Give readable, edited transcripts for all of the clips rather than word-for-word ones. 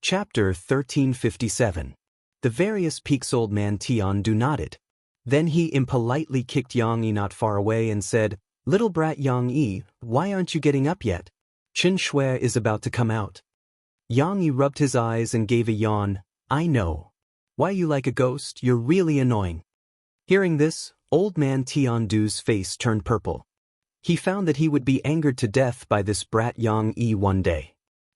Chapter 1357. The various peaks. Old man Tiandu nodded. Then he impolitely kicked Yang Yi not far away and said, "Little brat Yang Yi, why aren't you getting up yet? Chen Shui is about to come out." Yang Yi rubbed his eyes and gave a yawn. "I know. Why you like a ghost? You're really annoying." Hearing this, old man Tiandu's face turned purple. He found that he would be angered to death by this brat Yang Yi one day.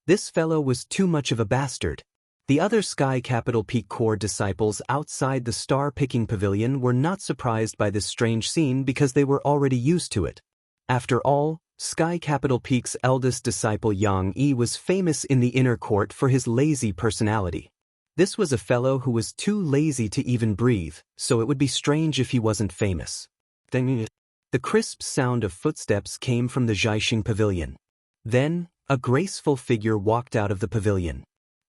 This fellow was too much of a bastard. The other Sky Capital Peak Corps disciples outside the star-picking pavilion were not surprised by this strange scene because they were already used to it. After all, Sky Capital Peak's eldest disciple Yang Yi was famous in the inner court for his lazy personality. This was a fellow who was too lazy to even breathe, so it would be strange if he wasn't famous. The crisp sound of footsteps came from the Jiaxing pavilion. Then, a graceful figure walked out of the pavilion.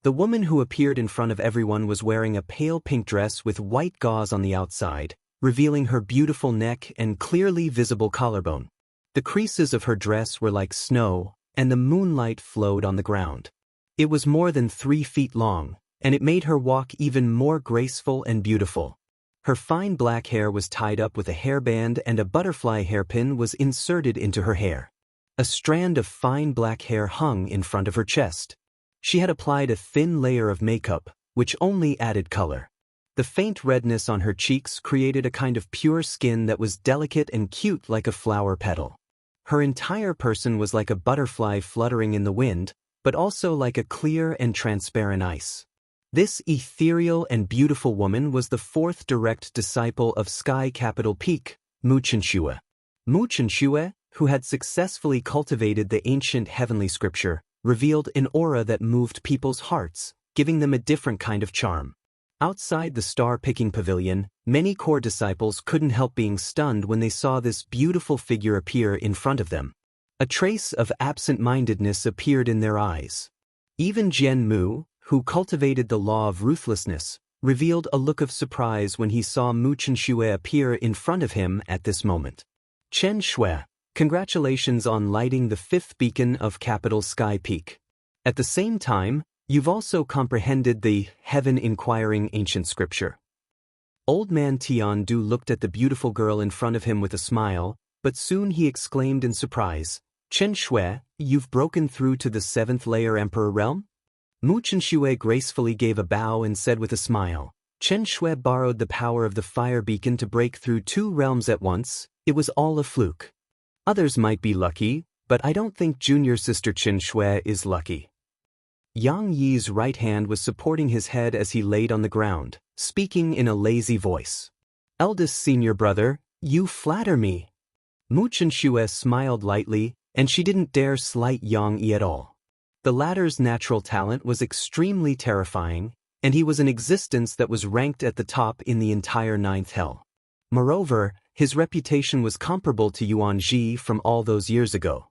The woman who appeared in front of everyone was wearing a pale pink dress with white gauze on the outside, revealing her beautiful neck and clearly visible collarbone. The creases of her dress were like snow, and the moonlight flowed on the ground. It was more than 3 feet long, and it made her walk even more graceful and beautiful. Her fine black hair was tied up with a hairband and a butterfly hairpin was inserted into her hair. A strand of fine black hair hung in front of her chest. She had applied a thin layer of makeup, which only added color. The faint redness on her cheeks created a kind of pure skin that was delicate and cute like a flower petal. Her entire person was like a butterfly fluttering in the wind, but also like a clear and transparent ice. This ethereal and beautiful woman was the 4th direct disciple of Sky Capital Peak, Mu Chenxue. Mu Chenxue, who had successfully cultivated the ancient heavenly scripture, revealed an aura that moved people's hearts, giving them a different kind of charm. Outside the star-picking pavilion, many core disciples couldn't help being stunned when they saw this beautiful figure appear in front of them. A trace of absent-mindedness appeared in their eyes. Even Jian Mu, who cultivated the law of ruthlessness, revealed a look of surprise when he saw Mu Chenxue appear in front of him at this moment. "Chen Shui, congratulations on lighting the 5th beacon of Capital Sky Peak. At the same time, you've also comprehended the heaven-inquiring ancient scripture." Old man Tiandu looked at the beautiful girl in front of him with a smile, but soon he exclaimed in surprise, "Chen Shui, you've broken through to the 7th layer Emperor realm?" Mu Chenxue gracefully gave a bow and said with a smile, "Chen Shui borrowed the power of the fire beacon to break through 2 realms at once. It was all a fluke. Others might be lucky, but I don't think junior sister Chen Shui is lucky." Yang Yi's right hand was supporting his head as he laid on the ground, speaking in a lazy voice. "Eldest senior brother, you flatter me." Mu Chenxue smiled lightly, and she didn't dare slight Yang Yi at all. The latter's natural talent was extremely terrifying, and he was an existence that was ranked at the top in the entire 9th hell. Moreover, his reputation was comparable to Yuan Ji from all those years ago.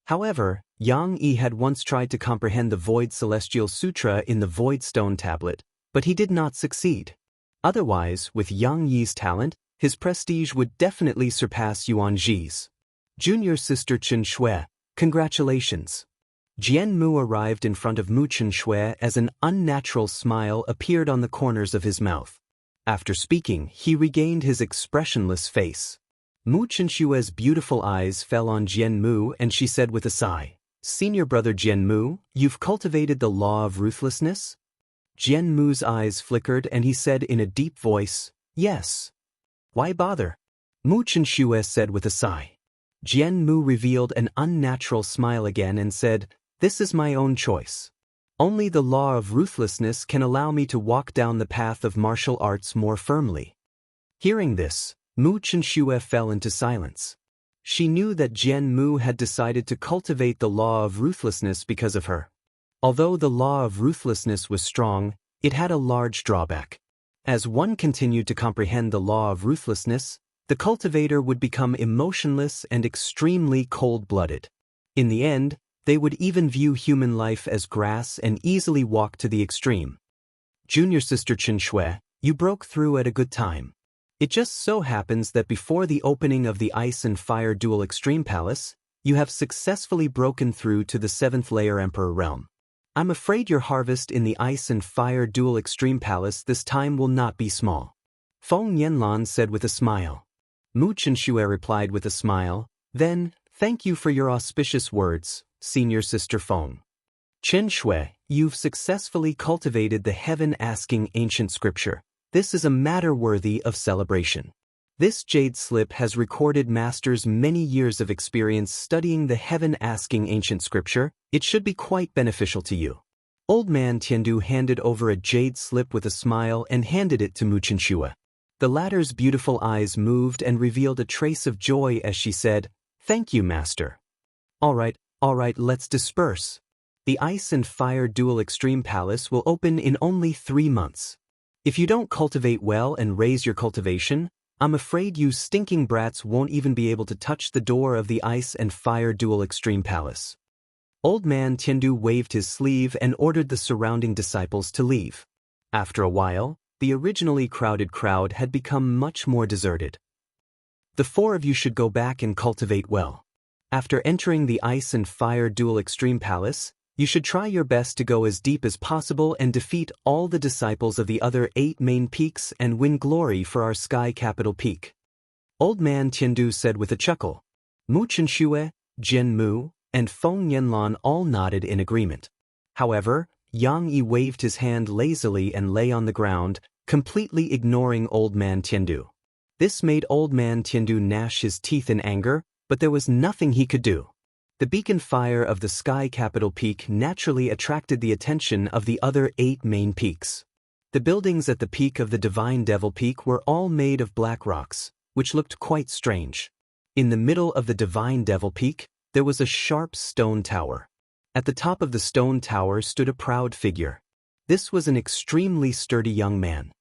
However, Yang Yi had once tried to comprehend the Void Celestial Sutra in the Void Stone tablet, but he did not succeed. Otherwise, with Yang Yi's talent, his prestige would definitely surpass Yuan Ji's. "Junior sister Chen Shui, congratulations." Jian Mu arrived in front of Mu Chenxue as an unnatural smile appeared on the corners of his mouth. After speaking, he regained his expressionless face. Mu Chenxue's beautiful eyes fell on Jian Mu and she said with a sigh, "Senior brother Jian Mu, you've cultivated the law of ruthlessness?" Jian Mu's eyes flickered and he said in a deep voice, "Yes." "Why bother?" Mu Chenxue said with a sigh. Jian Mu revealed an unnatural smile again and said, "This is my own choice. Only the law of ruthlessness can allow me to walk down the path of martial arts more firmly." Hearing this, Mu Chenxue fell into silence. She knew that Jian Mu had decided to cultivate the law of ruthlessness because of her. Although the law of ruthlessness was strong, it had a large drawback. As one continued to comprehend the law of ruthlessness, the cultivator would become emotionless and extremely cold-blooded. In the end, they would even view human life as grass and easily walk to the extreme. "Junior sister Chen Shui, you broke through at a good time. It just so happens that before the opening of the Ice and Fire Dual Extreme Palace, you have successfully broken through to the 7th layer Emperor realm. I'm afraid your harvest in the Ice and Fire Dual Extreme Palace this time will not be small. Feng Yanlan said with a smile. Mu Chenxue replied with a smile, then, thank you for your auspicious words, Senior Sister Feng. Chenxue, you've successfully cultivated the heaven-asking ancient scripture. This is a matter worthy of celebration. This jade slip has recorded Master's many years of experience studying the heaven-asking ancient scripture. It should be quite beneficial to you. Old man Tiandu handed over a jade slip with a smile and handed it to Mu Chenxue. The latter's beautiful eyes moved and revealed a trace of joy as she said, Thank you, Master. All right, let's disperse. The Ice and Fire Dual Extreme Palace will open in only 3 months. If you don't cultivate well and raise your cultivation, I'm afraid you stinking brats won't even be able to touch the door of the Ice and Fire Dual Extreme Palace. Old man Tiandu waved his sleeve and ordered the surrounding disciples to leave. After a while, the originally crowded crowd had become much more deserted. The 4 of you should go back and cultivate well. After entering the Ice and Fire Dual Extreme Palace, you should try your best to go as deep as possible and defeat all the disciples of the other 8 main peaks and win glory for our sky capital peak. Old man Tiandu said with a chuckle. Mu Chenxue, Jian Mu, and Feng Yanlan all nodded in agreement. However, Yang Yi waved his hand lazily and lay on the ground, completely ignoring Old man Tiandu. This made Old man Tiandu gnash his teeth in anger, but there was nothing he could do. The beacon fire of the sky capital peak naturally attracted the attention of the other 8 main peaks. The buildings at the peak of the Divine Devil Peak were all made of black rocks, which looked quite strange. In the middle of the Divine Devil Peak, there was a sharp stone tower. At the top of the stone tower stood a proud figure. This was an extremely sturdy young man.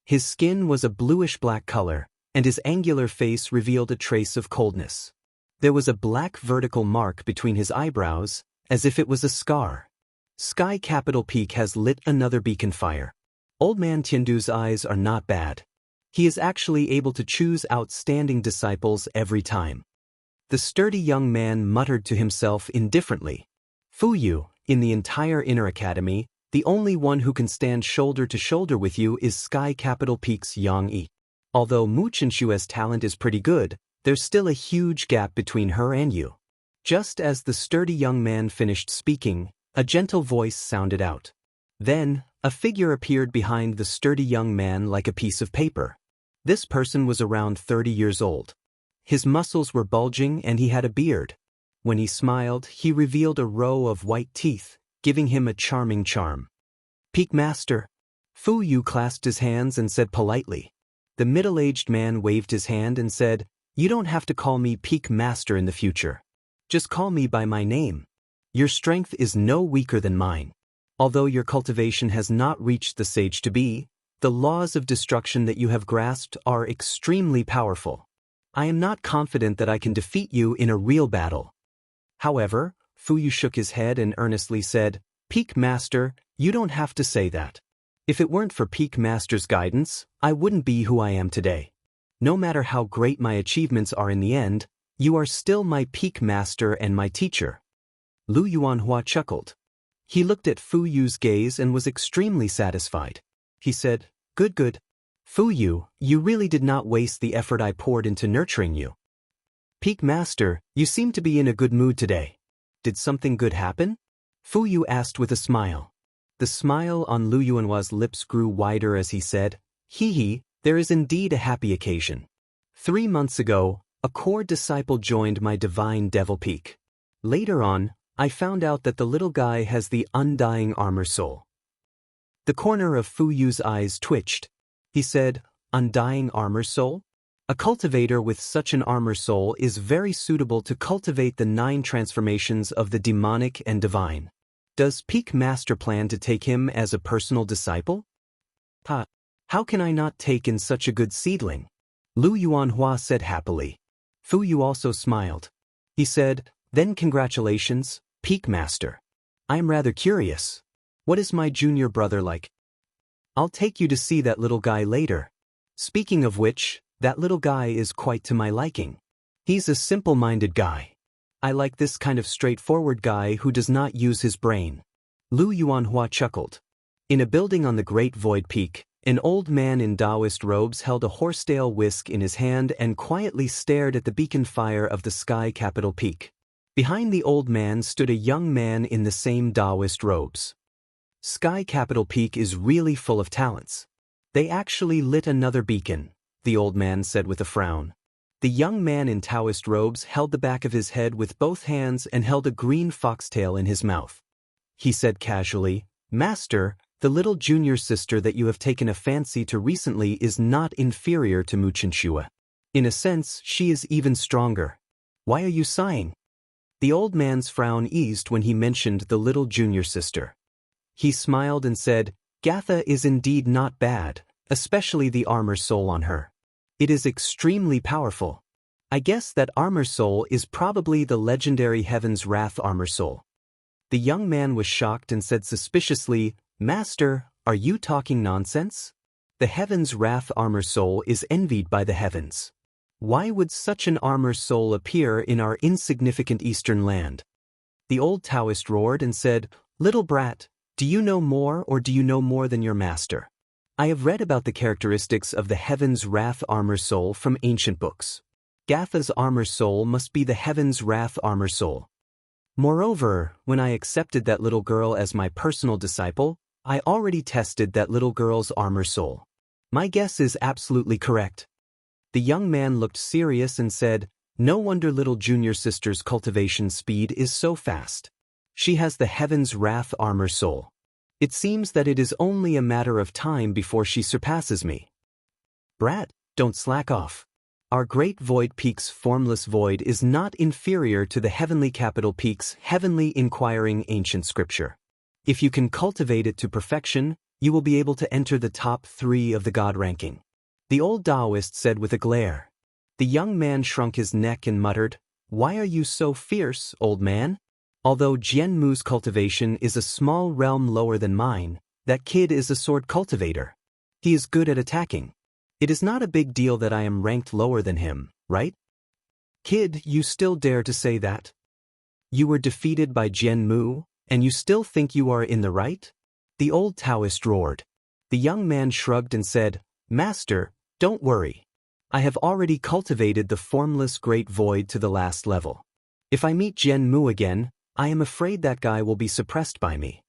His skin was a bluish-black color, and his angular face revealed a trace of coldness. There was a black vertical mark between his eyebrows, as if it was a scar. Sky Capital Peak has lit another beacon fire. Old man Tiandu's eyes are not bad. He is actually able to choose outstanding disciples every time. The sturdy young man muttered to himself indifferently. Fu Yu, in the entire Inner Academy, the only one who can stand shoulder to shoulder with you is Sky Capital Peak's Yang Yi. Although Mu Chenxue's talent is pretty good, there's still a huge gap between her and you. Just as the sturdy young man finished speaking, a gentle voice sounded out. Then, a figure appeared behind the sturdy young man like a piece of paper. This person was around 30 years old. His muscles were bulging and he had a beard. When he smiled, he revealed a row of white teeth, giving him a charming charm. Peak Master. Fu Yu clasped his hands and said politely. The middle-aged man waved his hand and said, You don't have to call me Peak Master in the future. Just call me by my name. Your strength is no weaker than mine. Although your cultivation has not reached the sage to be, the laws of destruction that you have grasped are extremely powerful. I am not confident that I can defeat you in a real battle. However, Fu Yu shook his head and earnestly said, Peak Master, you don't have to say that. If it weren't for Peak Master's guidance, I wouldn't be who I am today. No matter how great my achievements are in the end, you are still my Peak Master and my teacher. Lu Yuanhua chuckled. He looked at Fu Yu's gaze and was extremely satisfied. He said, Good. Fu Yu, you really did not waste the effort I poured into nurturing you. Peak Master, you seem to be in a good mood today. Did something good happen? Fu Yu asked with a smile. The smile on Lu Yuanhua's lips grew wider as he said, Hee, there is indeed a happy occasion. 3 months ago, a core disciple joined my Divine Devil Peak. Later on, I found out that the little guy has the undying armor soul. The corner of Fu Yu's eyes twitched. He said, Undying armor soul? A cultivator with such an armor soul is very suitable to cultivate the 9 transformations of the demonic and divine. Does Peak Master plan to take him as a personal disciple? How can I not take in such a good seedling? Lu Yuanhua said happily. Fu Yu also smiled. He said, Then congratulations, Peak Master. I am rather curious. What is my junior brother like? I'll take you to see that little guy later. Speaking of which, that little guy is quite to my liking. He's a simple-minded guy. I like this kind of straightforward guy who does not use his brain. Lu Yuanhua chuckled. In a building on the Great Void Peak, an old man in Taoist robes held a horsetail whisk in his hand and quietly stared at the beacon fire of the sky capital peak. Behind the old man stood a young man in the same Taoist robes. Sky capital peak is really full of talents. They actually lit another beacon, the old man said with a frown. The young man in Taoist robes held the back of his head with both hands and held a green foxtail in his mouth. He said casually, "Master, the little junior sister that you have taken a fancy to recently is not inferior to Mu Chenshua. In a sense, she is even stronger. Why are you sighing?" The old man's frown eased when he mentioned the little junior sister. He smiled and said, "Gatha is indeed not bad, especially the armor soul on her. It is extremely powerful. I guess that armor soul is probably the legendary Heaven's Wrath armor soul." The young man was shocked and said suspiciously, "Master, are you talking nonsense? The Heaven's Wrath armor soul is envied by the heavens. Why would such an armor soul appear in our insignificant eastern land?" The old Taoist roared and said, "Little brat, do you know more or do you know more than your master? I have read about the characteristics of the Heaven's Wrath armor soul from ancient books. Gatha's armor soul must be the Heaven's Wrath armor soul. Moreover, when I accepted that little girl as my personal disciple, I already tested that little girl's armor soul. My guess is absolutely correct." The young man looked serious and said, "No wonder little junior sister's cultivation speed is so fast. She has the Heaven's Wrath armor soul. It seems that it is only a matter of time before she surpasses me. Brat, don't slack off. Our Great Void Peak's formless void is not inferior to the Heavenly Capital Peak's heavenly inquiring ancient scripture. If you can cultivate it to perfection, you will be able to enter the top 3 of the God ranking," the old Taoist said with a glare. The young man shrunk his neck and muttered, "Why are you so fierce, old man? Although Jian Mu's cultivation is a small realm lower than mine, that kid is a sword cultivator. He is good at attacking. It is not a big deal that I am ranked lower than him, right? Kid, you still dare to say that? You were defeated by Jian Mu, and you still think you are in the right?" The old Taoist roared. The young man shrugged and said, "Master, don't worry. I have already cultivated the formless great void to the last level. If I meet Jian Mu again, I am afraid that guy will be suppressed by me."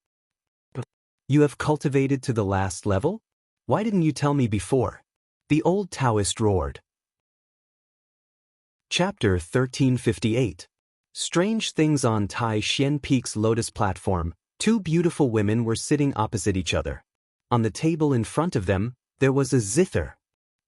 "You have cultivated to the last level? Why didn't you tell me before?" the old Taoist roared. Chapter 1358. Strange things on Tai Xian Peak's Lotus platform. 2 beautiful women were sitting opposite each other. On the table in front of them, there was a zither.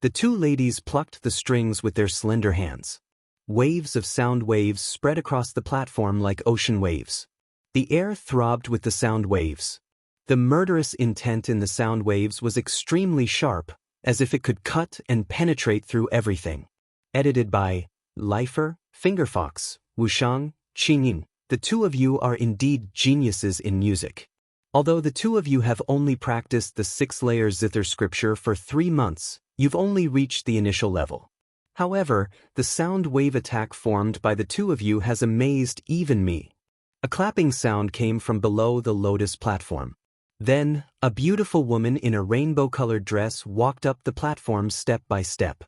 The 2 ladies plucked the strings with their slender hands. Waves of sound waves spread across the platform like ocean waves. The air throbbed with the sound waves. The murderous intent in the sound waves was extremely sharp, as if it could cut and penetrate through everything. Edited by Lifer, Fingerfox, Wushang, Qingyin. The 2 of you are indeed geniuses in music. Although the 2 of you have only practiced the 6-layer zither scripture for 3 months, you've only reached the initial level. However, the sound wave attack formed by the 2 of you has amazed even me. A clapping sound came from below the lotus platform. Then, a beautiful woman in a rainbow-colored dress walked up the platform step by step.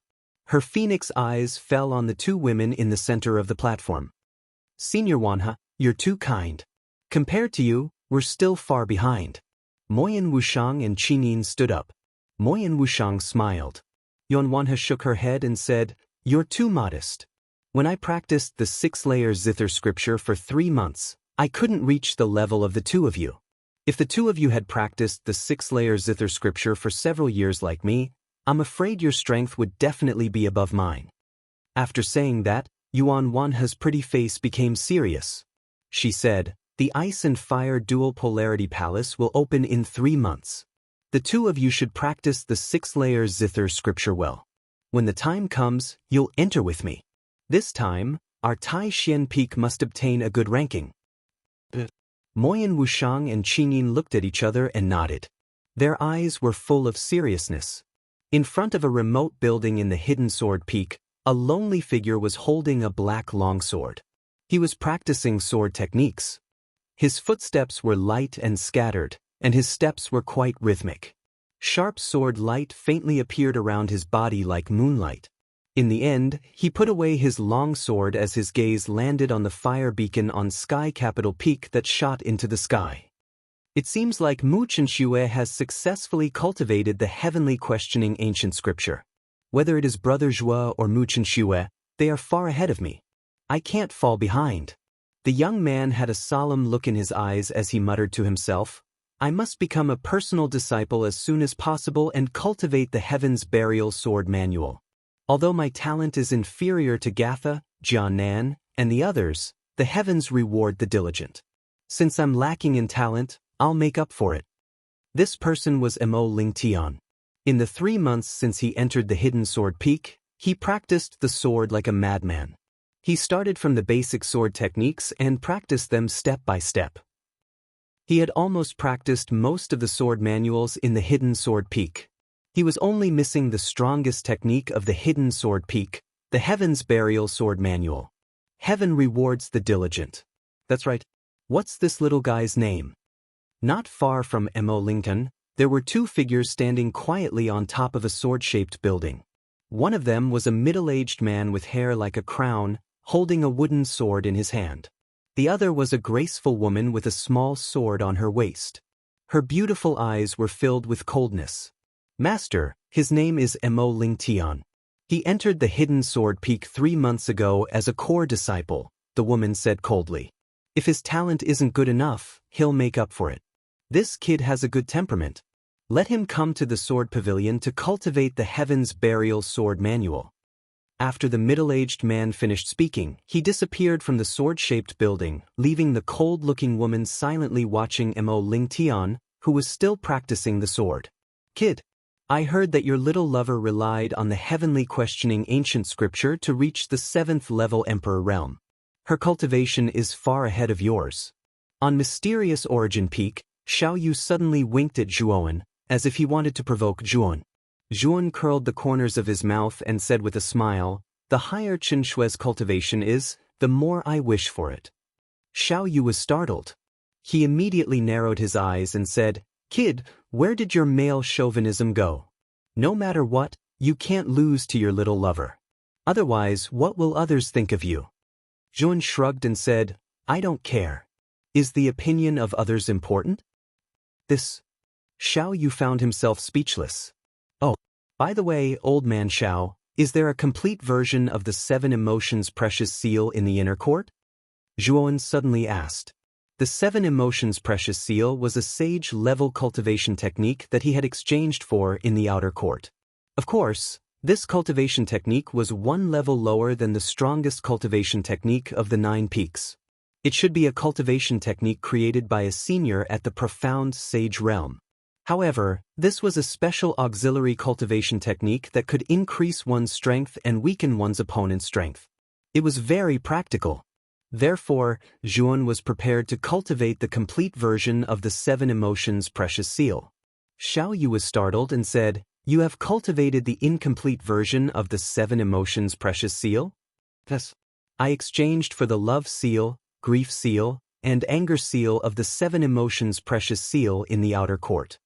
Her phoenix eyes fell on the 2 women in the center of the platform. "Senior Wanha, you're too kind. Compared to you, we're still far behind." Moyan Wushang and Qingyin stood up. Moyan Wushang smiled. Yuan Wanha shook her head and said, "You're too modest. When I practiced the 6-layer zither scripture for 3 months, I couldn't reach the level of the 2 of you. If the 2 of you had practiced the 6-layer zither scripture for several years like me, I'm afraid your strength would definitely be above mine." After saying that, Yuan Wanha's pretty face became serious. She said, "The Ice and Fire Dual Polarity Palace will open in 3 months. The 2 of you should practice the 6-layer zither scripture well. When the time comes, you'll enter with me. This time, our Tai Xian Peak must obtain a good ranking." Moyan Wushang and Qingyin looked at each other and nodded. Their eyes were full of seriousness. In front of a remote building in the Hidden Sword Peak, a lonely figure was holding a black longsword. He was practicing sword techniques. His footsteps were light and scattered, and his steps were quite rhythmic. Sharp sword light faintly appeared around his body like moonlight. In the end, he put away his long sword as his gaze landed on the fire beacon on Sky Capital Peak that shot into the sky. It seems like Mu Qianxue has successfully cultivated the heavenly questioning ancient scripture. Whether it is Brother Zhuo or Mu Qianxue, they are far ahead of me. I can't fall behind. The young man had a solemn look in his eyes as he muttered to himself, I must become a personal disciple as soon as possible and cultivate the Heaven's Burial Sword Manual. Although my talent is inferior to Gatha, Jiannan, and the others, the heavens reward the diligent. Since I'm lacking in talent, I'll make up for it. This person was Mo Lingtian. In the 3 months since he entered the Hidden Sword Peak, he practiced the sword like a madman. He started from the basic sword techniques and practiced them step by step. He had almost practiced most of the sword manuals in the Hidden Sword Peak. He was only missing the strongest technique of the Hidden Sword Peak, the Heaven's Burial Sword Manual. Heaven rewards the diligent. That's right. What's this little guy's name? Not far from Mo Lingtian, there were 2 figures standing quietly on top of a sword-shaped building. One of them was a middle-aged man with hair like a crown, holding a wooden sword in his hand. The other was a graceful woman with a small sword on her waist. Her beautiful eyes were filled with coldness. Master, his name is Mo Lingtian. He entered the Hidden Sword Peak 3 months ago as a core disciple, the woman said coldly. If his talent isn't good enough, he'll make up for it. This kid has a good temperament. Let him come to the Sword Pavilion to cultivate the Heaven's Burial Sword Manual. After the middle-aged man finished speaking, he disappeared from the sword-shaped building, leaving the cold-looking woman silently watching Mo Lingtian, who was still practicing the sword. Kid, I heard that your little lover relied on the heavenly questioning ancient scripture to reach the 7th level Emperor realm. Her cultivation is far ahead of yours. On Mysterious Origin Peak, Xiao Yu suddenly winked at Zhuon, as if he wanted to provoke Zhuon. Zhuon curled the corners of his mouth and said with a smile, the higher Qianshue's cultivation is, the more I wish for it. Xiao Yu was startled. He immediately narrowed his eyes and said, Kid, where did your male chauvinism go? No matter what, you can't lose to your little lover. Otherwise, what will others think of you? Zhuon shrugged and said, I don't care. Is the opinion of others important? Xiao Yu found himself speechless. Oh, by the way, old man Xiao, is there a complete version of the 7 Emotions Precious Seal in the inner court? Zhuon suddenly asked. The 7 Emotions Precious Seal was a sage-level cultivation technique that he had exchanged for in the outer court. Of course, this cultivation technique was 1 level lower than the strongest cultivation technique of the 9 peaks. It should be a cultivation technique created by a senior at the profound sage realm. However, this was a special auxiliary cultivation technique that could increase one's strength and weaken one's opponent's strength. It was very practical. Therefore, Zhuon was prepared to cultivate the complete version of the 7 Emotions Precious Seal. Xiao Yu was startled and said, You have cultivated the incomplete version of the 7 Emotions Precious Seal? Yes. I exchanged for the Love Seal, Grief Seal, and Anger Seal of the 7 Emotions Precious Seal in the outer court.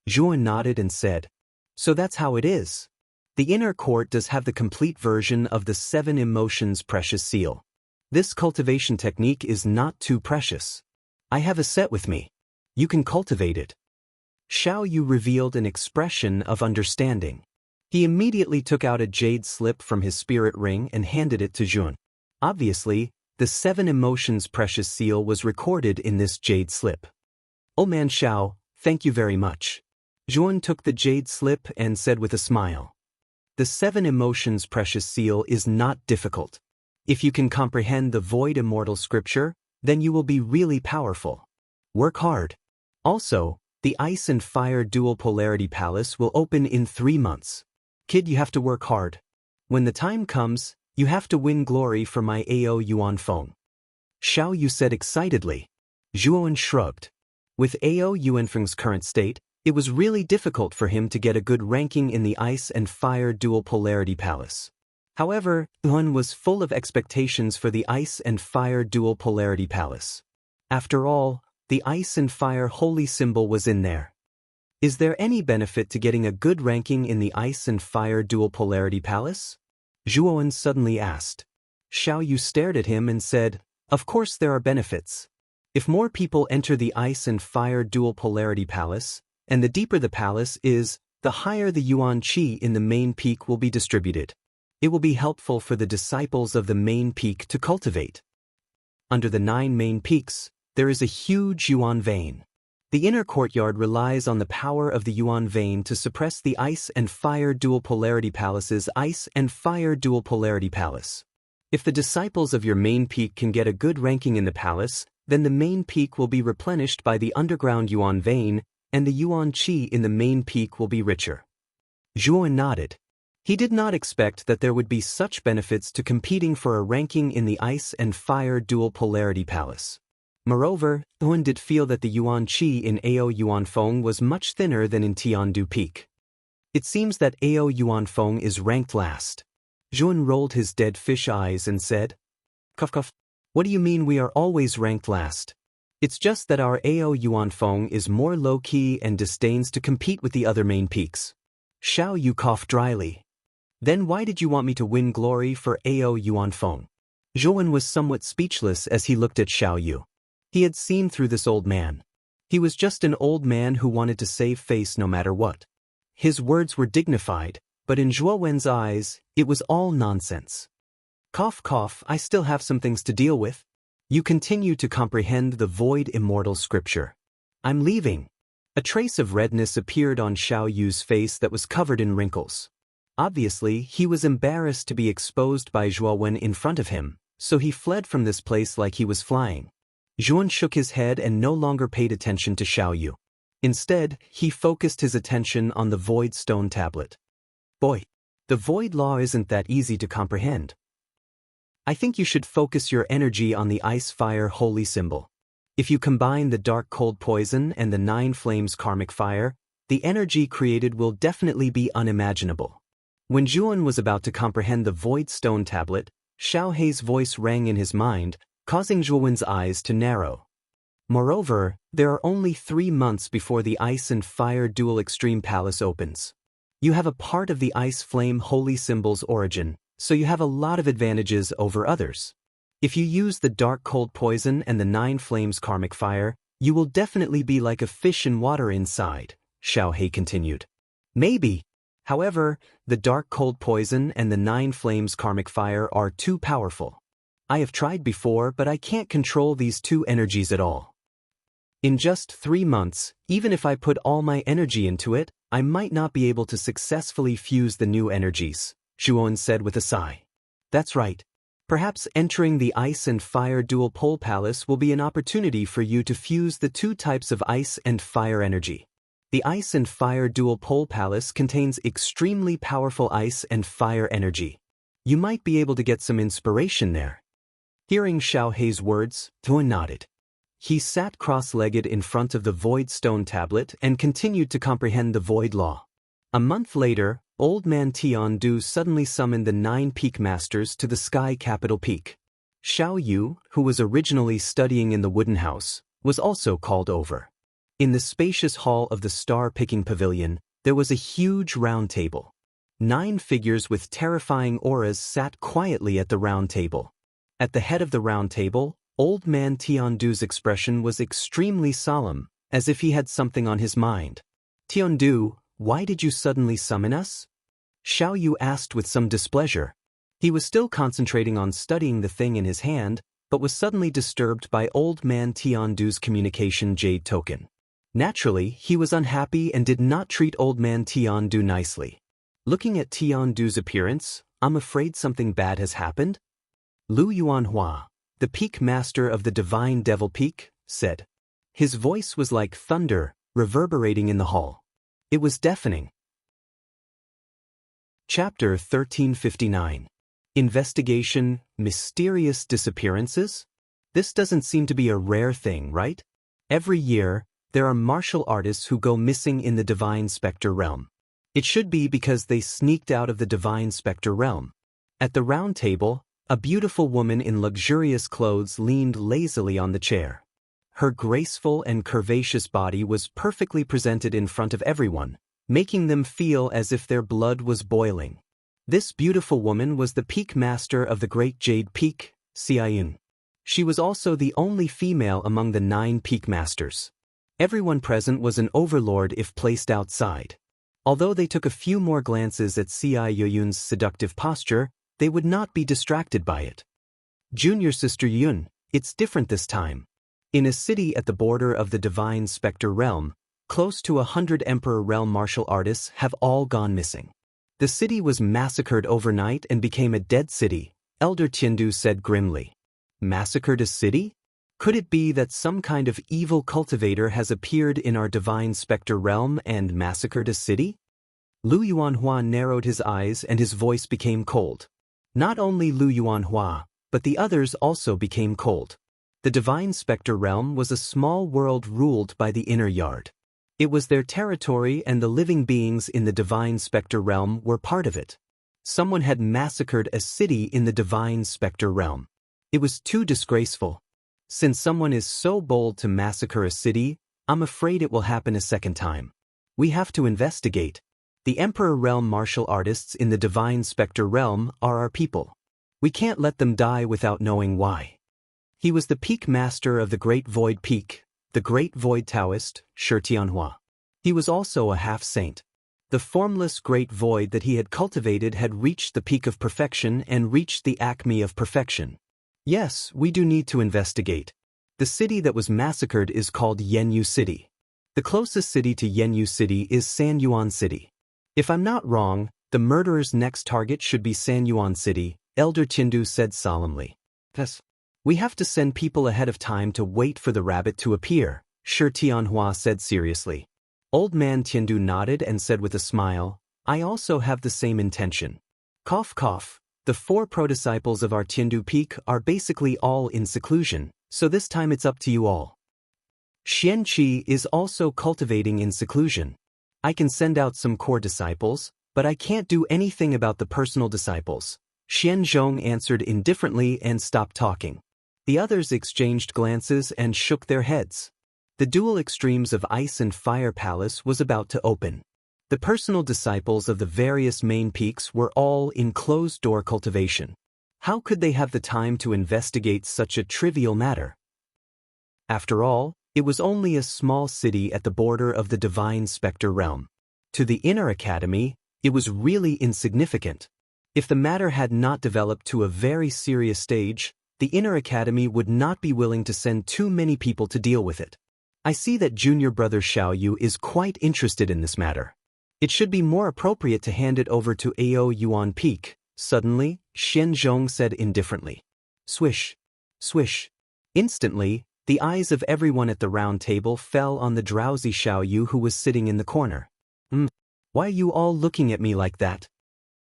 Zhuon nodded and said, So that's how it is. The inner court does have the complete version of the 7 Emotions Precious Seal. This cultivation technique is not too precious. I have a set with me. You can cultivate it. Xiao Yu revealed an expression of understanding. He immediately took out a jade slip from his spirit ring and handed it to Zhuon. Obviously, the 7 Emotions Precious Seal was recorded in this jade slip. Old man Xiao, thank you very much. Zhuon took the jade slip and said with a smile. The 7 Emotions Precious Seal is not difficult. If you can comprehend the void immortal scripture, then you will be really powerful. Work hard. Also, the Ice and Fire Dual Polarity Palace will open in 3 months. Kid, you have to work hard. When the time comes, you have to win glory for my Ao Yuan Feng. Xiao Yu said excitedly. Zhuon shrugged. With Ao Yuanfeng's current state, it was really difficult for him to get a good ranking in the Ice and Fire Dual Polarity Palace. However, Yuan was full of expectations for the Ice and Fire Dual Polarity Palace. After all, the ice and fire holy symbol was in there. Is there any benefit to getting a good ranking in the ice and fire dual polarity palace? Zhuowen suddenly asked. Xiao Yu stared at him and said, of course there are benefits. If more people enter the ice and fire dual polarity palace, and the deeper the palace is, the higher the yuan qi in the main peak will be distributed. It will be helpful for the disciples of the main peak to cultivate. Under the 9 main peaks, there is a huge yuan vein. The inner courtyard relies on the power of the yuan vein to suppress the ice and fire dual polarity palace's ice and fire dual polarity palace. If the disciples of your main peak can get a good ranking in the palace, then the main peak will be replenished by the underground yuan vein, and the yuan qi in the main peak will be richer. Zhuowen nodded. He did not expect that there would be such benefits to competing for a ranking in the ice and fire dual polarity palace. Moreover, Zhuowen did feel that the yuan qi in Ao Yuanfeng was much thinner than in Tiandu Peak. It seems that Ao Yuanfeng is ranked last. Zhuowen rolled his dead fish eyes and said, Cough cough. What do you mean we are always ranked last? It's just that our Ao Yuanfeng is more low-key and disdains to compete with the other main peaks. Xiao Yu coughed dryly. Then why did you want me to win glory for Ao Yuanfeng? Zhuowen was somewhat speechless as he looked at Xiao Yu. He had seen through this old man. He was just an old man who wanted to save face no matter what. His words were dignified, but in Zhuowen's eyes, it was all nonsense. Cough cough, I still have some things to deal with. You continue to comprehend the void immortal scripture. I'm leaving. A trace of redness appeared on Xiao Yu's face that was covered in wrinkles. Obviously, he was embarrassed to be exposed by Zhuowen in front of him, so he fled from this place like he was flying. Zhuowen shook his head and no longer paid attention to Xiao Yu. Instead, he focused his attention on the void stone tablet. Boy, the void law isn't that easy to comprehend. I think you should focus your energy on the ice-fire holy symbol. If you combine the dark cold poison and the 9 flames karmic fire, the energy created will definitely be unimaginable. When Zhuowen was about to comprehend the void stone tablet, Xiao Hei's voice rang in his mind, causing Zhuowen's eyes to narrow. Moreover, there are only 3 months before the ice and fire dual extreme palace opens. You have a part of the ice flame holy symbol's origin, so you have a lot of advantages over others. If you use the dark cold poison and the 9 flames karmic fire, you will definitely be like a fish in water inside, Xiao Hei continued. Maybe. However, the dark cold poison and the 9 flames karmic fire are too powerful. I have tried before, but I can't control these 2 energies at all. In just 3 months, even if I put all my energy into it, I might not be able to successfully fuse the new energies, Zhuowen said with a sigh. That's right. Perhaps entering the ice and fire dual pole palace will be an opportunity for you to fuse the 2 types of ice and fire energy. The ice and fire dual pole palace contains extremely powerful ice and fire energy. You might be able to get some inspiration there. Hearing Xiao Hei's words, Zhuowen nodded. He sat cross-legged in front of the void stone tablet and continued to comprehend the void law. A month later, Old Man Tiandu suddenly summoned the 9 peak masters to the sky capital peak. Xiao Yu, who was originally studying in the wooden house, was also called over. In the spacious hall of the star-picking pavilion, there was a huge round table. 9 figures with terrifying auras sat quietly at the round table. At the head of the round table, Old Man Tiandu's expression was extremely solemn, as if he had something on his mind. Tiandu, why did you suddenly summon us? Xiao Yu asked with some displeasure. He was still concentrating on studying the thing in his hand, but was suddenly disturbed by Old Man Tiandu's communication jade token. Naturally, he was unhappy and did not treat Old Man Tiandu nicely. Looking at Tiandu's appearance, I'm afraid something bad has happened? Lu Yuanhua, the peak master of the divine devil peak, said. His voice was like thunder, reverberating in the hall. It was deafening. Chapter 1359. Investigation, Mysterious Disappearances? This doesn't seem to be a rare thing, right? Every year, there are martial artists who go missing in the Divine Spectre realm. It should be because they sneaked out of the Divine Spectre realm. At the round table, a beautiful woman in luxurious clothes leaned lazily on the chair. Her graceful and curvaceous body was perfectly presented in front of everyone, making them feel as if their blood was boiling. This beautiful woman was the peak master of the Great Jade Peak, Xiayun. She was also the only female among the 9 peak masters. Everyone present was an overlord if placed outside. Although they took a few more glances at Xiayun's seductive posture, they would not be distracted by it. Junior sister Yun, it's different this time. In a city at the border of the Divine Spectre realm, close to 100 Emperor realm martial artists have all gone missing. The city was massacred overnight and became a dead city, Elder Tiandu said grimly. Massacred a city? Could it be that some kind of evil cultivator has appeared in our Divine Spectre realm and massacred a city? Lu Yuanhua narrowed his eyes and his voice became cold. Not only Lu Yuanhua, but the others also became cold. The Divine Spectre realm was a small world ruled by the Inner Yard. It was their territory and the living beings in the Divine Spectre realm were part of it. Someone had massacred a city in the Divine Spectre realm. It was too disgraceful. Since someone is so bold to massacre a city, I'm afraid it will happen a second time. We have to investigate. The Emperor realm martial artists in the Divine Spectre realm are our people. We can't let them die without knowing why. He was the peak master of the Great Void Peak, the Great Void Taoist, Shi Tianhua. He was also a half-saint. The formless Great Void that he had cultivated had reached the peak of perfection and reached the acme of perfection. Yes, we do need to investigate. The city that was massacred is called Yanyu City. The closest city to Yanyu City is San Yuan City. If I'm not wrong, the murderer's next target should be San Yuan City, Elder Tiandu said solemnly. Yes. We have to send people ahead of time to wait for the rabbit to appear, Shi Tianhua said seriously. Old man Tiandu nodded and said with a smile, I also have the same intention. Cough cough. The 4 pro-disciples of our Tiandu Peak are basically all in seclusion, so this time it's up to you all. Xian Qi is also cultivating in seclusion. I can send out some core disciples, but I can't do anything about the personal disciples. Xian Zhong answered indifferently and stopped talking. The others exchanged glances and shook their heads. The dual extremes of Ice and Fire Palace was about to open. The personal disciples of the various main peaks were all in closed-door cultivation. How could they have the time to investigate such a trivial matter? After all, it was only a small city at the border of the Divine Spectre realm. To the Inner Academy, it was really insignificant. If the matter had not developed to a very serious stage, the Inner Academy would not be willing to send too many people to deal with it. I see that junior brother Xiaoyu is quite interested in this matter. It should be more appropriate to hand it over to Ao Yuan Peak. Suddenly, Xian Zhong said indifferently. Swish. Swish. Instantly, the eyes of everyone at the round table fell on the drowsy Xiaoyu who was sitting in the corner. Why are you all looking at me like that?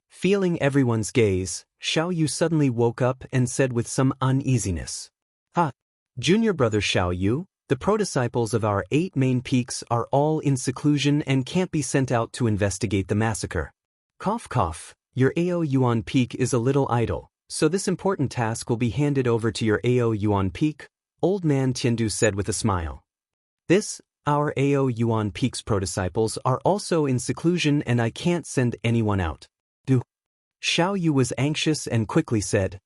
Feeling everyone's gaze, Xiaoyu suddenly woke up and said with some uneasiness. Junior brother Xiaoyu, the pro-disciples of our 8 main peaks are all in seclusion and can't be sent out to investigate the massacre. Cough cough, your Ao Yuan Peak is a little idle, so this important task will be handed over to your Ao Yuan Peak, Old man Tiandu said with a smile. Our Ao Yuan Peak's pro-disciples are also in seclusion and I can't send anyone out. Xiaoyu was anxious and quickly said.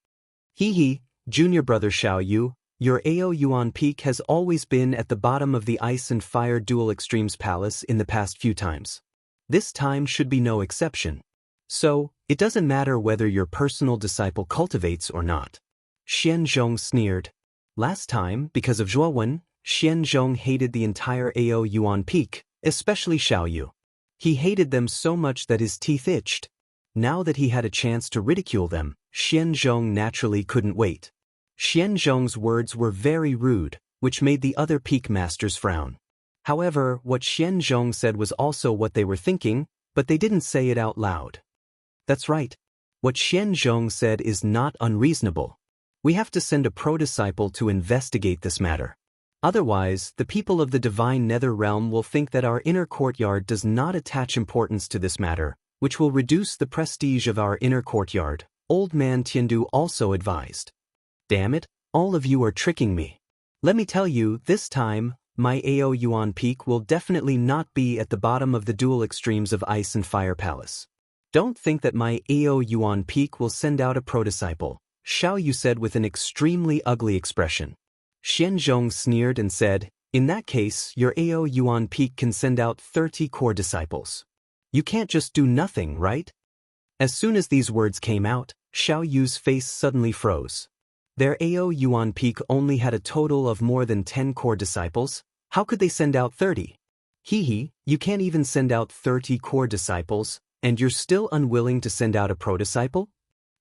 Junior brother Xiaoyu, your Ao Yuan Peak has always been at the bottom of the Ice and Fire Dual Extremes Palace in the past few times. This time should be no exception. So, it doesn't matter whether your personal disciple cultivates or not. Xian Zhong sneered. Last time, because of Zhuowen, Xian Zhong hated the entire Ao Yuan Peak, especially Xiaoyu. He hated them so much that his teeth itched. Now that he had a chance to ridicule them, Xian Zhong naturally couldn't wait. Xian Zhong's words were very rude, which made the other peak masters frown. However, what Xian Zhong said was also what they were thinking, but they didn't say it out loud. That's right. What Xian Zhong said is not unreasonable. We have to send a pro-disciple to investigate this matter. Otherwise, the people of the divine nether realm will think that our inner courtyard does not attach importance to this matter, which will reduce the prestige of our inner courtyard, Old man Tiandu also advised. Damn it, all of you are tricking me. Let me tell you, this time, my Ao Yuan peak will definitely not be at the bottom of the dual extremes of Ice and Fire Palace. Don't think that my Ao Yuan peak will send out a prodisciple, Xiao Yu said with an extremely ugly expression. Xian Zhong sneered and said, in that case, your Ao Yuan peak can send out 30 core disciples. You can't just do nothing, right? As soon as these words came out, Xiao Yu's face suddenly froze. Their Ao Yuan peak only had a total of more than 10 core disciples. How could they send out 30? Hee, you can't even send out 30 core disciples, and you're still unwilling to send out a prodisciple?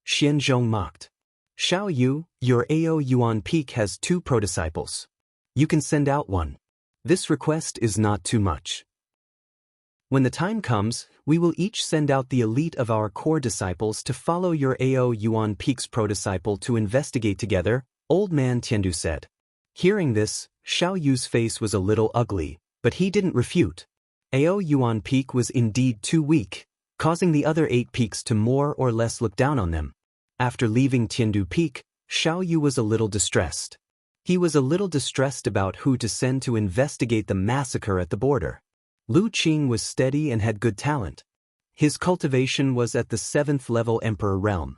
Xian Zhong mocked. Xiao Yu, your Ao Yuan peak has 2 prodisciples. You can send out 1. This request is not too much. When the time comes, we will each send out the elite of our core disciples to follow your Ao Yuan peak's prodisciple to investigate together, Old Man Tiandu said. Hearing this, Xiao Yu's face was a little ugly, but he didn't refute. Ao Yuan peak was indeed too weak, causing the other 8 peaks to more or less look down on them. After leaving Tiandu Peak, Xiao Yu was a little distressed. He was a little distressed about who to send to investigate the massacre at the border. Lu Qing was steady and had good talent. His cultivation was at the 7th level Emperor realm.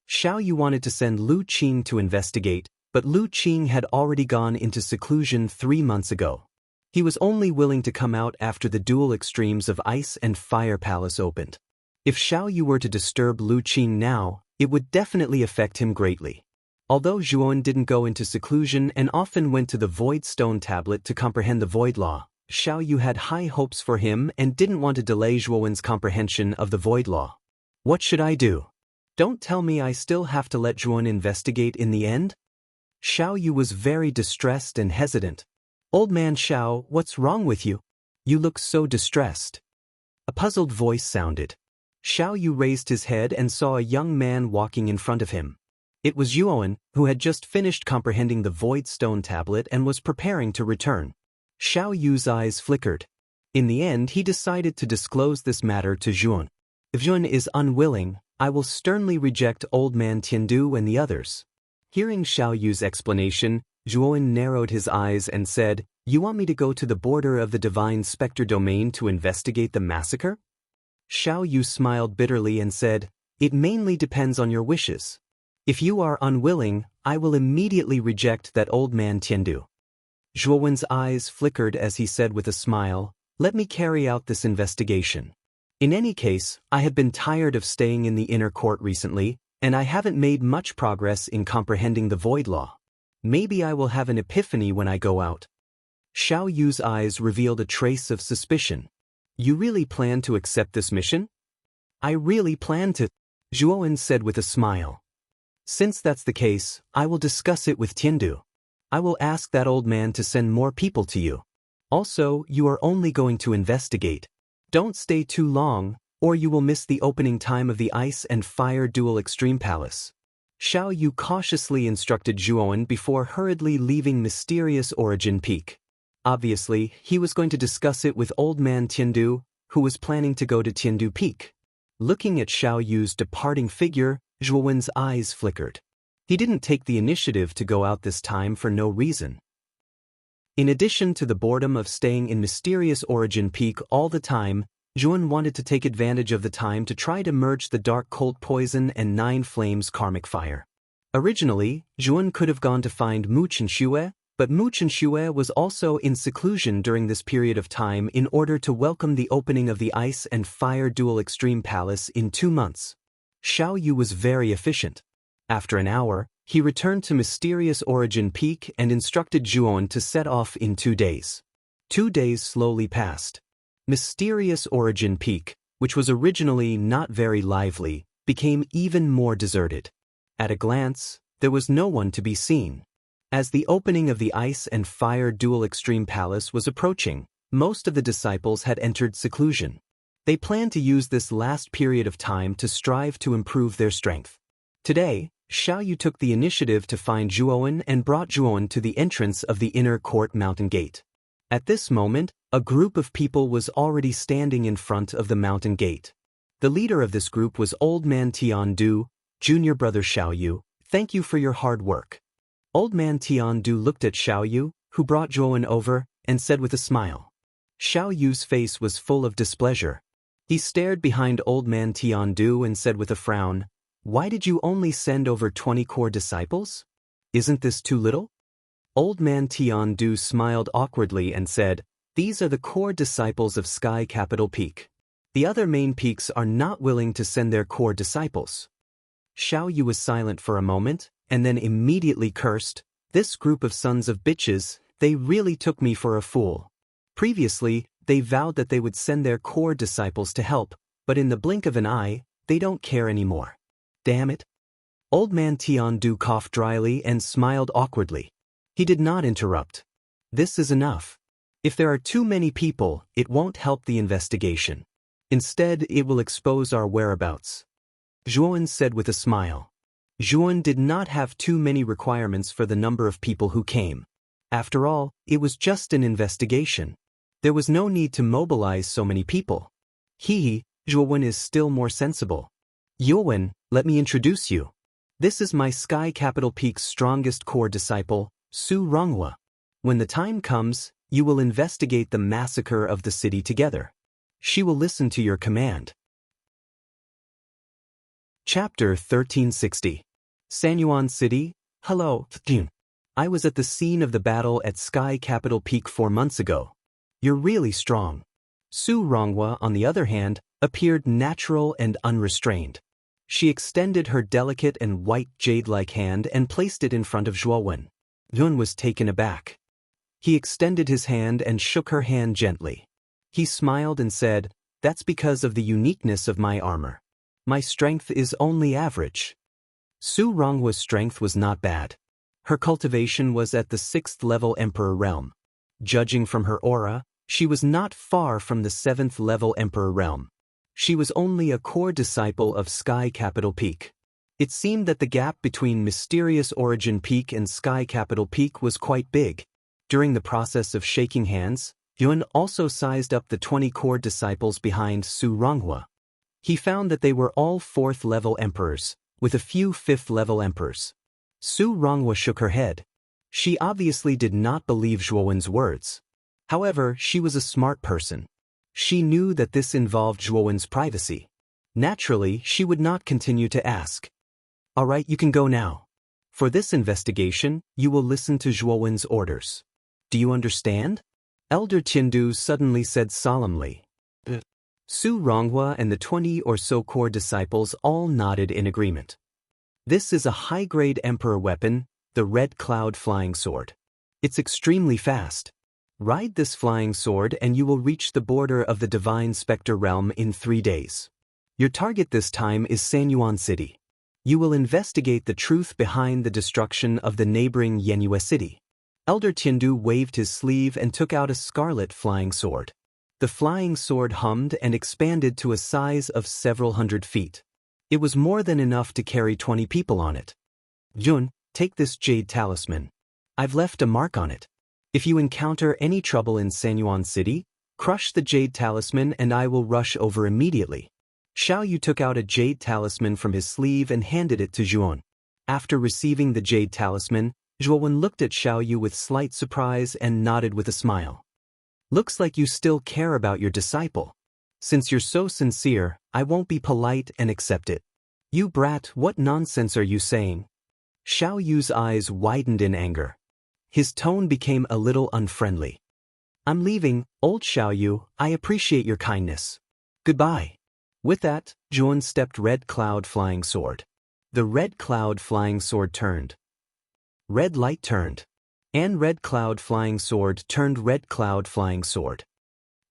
Xiao Yu wanted to send Lu Qing to investigate, but Lu Qing had already gone into seclusion 3 months ago. He was only willing to come out after the dual extremes of Ice and Fire Palace opened. If Xiao Yu were to disturb Lu Qing now, it would definitely affect him greatly. Although Zhuan didn't go into seclusion and often went to the Void Stone Tablet to comprehend the Void Law, Xiao Yu had high hopes for him and didn't want to delay Zhuan's comprehension of the Void Law. What should I do? Don't tell me I still have to let Zhuan investigate in the end? Xiao Yu was very distressed and hesitant. Old man Xiao, what's wrong with you? You look so distressed. A puzzled voice sounded. Xiao Yu raised his head and saw a young man walking in front of him. It was Yuan, who had just finished comprehending the Void Stone Tablet and was preparing to return. Xiao Yu's eyes flickered. In the end, he decided to disclose this matter to Zhuan. If Zhuan is unwilling, I will sternly reject Old Man Tiandu and the others. Hearing Xiao Yu's explanation, Zhuan narrowed his eyes and said, You want me to go to the border of the Divine Spectre domain to investigate the massacre? Xiao Yu smiled bitterly and said, It mainly depends on your wishes. If you are unwilling, I will immediately reject that Old Man Tiandu. Zhuan's eyes flickered as he said with a smile, Let me carry out this investigation. In any case, I have been tired of staying in the inner court recently, and I haven't made much progress in comprehending the Void Law. Maybe I will have an epiphany when I go out. Xiao Yu's eyes revealed a trace of suspicion. You really plan to accept this mission? I really plan to, Zhuan said with a smile. Since that's the case, I will discuss it with Tiandu. I will ask that old man to send more people to you. Also, you are only going to investigate. Don't stay too long, or you will miss the opening time of the Ice and Fire Dual Extreme Palace. Xiao Yu cautiously instructed Zhuan before hurriedly leaving Mysterious Origin Peak. Obviously, he was going to discuss it with Old Man Tiandu, who was planning to go to Tiandu Peak. Looking at Xiao Yu's departing figure, Zhuan's eyes flickered. He didn't take the initiative to go out this time for no reason. In addition to the boredom of staying in Mysterious Origin Peak all the time, Zhuan wanted to take advantage of the time to try to merge the Dark Cold Poison and 9 Flames Karmic Fire. Originally, Zhuan could have gone to find Mu Chenxue, but Mu Chenxue was also in seclusion during this period of time in order to welcome the opening of the Ice and Fire Dual Extreme Palace in 2 months. Xiao Yu was very efficient. After an hour, he returned to Mysterious Origin Peak and instructed Zhuan to set off in 2 days. 2 days slowly passed. Mysterious Origin Peak, which was originally not very lively, became even more deserted. At a glance, there was no one to be seen. As the opening of the Ice and Fire Dual Extreme Palace was approaching, most of the disciples had entered seclusion. They planned to use this last period of time to strive to improve their strength. Today, Xiao Yu took the initiative to find Zhuan and brought Zhuan to the entrance of the inner court mountain gate. At this moment, a group of people was already standing in front of the mountain gate. The leader of this group was Old Man Tiandu, junior brother Xiao Yu. Thank you for your hard work. Old man Tiandu looked at Xiao Yu, who brought Zhuowen over, and said with a smile. Xiao Yu's face was full of displeasure. He stared behind old man Tiandu and said with a frown, "Why did you only send over 20 core disciples? Isn't this too little?" Old man Tiandu smiled awkwardly and said, "These are the core disciples of Sky Capital Peak. The other main peaks are not willing to send their core disciples." Xiao Yu was silent for a moment, and then immediately cursed, "This group of sons of bitches, they really took me for a fool. Previously, they vowed that they would send their core disciples to help, but in the blink of an eye, they don't care anymore. Damn it." Old man Tiandu coughed dryly and smiled awkwardly. He did not interrupt. "This is enough. If there are too many people, it won't help the investigation. Instead, it will expose our whereabouts," Zhuowen said with a smile. Zhuowen did not have too many requirements for the number of people who came. After all, it was just an investigation. There was no need to mobilize so many people. Zhuowen is still more sensible. "Yuwen, let me introduce you. This is my Sky Capital Peak's strongest core disciple, Su Ronghua. When the time comes, you will investigate the massacre of the city together. She will listen to your command." Chapter 1360. Sanyuan City. Hello, Jun. I was at the scene of the battle at Sky Capital Peak 4 months ago. You're really strong. Su Ronghua, on the other hand, appeared natural and unrestrained. She extended her delicate and white jade-like hand and placed it in front of Zhuowen. Yun was taken aback. He extended his hand and shook her hand gently. He smiled and said, "That's because of the uniqueness of my armor. My strength is only average." Su Ronghua's strength was not bad. Her cultivation was at the 6th level Emperor realm. Judging from her aura, she was not far from the 7th level Emperor realm. She was only a core disciple of Sky Capital Peak. It seemed that the gap between Mysterious Origin Peak and Sky Capital Peak was quite big. During the process of shaking hands, Yun also sized up the 20 core disciples behind Su Ronghua. He found that they were all 4th level emperors, with a few 5th level emperors. Su Ronghua shook her head. She obviously did not believe Zhuowen's words. However, she was a smart person. She knew that this involved Zhuowen's privacy. Naturally, she would not continue to ask. "All right, you can go now. For this investigation, you will listen to Zhuowen's orders. Do you understand?" Elder Tiandu suddenly said solemnly. Su Ronghua and the 20 or so core disciples all nodded in agreement. "This is a high-grade emperor weapon, the Red Cloud Flying Sword. It's extremely fast. Ride this flying sword and you will reach the border of the Divine Spectre realm in 3 days. Your target this time is Sanyuan City. You will investigate the truth behind the destruction of the neighboring Yenue City." Elder Tiandu waved his sleeve and took out a scarlet flying sword. The flying sword hummed and expanded to a size of several hundred feet. It was more than enough to carry 20 people on it. "Yun, take this jade talisman. I've left a mark on it. If you encounter any trouble in Sanyuan City, crush the jade talisman and I will rush over immediately." Xiao Yu took out a jade talisman from his sleeve and handed it to Zhuowen. After receiving the jade talisman, Zhuowen looked at Xiao Yu with slight surprise and nodded with a smile. "Looks like you still care about your disciple. Since you're so sincere, I won't be polite and accept it." "You brat, what nonsense are you saying?" Xiao Yu's eyes widened in anger. His tone became a little unfriendly. "I'm leaving, old Xiao Yu. I appreciate your kindness. Goodbye." With that, Zhuowen stepped Red Cloud Flying Sword. The Red Cloud Flying Sword turned. Red light turned. And Red Cloud Flying Sword turned Red Cloud Flying Sword.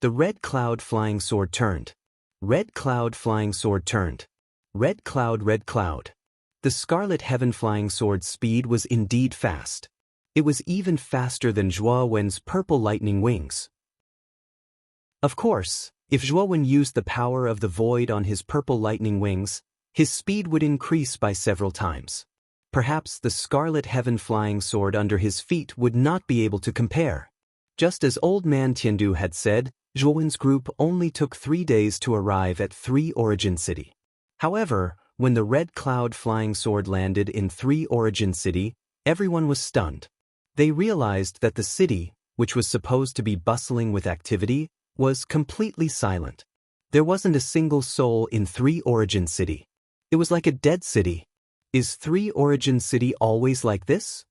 The Red Cloud Flying Sword turned. Red Cloud Flying Sword turned. Red Cloud Red Cloud. The Scarlet Heaven Flying Sword's speed was indeed fast. It was even faster than Zhuowen's purple lightning wings. Of course, if Zhuowen used the power of the void on his purple lightning wings, his speed would increase by several times. Perhaps the Scarlet Heaven Flying Sword under his feet would not be able to compare. Just as Old Man Tiandu had said, Zhuowen's group only took 3 days to arrive at 3 Origin City. However, when the Red Cloud Flying Sword landed in 3 Origin City, Everyone was stunned. They realized that the city, which was supposed to be bustling with activity, was completely silent. There wasn't a single soul in Three Origin City. It was like a dead city. Is Three Origin City always like this?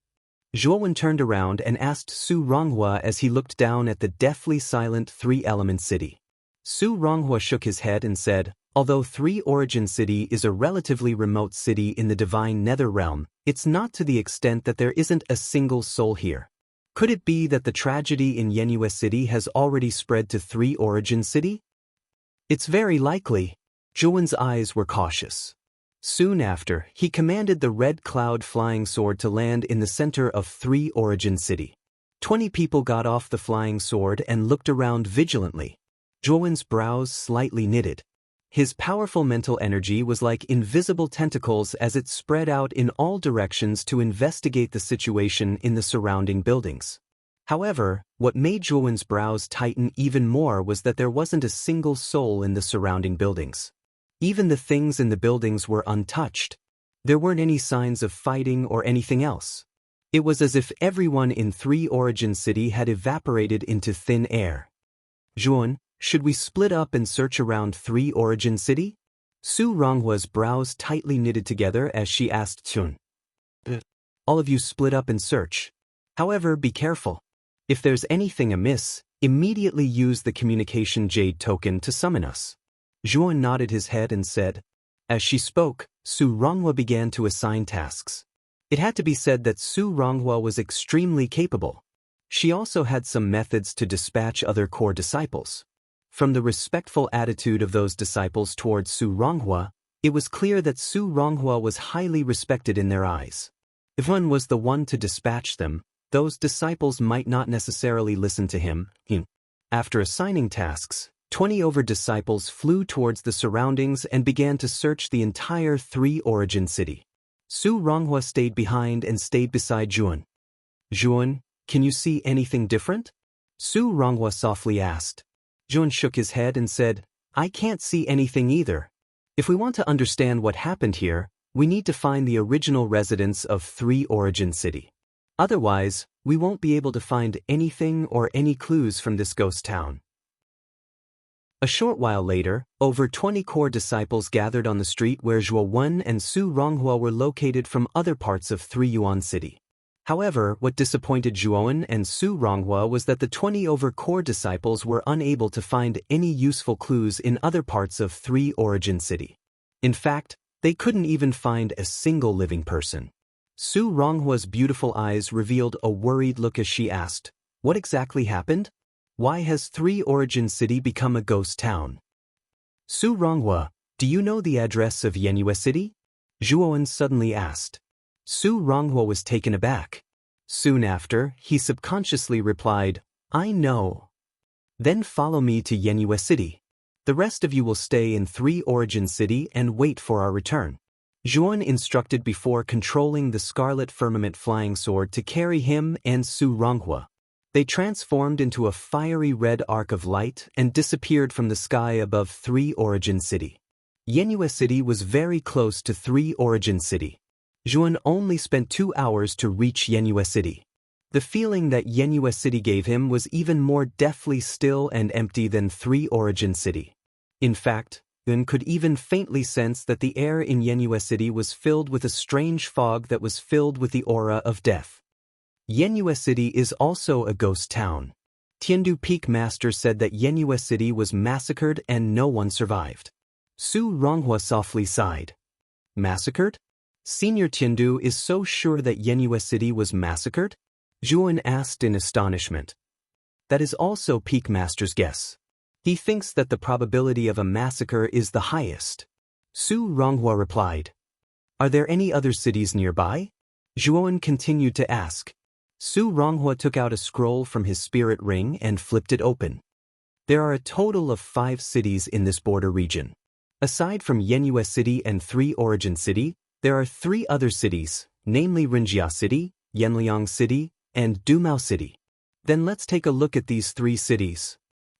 Zhuowen turned around and asked Su Ronghua as he looked down at the deathly silent Three-Element City. Su Ronghua shook his head and said, although Three Origin City is a relatively remote city in the divine nether realm, it's not to the extent that there isn't a single soul here. Could it be that the tragedy in Yenue City has already spread to Three Origin City? It's very likely. Zhuowen's eyes were cautious. Soon after, he commanded the Red Cloud Flying Sword to land in the center of Three Origin City. 20 people got off the flying sword and looked around vigilantly. Zhuowen's brows slightly knitted. His powerful mental energy was like invisible tentacles as it spread out in all directions to investigate the situation in the surrounding buildings. However, what made Zhuowen's brows tighten even more was that there wasn't a single soul in the surrounding buildings. Even the things in the buildings were untouched. There weren't any signs of fighting or anything else. It was as if everyone in Three Origin City had evaporated into thin air. Zhuowen, should we split up and search around Three Origin City? Su Ronghua's brows tightly knitted together as she asked Chun. All of you split up and search. However, be careful. If there's anything amiss, immediately use the communication jade token to summon us. Zhuowen nodded his head and said. As she spoke, Su Ronghua began to assign tasks. It had to be said that Su Ronghua was extremely capable. She also had some methods to dispatch other core disciples. From the respectful attitude of those disciples towards Su Ronghua, it was clear that Su Ronghua was highly respected in their eyes. If one was the one to dispatch them, those disciples might not necessarily listen to him. After assigning tasks, 20 disciples flew towards the surroundings and began to search the entire Three Origin City. Su Ronghua stayed behind and stayed beside Zhuowen. Zhuowen, can you see anything different? Su Ronghua softly asked. Zhuowen shook his head and said, I can't see anything either. If we want to understand what happened here, we need to find the original residents of Three Origin City. Otherwise, we won't be able to find anything or any clues from this ghost town. A short while later, over 20 core disciples gathered on the street where Zhuowen and Su Ronghua were located from other parts of Three Yuan City. However, what disappointed Zhuowen and Su Ronghua was that the 20 core disciples were unable to find any useful clues in other parts of Three Origin City. In fact, they couldn't even find a single living person. Su Ronghua's beautiful eyes revealed a worried look as she asked, What exactly happened? Why has Three Origin City become a ghost town? Su Ronghua, do you know the address of Yenue City? Zhuowen suddenly asked. Su Ronghua was taken aback. Soon after, he subconsciously replied, I know. Then follow me to Yenue City. The rest of you will stay in Three Origin City and wait for our return. Zhuowen instructed before controlling the Scarlet Firmament Flying Sword to carry him and Su Ronghua. They transformed into a fiery red arc of light and disappeared from the sky above Three Origin City. Yenue City was very close to Three Origin City. Zhuowen only spent 2 hours to reach Yenue City. The feeling that Yenue City gave him was even more deathly still and empty than Three Origin City. In fact, Yun could even faintly sense that the air in Yenue City was filled with a strange fog that was filled with the aura of death. Yenue City is also a ghost town. Tiandu Peak Master said that Yenue City was massacred and no one survived. Su Ronghua softly sighed. Massacred? Senior Tiandu is so sure that Yenue City was massacred? Zhuowen asked in astonishment. That is also Peak Master's guess. He thinks that the probability of a massacre is the highest. Su Ronghua replied. Are there any other cities nearby? Zhuowen continued to ask. Su Ronghua took out a scroll from his spirit ring and flipped it open. There are a total of 5 cities in this border region. Aside from Yenue City and Three Origin City, there are 3 other cities, namely Rinjia City, Yanliang City, and Dumao City. Then let's take a look at these 3 cities.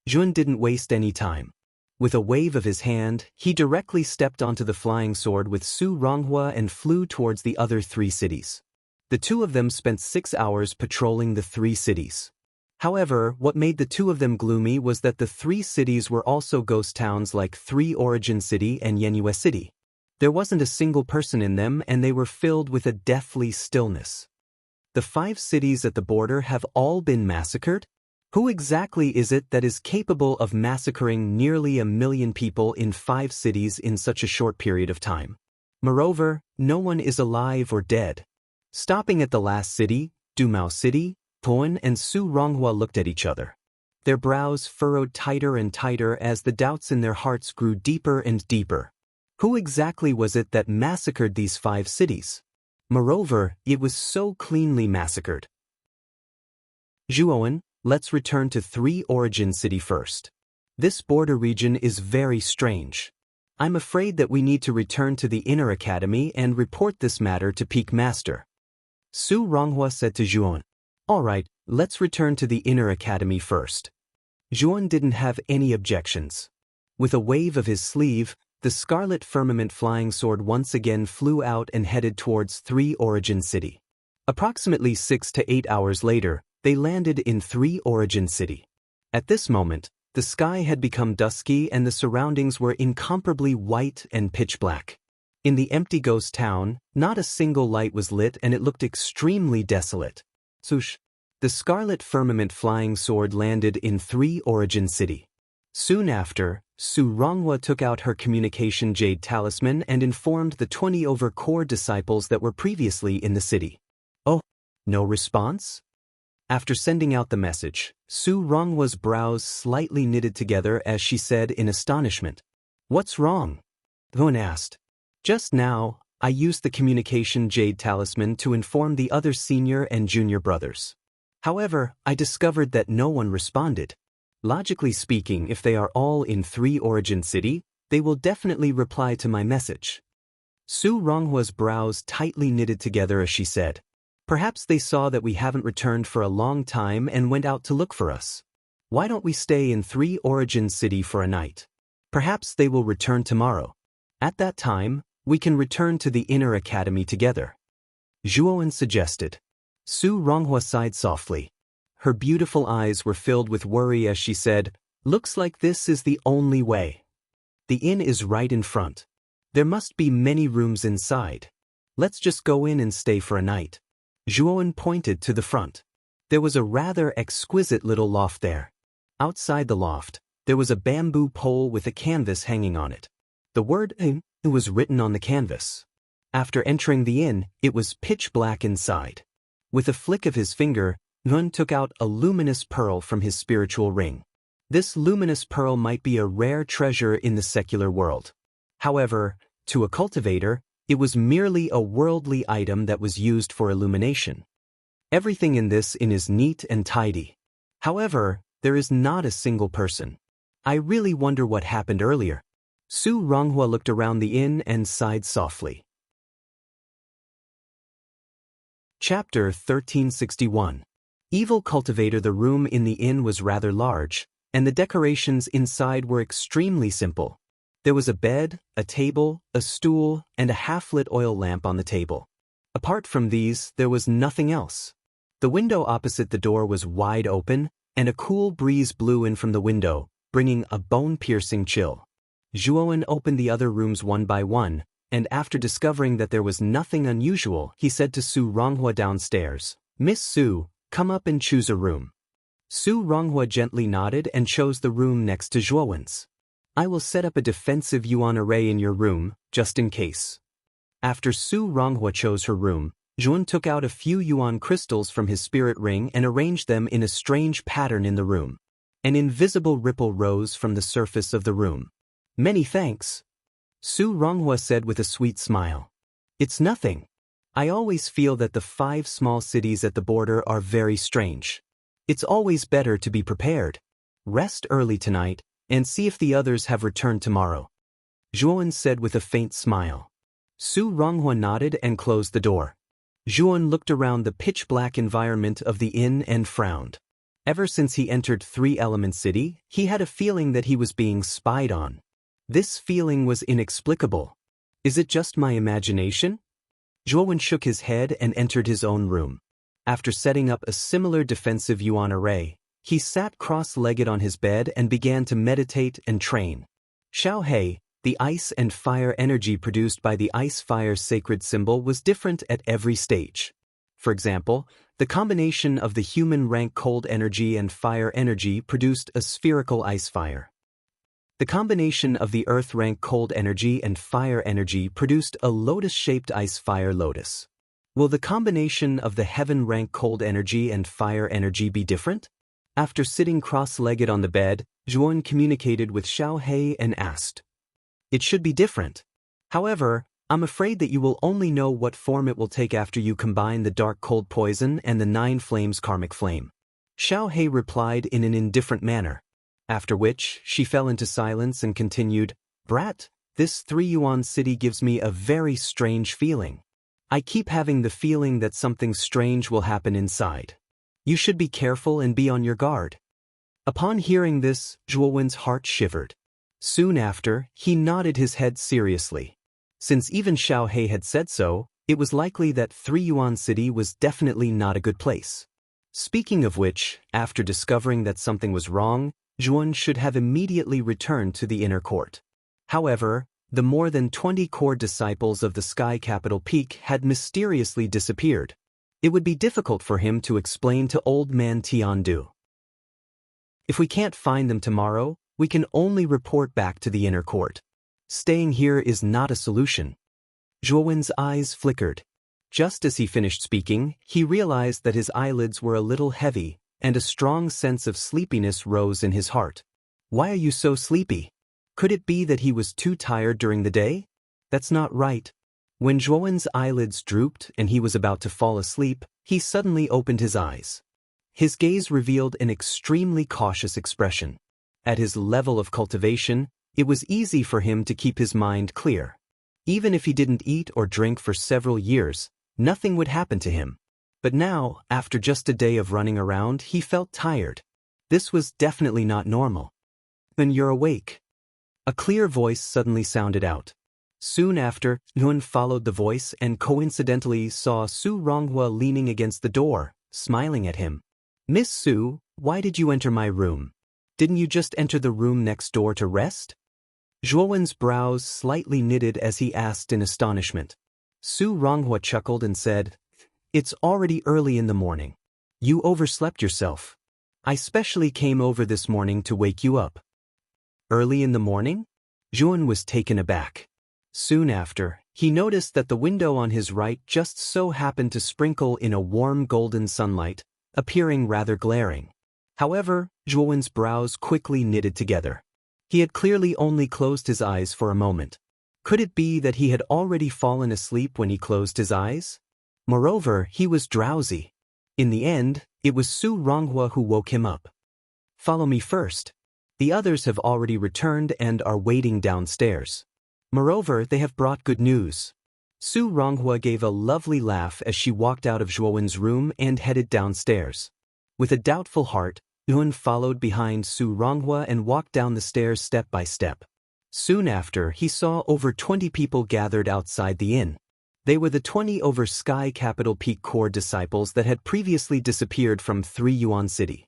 Zhuowen didn't waste any time. With a wave of his hand, he directly stepped onto the flying sword with Su Ronghua and flew towards the other 3 cities. The two of them spent 6 hours patrolling the 3 cities. However, what made the two of them gloomy was that the 3 cities were also ghost towns like 3 Origin City and Yenue City. There wasn't a single person in them, and they were filled with a deathly stillness. The 5 cities at the border have all been massacred? Who exactly is it that is capable of massacring nearly 1 million people in 5 cities in such a short period of time? Moreover, no one is alive or dead. Stopping at the last city, Dumao City, Toan and Su Ronghua looked at each other. Their brows furrowed tighter and tighter as the doubts in their hearts grew deeper and deeper. Who exactly was it that massacred these 5 cities? Moreover, it was so cleanly massacred. Zhuowen, let's return to 3 Origin City first. This border region is very strange. I'm afraid that we need to return to the Inner Academy and report this matter to Peak Master. Su Ronghua said to Zhuowen. All right, let's return to the Inner Academy first. Zhuowen didn't have any objections. With a wave of his sleeve, the Scarlet Firmament flying sword once again flew out and headed towards 3 Origin City. Approximately 6 to 8 hours later, they landed in 3 Origin City. At this moment, the sky had become dusky and the surroundings were incomparably white and pitch black. In the empty ghost town, not a single light was lit and it looked extremely desolate. Swoosh! The Scarlet Firmament flying sword landed in 3 Origin City. Soon after, Su Ronghua took out her communication jade talisman and informed the 20 core disciples that were previously in the city. Oh, no response? After sending out the message, Su Ronghua's brows slightly knitted together as she said in astonishment. What's wrong? Hun asked. Just now, I used the communication jade talisman to inform the other senior and junior brothers. However, I discovered that no one responded. Logically speaking, if they are all in 3 Origin City, they will definitely reply to my message. Su Ronghua's brows tightly knitted together as she said. Perhaps they saw that we haven't returned for a long time and went out to look for us. Why don't we stay in 3 Origin City for a night? Perhaps they will return tomorrow. At that time, we can return to the Inner Academy together. Zhuowen suggested. Su Ronghua sighed softly. Her beautiful eyes were filled with worry as she said, Looks like this is the only way. The inn is right in front. There must be many rooms inside. Let's just go in and stay for a night. Zhuowen pointed to the front. There was a rather exquisite little loft there. Outside the loft, there was a bamboo pole with a canvas hanging on it. The word inn was written on the canvas. After entering the inn, it was pitch black inside. With a flick of his finger, Yun took out a luminous pearl from his spiritual ring. This luminous pearl might be a rare treasure in the secular world. However, to a cultivator, it was merely a worldly item that was used for illumination. Everything in this inn is neat and tidy. However, there is not a single person. I really wonder what happened earlier. Su Ronghua looked around the inn and sighed softly. Chapter 1361. Evil Cultivator. The room in the inn was rather large, and the decorations inside were extremely simple. There was a bed, a table, a stool, and a half-lit oil lamp on the table. Apart from these, there was nothing else. The window opposite the door was wide open, and a cool breeze blew in from the window, bringing a bone-piercing chill. Zhuowen opened the other rooms one by one, and after discovering that there was nothing unusual, he said to Su Ronghua downstairs, Miss Su, come up and choose a room. Su Ronghua gently nodded and chose the room next to Zhuowen's. I will set up a defensive yuan array in your room, just in case. After Su Ronghua chose her room, Zhuowen took out a few yuan crystals from his spirit ring and arranged them in a strange pattern in the room. An invisible ripple rose from the surface of the room. Many thanks, Su Ronghua said with a sweet smile. It's nothing. I always feel that the 5 small cities at the border are very strange. It's always better to be prepared. Rest early tonight, and see if the others have returned tomorrow, Zhuowen said with a faint smile. Su Ronghua nodded and closed the door. Zhuowen looked around the pitch-black environment of the inn and frowned. Ever since he entered 3 Element City, he had a feeling that he was being spied on. This feeling was inexplicable. Is it just my imagination? Zhuowen shook his head and entered his own room. After setting up a similar defensive yuan array, he sat cross-legged on his bed and began to meditate and train. Xiaohei, the ice and fire energy produced by the ice-fire sacred symbol, was different at every stage. For example, the combination of the human rank cold energy and fire energy produced a spherical ice fire. The combination of the earth rank cold energy and fire energy produced a lotus-shaped ice fire lotus. Will the combination of the heaven rank cold energy and fire energy be different? After sitting cross-legged on the bed, Zhuowen communicated with Xiaohei and asked, "It should be different. However, I'm afraid that you will only know what form it will take after you combine the dark cold poison and the 9 flames karmic flame." Xiaohei replied in an indifferent manner, after which she fell into silence and continued, "Brat, this 3 yuan city gives me a very strange feeling. I keep having the feeling that something strange will happen inside. You should be careful and be on your guard." Upon hearing this, Zhuowen's heart shivered. Soon after, he nodded his head seriously. Since even Xiaohei had said so, it was likely that 3 Yuan City was definitely not a good place. Speaking of which, after discovering that something was wrong, Zhuowen should have immediately returned to the inner court. However, the more than 20 core disciples of the Sky Capital Peak had mysteriously disappeared. It would be difficult for him to explain to old man Tiandu. "If we can't find them tomorrow, we can only report back to the inner court. Staying here is not a solution." Zhuowen's eyes flickered. Just as he finished speaking, he realized that his eyelids were a little heavy, and a strong sense of sleepiness rose in his heart. "Why are you so sleepy? Could it be that he was too tired during the day? That's not right." When Zhuowen's eyelids drooped and he was about to fall asleep, he suddenly opened his eyes. His gaze revealed an extremely cautious expression. At his level of cultivation, it was easy for him to keep his mind clear. Even if he didn't eat or drink for several years, nothing would happen to him. But now, after just a day of running around, he felt tired. This was definitely not normal. "Then you're awake." A clear voice suddenly sounded out. Soon after, Yun followed the voice and coincidentally saw Su Ronghua leaning against the door, smiling at him. "Miss Su, why did you enter my room? Didn't you just enter the room next door to rest?" Zhuowen's brows slightly knitted as he asked in astonishment. Su Ronghua chuckled and said, "It's already early in the morning. You overslept yourself. I specially came over this morning to wake you up." "Early in the morning?" Zhuowen was taken aback. Soon after, he noticed that the window on his right just so happened to sprinkle in a warm golden sunlight, appearing rather glaring. However, Zhuowen's brows quickly knitted together. He had clearly only closed his eyes for a moment. Could it be that he had already fallen asleep when he closed his eyes? Moreover, he was drowsy. In the end, it was Su Ronghua who woke him up. "Follow me first. The others have already returned and are waiting downstairs. Moreover, they have brought good news." Su Ronghua gave a lovely laugh as she walked out of Zhuowen's room and headed downstairs. With a doubtful heart, Yun followed behind Su Ronghua and walked down the stairs step by step. Soon after, he saw over 20 people gathered outside the inn. They were the 20 over Sky Capital Peak core disciples that had previously disappeared from 3 Yuan City.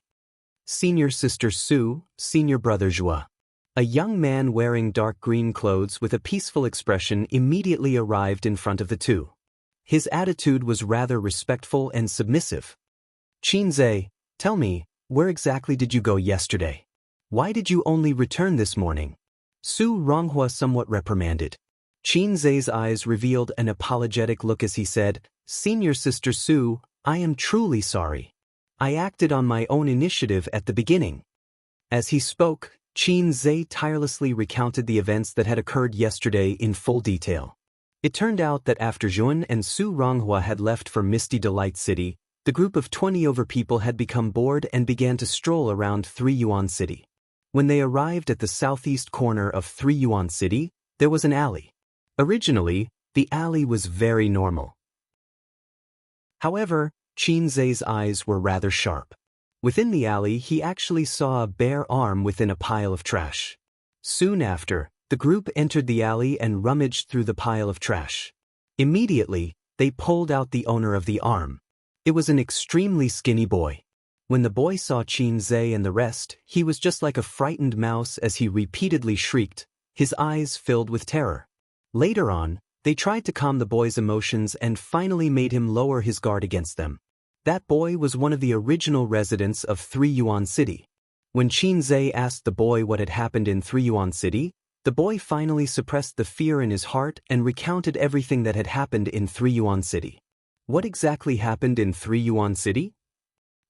Senior Sister Su, Senior Brother Zhua. A young man wearing dark green clothes with a peaceful expression immediately arrived in front of the two. His attitude was rather respectful and submissive. "Qinzhe, tell me, where exactly did you go yesterday? Why did you only return this morning?" Su Ronghua somewhat reprimanded. Qinzhe's eyes revealed an apologetic look as he said, "Senior Sister Su, I am truly sorry. I acted on my own initiative at the beginning." As he spoke, Qinzhe tirelessly recounted the events that had occurred yesterday in full detail. It turned out that after Zhuan and Su Ronghua had left for Misty Delight City, the group of 20 over people had become bored and began to stroll around 3 Yuan City. When they arrived at the southeast corner of 3 Yuan City, there was an alley. Originally, the alley was very normal. However, Qinzhe's eyes were rather sharp. Within the alley, he actually saw a bare arm within a pile of trash. Soon after, the group entered the alley and rummaged through the pile of trash. Immediately, They pulled out the owner of the arm. It was an extremely skinny boy. When the boy saw Qin Zhe and the rest, he was just like a frightened mouse as he repeatedly shrieked, his eyes filled with terror. Later on, they tried to calm the boy's emotions and finally made him lower his guard against them. That boy was one of the original residents of 3 Yuan City. When Qin Zhe asked the boy what had happened in 3 Yuan City, the boy finally suppressed the fear in his heart and recounted everything that had happened in 3 Yuan City. What exactly happened in 3 Yuan City?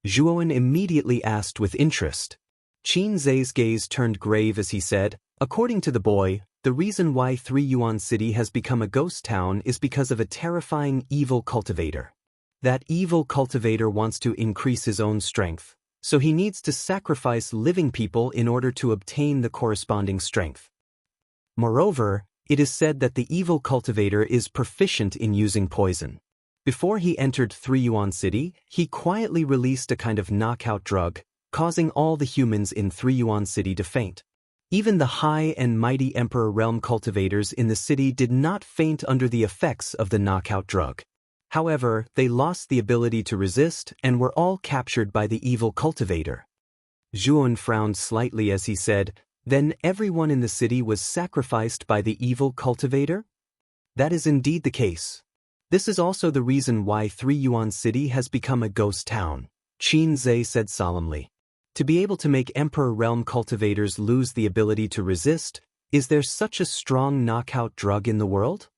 Zhuowen immediately asked with interest. Qin Zhe's gaze turned grave as he said, according to the boy, the reason why 3 Yuan City has become a ghost town is because of a terrifying evil cultivator. That evil cultivator wants to increase his own strength, so he needs to sacrifice living people in order to obtain the corresponding strength. Moreover, it is said that the evil cultivator is proficient in using poison. Before he entered 3 Yuan City, he quietly released a kind of knockout drug, causing all the humans in 3 Yuan City to faint. Even the high and mighty Emperor Realm cultivators in the city did not faint under the effects of the knockout drug. However, they lost the ability to resist and were all captured by the evil cultivator. Zhuowen frowned slightly as he said, "Then everyone in the city was sacrificed by the evil cultivator?" That is indeed the case. This is also the reason why 3 Yuan City has become a ghost town, Qin Zhe said solemnly. To be able to make Emperor Realm cultivators lose the ability to resist, is there such a strong knockout drug in the world?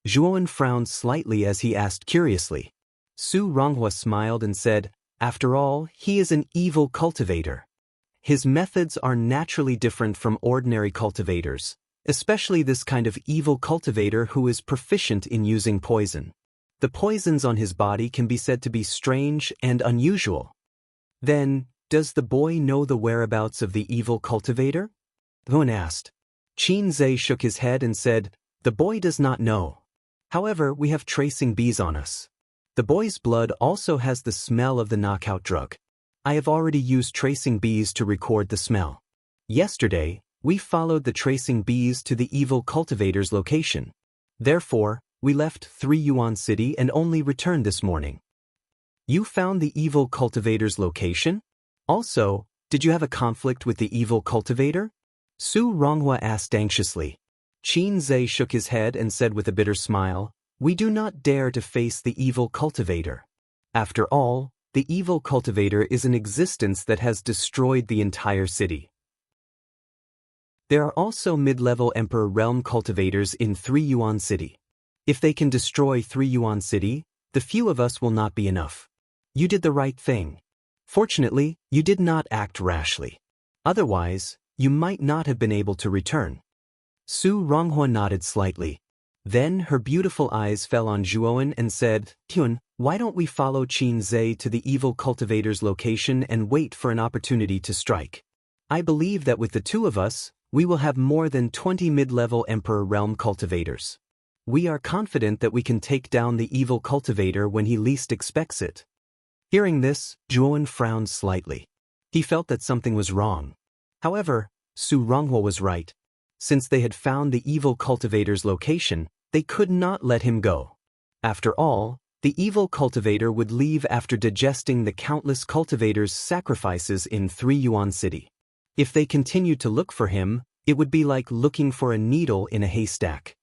Zhuowen frowned slightly as he asked curiously. Su Ronghua smiled and said, "After all, he is an evil cultivator. His methods are naturally different from ordinary cultivators, especially this kind of evil cultivator who is proficient in using poison. The poisons on his body can be said to be strange and unusual." Then, does the boy know the whereabouts of the evil cultivator? Zhuowen asked. Qin Zhe shook his head and said, "The boy does not know. However, we have tracing bees on us. The boy's blood also has the smell of the knockout drug. I have already used tracing bees to record the smell. Yesterday, we followed the tracing bees to the evil cultivator's location. Therefore, we left 3 Yuan City and only returned this morning." You found the evil cultivator's location? Also, did you have a conflict with the evil cultivator? Su Ronghua asked anxiously. Qin Zhe shook his head and said with a bitter smile, "We do not dare to face the evil cultivator. After all, the evil cultivator is an existence that has destroyed the entire city." There are also mid-level Emperor Realm cultivators in 3 Yuan City. If they can destroy 3 Yuan City, the few of us will not be enough. You did the right thing. Fortunately, you did not act rashly. Otherwise, you might not have been able to return. Su Ronghua nodded slightly. Then her beautiful eyes fell on Zhuowen and said, "Tian, why don't we follow Qin Zhe to the evil cultivator's location and wait for an opportunity to strike? I believe that with the two of us, we will have more than 20 mid-level Emperor Realm cultivators. We are confident that we can take down the evil cultivator when he least expects it." Hearing this, Zhuowen frowned slightly. He felt that something was wrong. However, Su Ronghua was right. Since they had found the evil cultivator's location, they could not let him go. After all, the evil cultivator would leave after digesting the countless cultivators' sacrifices in 3 Yuan City. If they continued to look for him, it would be like looking for a needle in a haystack.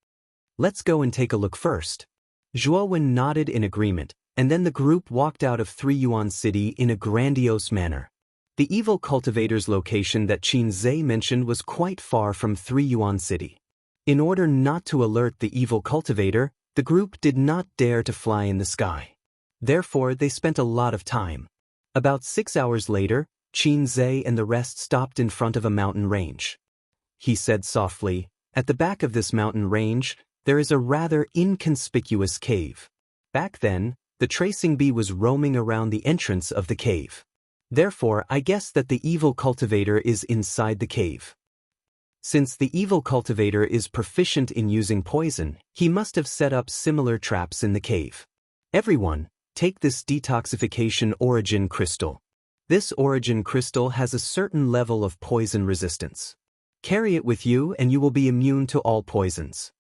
"Let's go and take a look first." Zhuowen nodded in agreement, and then the group walked out of 3 Yuan City in a grandiose manner. The evil cultivator's location that Qin Zhe mentioned was quite far from 3 Yuan City. In order not to alert the evil cultivator, the group did not dare to fly in the sky. Therefore, they spent a lot of time. About 6 hours later, Qin Zhe and the rest stopped in front of a mountain range. He said softly, "At the back of this mountain range, there is a rather inconspicuous cave." Back then, the tracing bee was roaming around the entrance of the cave. Therefore, I guess that the evil cultivator is inside the cave. Since the evil cultivator is proficient in using poison, he must have set up similar traps in the cave. Everyone, take this detoxification origin crystal. This origin crystal has a certain level of poison resistance. Carry it with you and you will be immune to all poisons.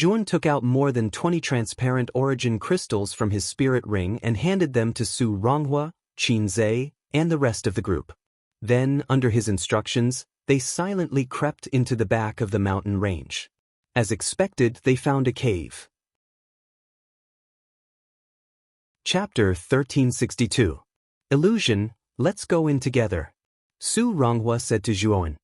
Juan took out more than 20 transparent origin crystals from his spirit ring and handed them to Su Ronghua, Qin Zhe, and the rest of the group. Then, under his instructions, they silently crept into the back of the mountain range. As expected, they found a cave. Chapter 1362. Illusion, let's go in together. Su Ronghua said to Zhuan.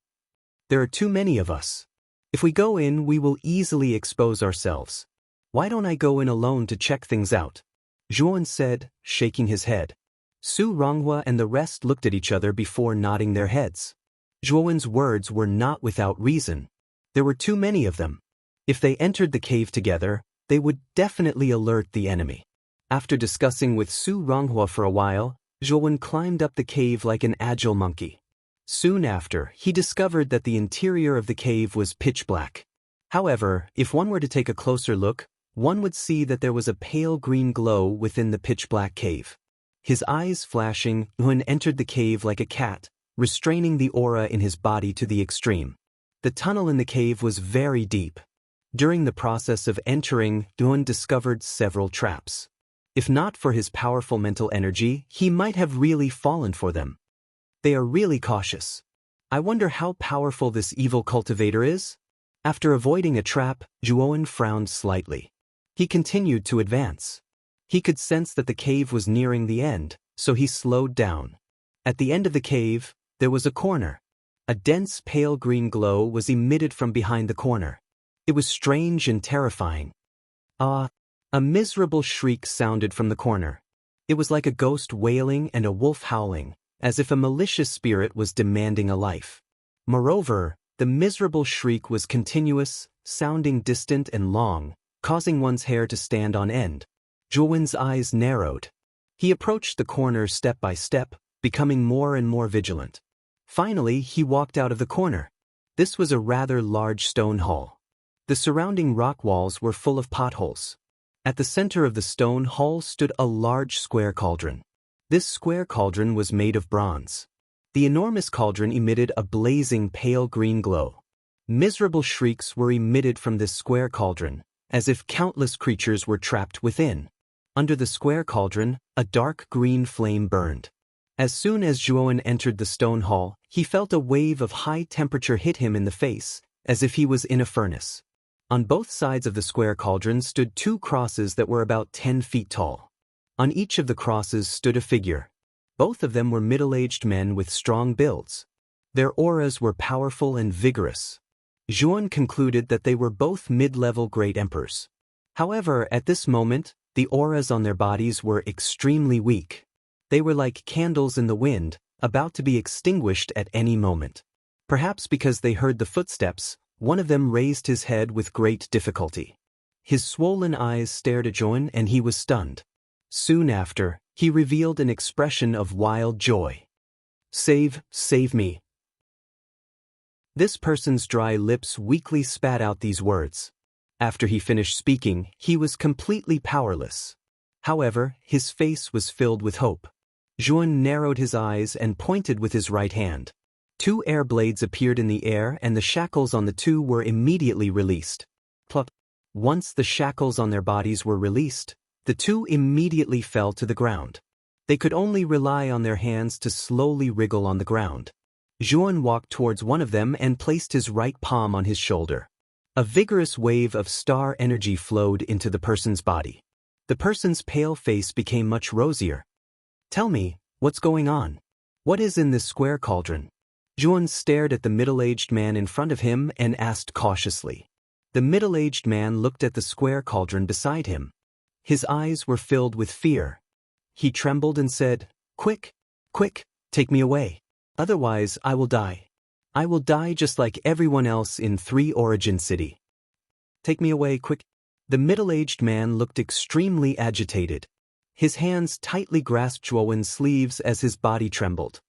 There are too many of us. If we go in, we will easily expose ourselves. Why don't I go in alone to check things out? Zhuan said, shaking his head. Su Ronghua and the rest looked at each other before nodding their heads. Zhuan's words were not without reason. There were too many of them. If they entered the cave together, they would definitely alert the enemy. After discussing with Su Ronghua for a while, Zhuan climbed up the cave like an agile monkey. Soon after, he discovered that the interior of the cave was pitch black. However, if one were to take a closer look, one would see that there was a pale green glow within the pitch-black cave. His eyes flashing, Zhuan entered the cave like a cat, restraining the aura in his body to the extreme. The tunnel in the cave was very deep. During the process of entering, Zhuan discovered several traps. If not for his powerful mental energy, he might have really fallen for them. They are really cautious. I wonder how powerful this evil cultivator is? After avoiding a trap, Zhuan frowned slightly. He continued to advance. He could sense that the cave was nearing the end, so he slowed down. At the end of the cave, there was a corner. A dense pale green glow was emitted from behind the corner. It was strange and terrifying. Ah! A miserable shriek sounded from the corner. It was like a ghost wailing and a wolf howling, as if a malicious spirit was demanding a life. Moreover, the miserable shriek was continuous, sounding distant and long, causing one's hair to stand on end. Zhuan's eyes narrowed. He approached the corner step by step, becoming more and more vigilant. Finally, he walked out of the corner. This was a rather large stone hall. The surrounding rock walls were full of potholes. At the center of the stone hall stood a large square cauldron. This square cauldron was made of bronze. The enormous cauldron emitted a blazing pale green glow. Miserable shrieks were emitted from this square cauldron, as if countless creatures were trapped within. Under the square cauldron, a dark green flame burned. As soon as Zhuan entered the stone hall, he felt a wave of high temperature hit him in the face, as if he was in a furnace. On both sides of the square cauldron stood two crosses that were about 10 feet tall. On each of the crosses stood a figure. Both of them were middle-aged men with strong builds. Their auras were powerful and vigorous. Zhuan concluded that they were both mid-level great emperors. However, at this moment, the auras on their bodies were extremely weak. They were like candles in the wind, about to be extinguished at any moment. Perhaps because they heard the footsteps, one of them raised his head with great difficulty. His swollen eyes stared at Zhuan and he was stunned. Soon after, he revealed an expression of wild joy. Save me. This person's dry lips weakly spat out these words. After he finished speaking, he was completely powerless. However, his face was filled with hope. Zhuan narrowed his eyes and pointed with his right hand. Two air blades appeared in the air and the shackles on the two were immediately released. Plop. Once the shackles on their bodies were released, the two immediately fell to the ground. They could only rely on their hands to slowly wriggle on the ground. Zhuan walked towards one of them and placed his right palm on his shoulder. A vigorous wave of star energy flowed into the person's body. The person's pale face became much rosier. Tell me, what's going on? What is in this square cauldron? Zhuan stared at the middle-aged man in front of him and asked cautiously. The middle-aged man looked at the square cauldron beside him. His eyes were filled with fear. He trembled and said, Quick, take me away. Otherwise, I will die. I will die just like everyone else in 3 Origin City. Take me away, quick. The middle-aged man looked extremely agitated. His hands tightly grasped Zhuan's sleeves as his body trembled.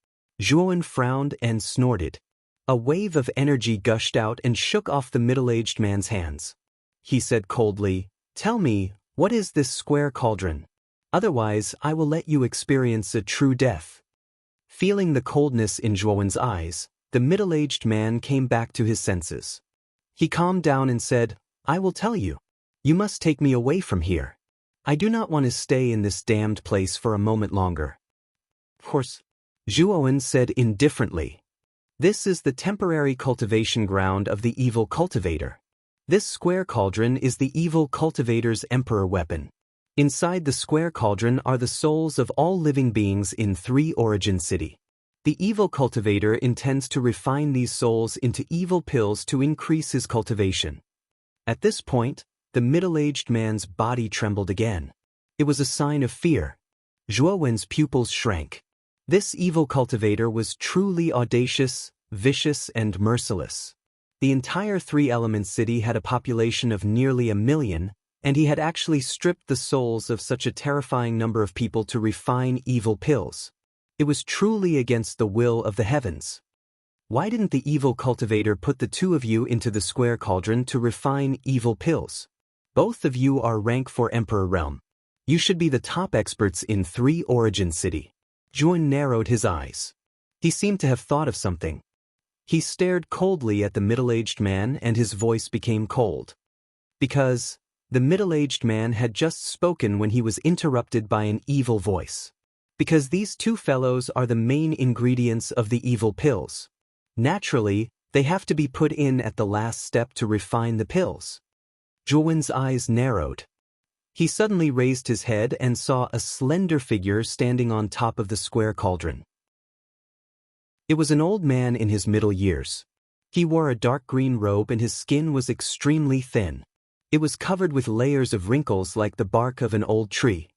Zhuan frowned and snorted. A wave of energy gushed out and shook off the middle-aged man's hands. He said coldly, Tell me, what is this square cauldron? Otherwise, I will let you experience a true death. Feeling the coldness in Zhuan's eyes, the middle-aged man came back to his senses. He calmed down and said, I will tell you. You must take me away from here. I do not want to stay in this damned place for a moment longer. Of course, Zhuowen said indifferently. This is the temporary cultivation ground of the evil cultivator. This square cauldron is the evil cultivator's emperor weapon. Inside the square cauldron are the souls of all living beings in 3 Origin City. The evil cultivator intends to refine these souls into evil pills to increase his cultivation. At this point, the middle-aged man's body trembled again. It was a sign of fear. Zhuowen's pupils shrank. This evil cultivator was truly audacious, vicious, and merciless. The entire 3 Element City had a population of nearly 1 million, and he had actually stripped the souls of such a terrifying number of people to refine evil pills. It was truly against the will of the heavens. Why didn't the evil cultivator put the 2 of you into the square cauldron to refine evil pills? Both of you are rank 4 Emperor Realm. You should be the top experts in 3 Origin City. Zhuowen narrowed his eyes. He seemed to have thought of something. He stared coldly at the middle-aged man and his voice became cold. Because the middle-aged man had just spoken when he was interrupted by an evil voice. Because these 2 fellows are the main ingredients of the evil pills. Naturally, they have to be put in at the last step to refine the pills. Zhuowen's eyes narrowed. He suddenly raised his head and saw a slender figure standing on top of the square cauldron. It was an old man in his middle years. He wore a dark green robe and his skin was extremely thin. It was covered with layers of wrinkles like the bark of an old tree.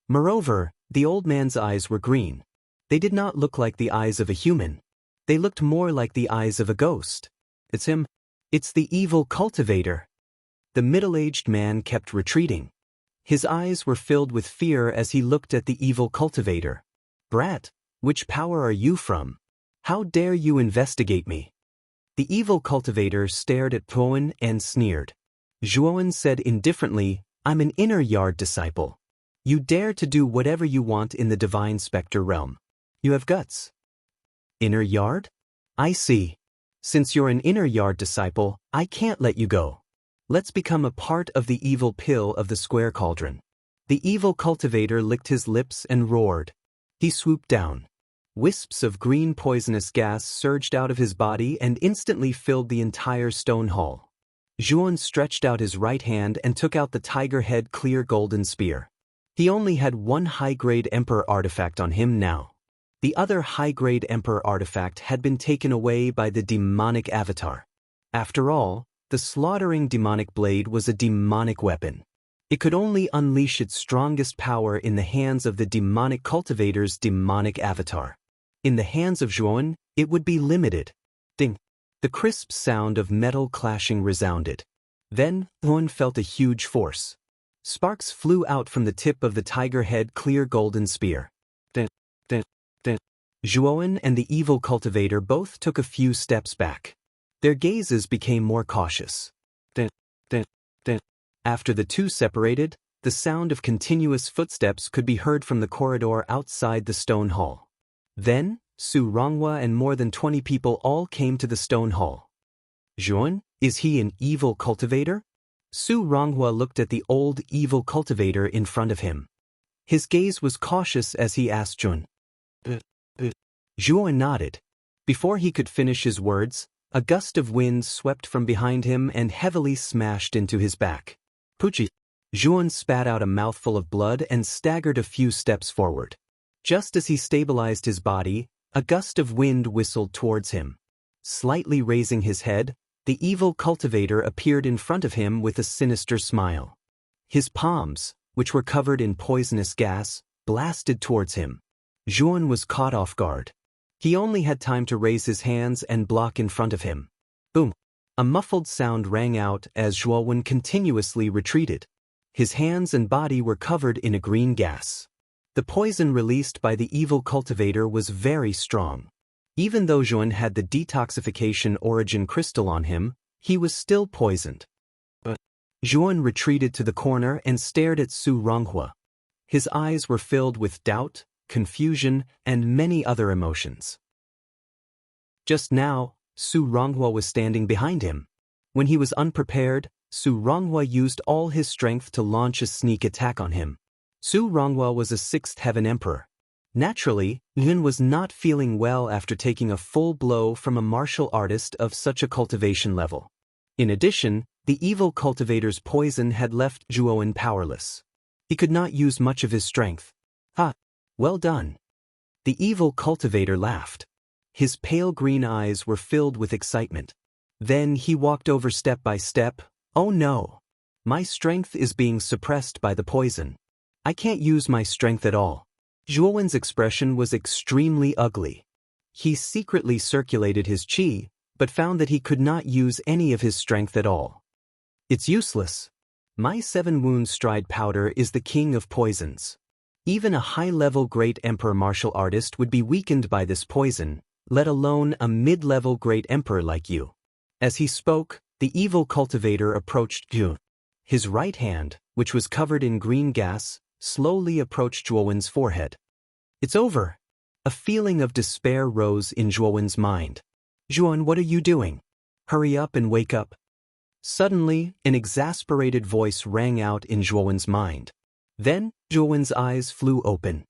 Moreover, the old man's eyes were green. They did not look like the eyes of a human. They looked more like the eyes of a ghost. It's him. It's the evil cultivator. The middle-aged man kept retreating. His eyes were filled with fear as he looked at the evil cultivator. Brat, which power are you from? How dare you investigate me? The evil cultivator stared at Zhuowen and sneered. Zhuowen said indifferently, I'm an inner yard disciple. You dare to do whatever you want in the Divine Spectre realm. You have guts. Inner yard? I see. Since you're an inner yard disciple, I can't let you go. Let's become a part of the evil pill of the square cauldron. The evil cultivator licked his lips and roared. He swooped down. Wisps of green poisonous gas surged out of his body and instantly filled the entire stone hall. Zhuowen stretched out his right hand and took out the tiger head clear golden spear. He only had 1 high-grade Emperor artifact on him now. The other high-grade Emperor artifact had been taken away by the demonic avatar. After all, the slaughtering demonic blade was a demonic weapon. It could only unleash its strongest power in the hands of the demonic cultivator's demonic avatar. In the hands of Zhuowen, it would be limited. Ding! The crisp sound of metal clashing resounded. Then, Zhuowen felt a huge force. Sparks flew out from the tip of the tiger head clear golden spear. Ding! Ding! Ding! Zhuowen and the evil cultivator both took a few steps back. Their gazes became more cautious. Ding, ding, ding. After the 2 separated, the sound of continuous footsteps could be heard from the corridor outside the stone hall. Then, Su Ronghua and more than 20 people all came to the stone hall. Zhuowen, is he an evil cultivator? Su Ronghua looked at the old evil cultivator in front of him. His gaze was cautious as he asked Zhuowen. Zhuowen nodded. Before he could finish his words, a gust of wind swept from behind him and heavily smashed into his back. Puchi! Zhuowen spat out a mouthful of blood and staggered a few steps forward. Just as he stabilized his body, a gust of wind whistled towards him. Slightly raising his head, the evil cultivator appeared in front of him with a sinister smile. His palms, which were covered in poisonous gas, blasted towards him. Zhuowen was caught off guard. He only had time to raise his hands and block in front of him. Boom! A muffled sound rang out as Zhuowen continuously retreated. His hands and body were covered in a green gas. The poison released by the evil cultivator was very strong. Even though Zhuowen had the detoxification origin crystal on him, he was still poisoned. Zhuowen retreated to the corner and stared at Su Ronghua. His eyes were filled with doubt, confusion, and many other emotions. Just now, Su Ronghua was standing behind him. When he was unprepared, Su Ronghua used all his strength to launch a sneak attack on him. Su Ronghua was a sixth heaven emperor. Naturally, Yun was not feeling well after taking a full blow from a martial artist of such a cultivation level. In addition, the evil cultivator's poison had left Zhuowen powerless. He could not use much of his strength. "Ha! Well done." The evil cultivator laughed. His pale green eyes were filled with excitement. Then he walked over step by step. "Oh no! My strength is being suppressed by the poison. I can't use my strength at all." Zhuowen's expression was extremely ugly. He secretly circulated his qi, but found that he could not use any of his strength at all. "It's useless. My 7 wounds stride powder is the king of poisons. Even a high-level great emperor martial artist would be weakened by this poison, let alone a mid-level great emperor like you." As he spoke, the evil cultivator approached Zhu. His right hand, which was covered in green gas, slowly approached Zhuowen's forehead. "It's over." A feeling of despair rose in Zhuowen's mind. "Zhuowen, what are you doing? Hurry up and wake up." Suddenly, an exasperated voice rang out in Zhuowen's mind. Then, Zhuowen's eyes flew open.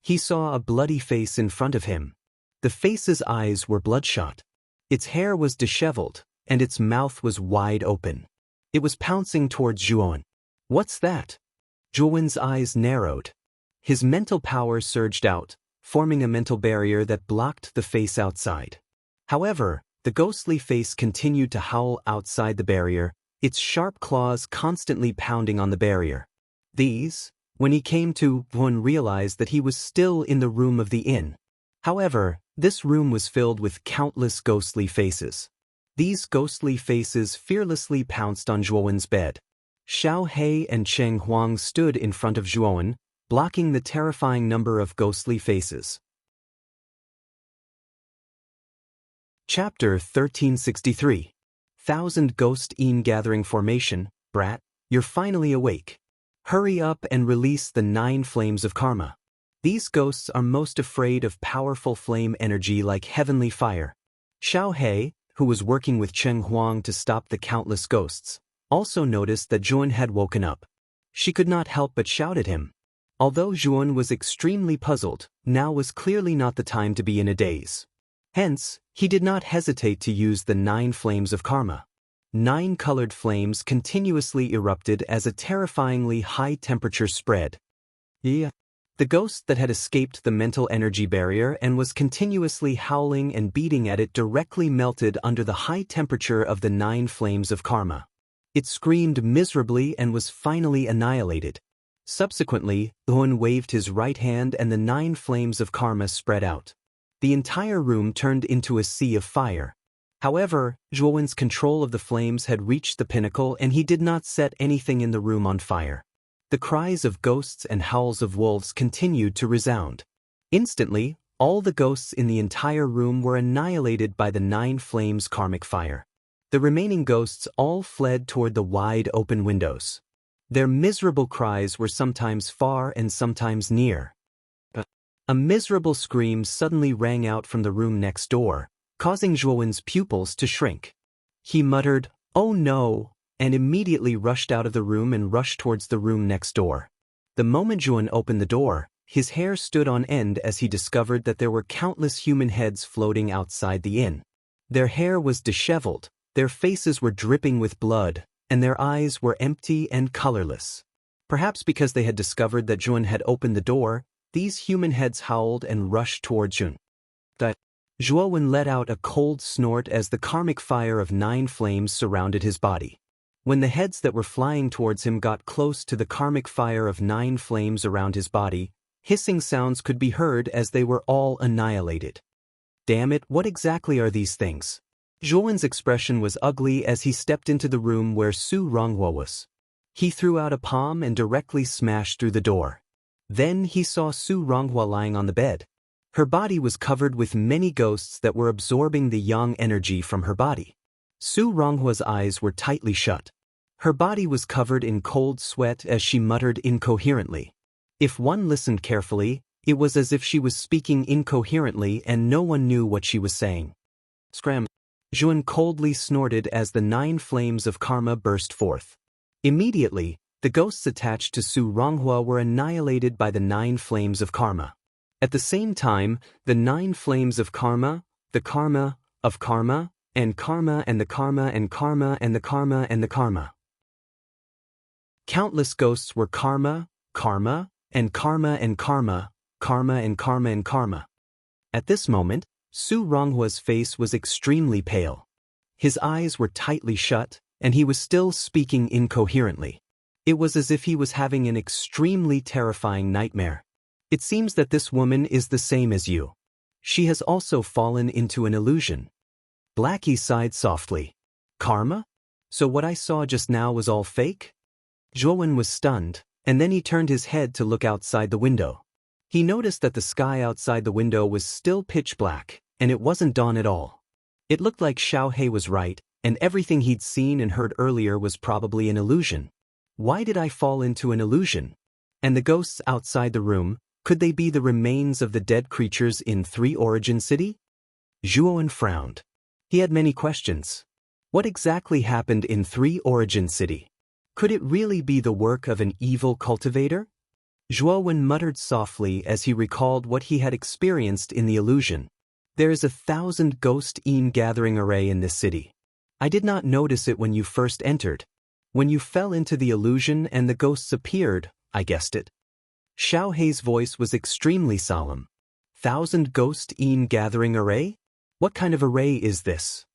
He saw a bloody face in front of him. The face's eyes were bloodshot. Its hair was disheveled, and its mouth was wide open. It was pouncing towards Zhuowen. "What's that?" Zhuowen's eyes narrowed. His mental power surged out, forming a mental barrier that blocked the face outside. However, the ghostly face continued to howl outside the barrier, its sharp claws constantly pounding on the barrier. When he came to, one realized that he was still in the room of the inn. However, this room was filled with countless ghostly faces. These ghostly faces fearlessly pounced on Zhuowen's bed. Xiao He and Cheng Huang stood in front of Zhuowen, blocking the terrifying number of ghostly faces. Chapter 1363. 1000 Ghost Gathering Formation. Brat, you're finally awake. Hurry up and release the 9 flames of karma. These ghosts are most afraid of powerful flame energy like heavenly fire. Xiao He, who was working with Cheng Huang to stop the countless ghosts, also noticed that Zhuowen had woken up. She could not help but shout at him. Although Zhuowen was extremely puzzled, now was clearly not the time to be in a daze. Hence, he did not hesitate to use the 9 flames of karma. 9 colored flames continuously erupted as a terrifyingly high temperature spread. The ghost that had escaped the mental energy barrier and was continuously howling and beating at it directly melted under the high temperature of the 9 flames of karma. It screamed miserably and was finally annihilated. Subsequently, Zhuowen waved his right hand and the 9 flames of karma spread out. The entire room turned into a sea of fire. However, Zhuowen's control of the flames had reached the pinnacle and he did not set anything in the room on fire. The cries of ghosts and howls of wolves continued to resound. Instantly, all the ghosts in the entire room were annihilated by the 9 flames karmic fire. The remaining ghosts all fled toward the wide open windows. Their miserable cries were sometimes far and sometimes near. A miserable scream suddenly rang out from the room next door, causing Zhuowen's pupils to shrink. He muttered, "Oh no," and immediately rushed out of the room and rushed towards the room next door. The moment Zhuowen opened the door, his hair stood on end as he discovered that there were countless human heads floating outside the inn. Their hair was disheveled, their faces were dripping with blood, and their eyes were empty and colorless. Perhaps because they had discovered that Zhuowen had opened the door, these human heads howled and rushed towards Zhuowen. Zhuowen let out a cold snort as the karmic fire of 9 flames surrounded his body. When the heads that were flying towards him got close to the karmic fire of 9 flames around his body, hissing sounds could be heard as they were all annihilated. Damn it, what exactly are these things? Zhuowen's expression was ugly as he stepped into the room where Su Ronghua was. He threw out a palm and directly smashed through the door. Then he saw Su Ronghua lying on the bed. Her body was covered with many ghosts that were absorbing the yang energy from her body. Su Ronghua's eyes were tightly shut. Her body was covered in cold sweat as she muttered incoherently. If one listened carefully, it was as if she was speaking incoherently and no one knew what she was saying. Scram. Juan coldly snorted as the 9 flames of karma burst forth. Immediately, the ghosts attached to Su Ronghua were annihilated by the 9 flames of karma. At the same time, the 9 flames of karma, the karma, of karma, and karma and the karma and karma and the karma and the karma. Countless ghosts were karma, karma, and karma and karma, karma and karma and karma. At this moment, Su Ronghua's face was extremely pale. His eyes were tightly shut, and he was still speaking incoherently. It was as if he was having an extremely terrifying nightmare. It seems that this woman is the same as you. She has also fallen into an illusion. Blackie sighed softly. Karma? So what I saw just now was all fake? Zhuowen was stunned, and then he turned his head to look outside the window. He noticed that the sky outside the window was still pitch black, and it wasn't dawn at all. It looked like Xiao He was right, and everything he'd seen and heard earlier was probably an illusion. Why did I fall into an illusion? And the ghosts outside the room, could they be the remains of the dead creatures in 3 Origin City? Zhuowen frowned. He had many questions. What exactly happened in 3 Origin City? Could it really be the work of an evil cultivator? Zhuowen muttered softly as he recalled what he had experienced in the illusion. There is 1,000 ghost gathering array in this city. I did not notice it when you first entered. When you fell into the illusion and the ghosts appeared, I guessed it. Xiao He's voice was extremely solemn. 1,000 ghost gathering array? What kind of array is this?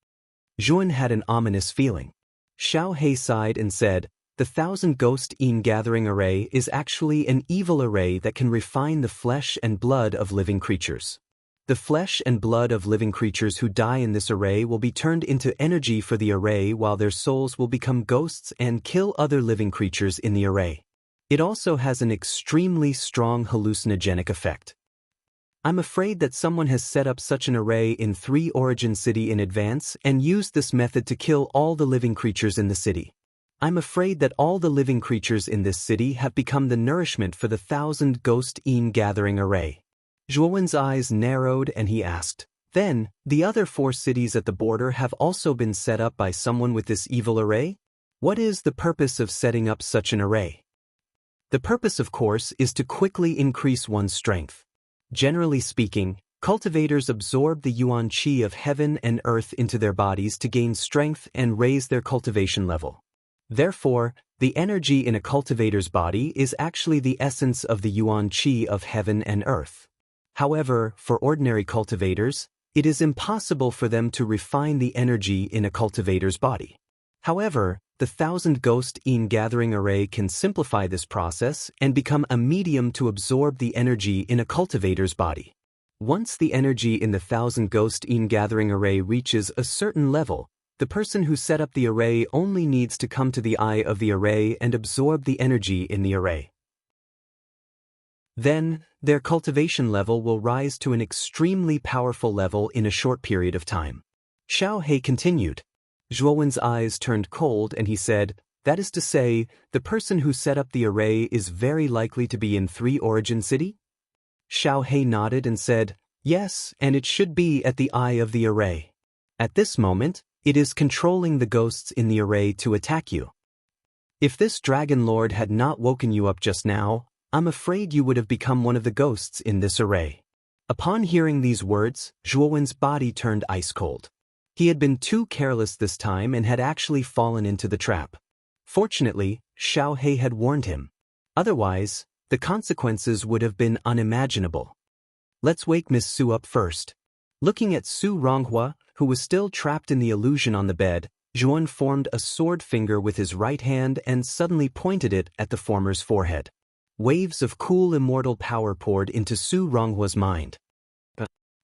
Zhuan had an ominous feeling. Xiao He sighed and said, the 1,000 ghost gathering array is actually an evil array that can refine the flesh and blood of living creatures. The flesh and blood of living creatures who die in this array will be turned into energy for the array, while their souls will become ghosts and kill other living creatures in the array. It also has an extremely strong hallucinogenic effect. I'm afraid that someone has set up such an array in 3 Origin City in advance and used this method to kill all the living creatures in the city. I'm afraid that all the living creatures in this city have become the nourishment for the 1,000 ghost gathering array. Zhuowen's eyes narrowed and he asked, then, the other 4 cities at the border have also been set up by someone with this evil array? What is the purpose of setting up such an array? The purpose, of course, is to quickly increase one's strength. Generally speaking, cultivators absorb the yuan qi of heaven and earth into their bodies to gain strength and raise their cultivation level. Therefore, the energy in a cultivator's body is actually the essence of the yuan qi of heaven and earth. However, for ordinary cultivators, it is impossible for them to refine the energy in a cultivator's body. However, the 1,000 ghost gathering array can simplify this process and become a medium to absorb the energy in a cultivator's body. Once the energy in the 1,000 ghost gathering array reaches a certain level, the person who set up the array only needs to come to the eye of the array and absorb the energy in the array. Then, their cultivation level will rise to an extremely powerful level in a short period of time. Xiao He continued. Zhuowen's eyes turned cold and he said, that is to say, the person who set up the array is very likely to be in 3 Origin City? Xiao He nodded and said, yes, and it should be at the eye of the array. At this moment, it is controlling the ghosts in the array to attack you. If this Dragon Lord had not woken you up just now, I'm afraid you would have become one of the ghosts in this array. Upon hearing these words, Zhuowen's body turned ice cold. He had been too careless this time and had actually fallen into the trap. Fortunately, Xiao He had warned him. Otherwise, the consequences would have been unimaginable. Let's wake Miss Su up first. Looking at Su Ronghua, who was still trapped in the illusion on the bed, Zhuan formed a sword finger with his right hand and suddenly pointed it at the former's forehead. Waves of cool immortal power poured into Su Ronghua's mind.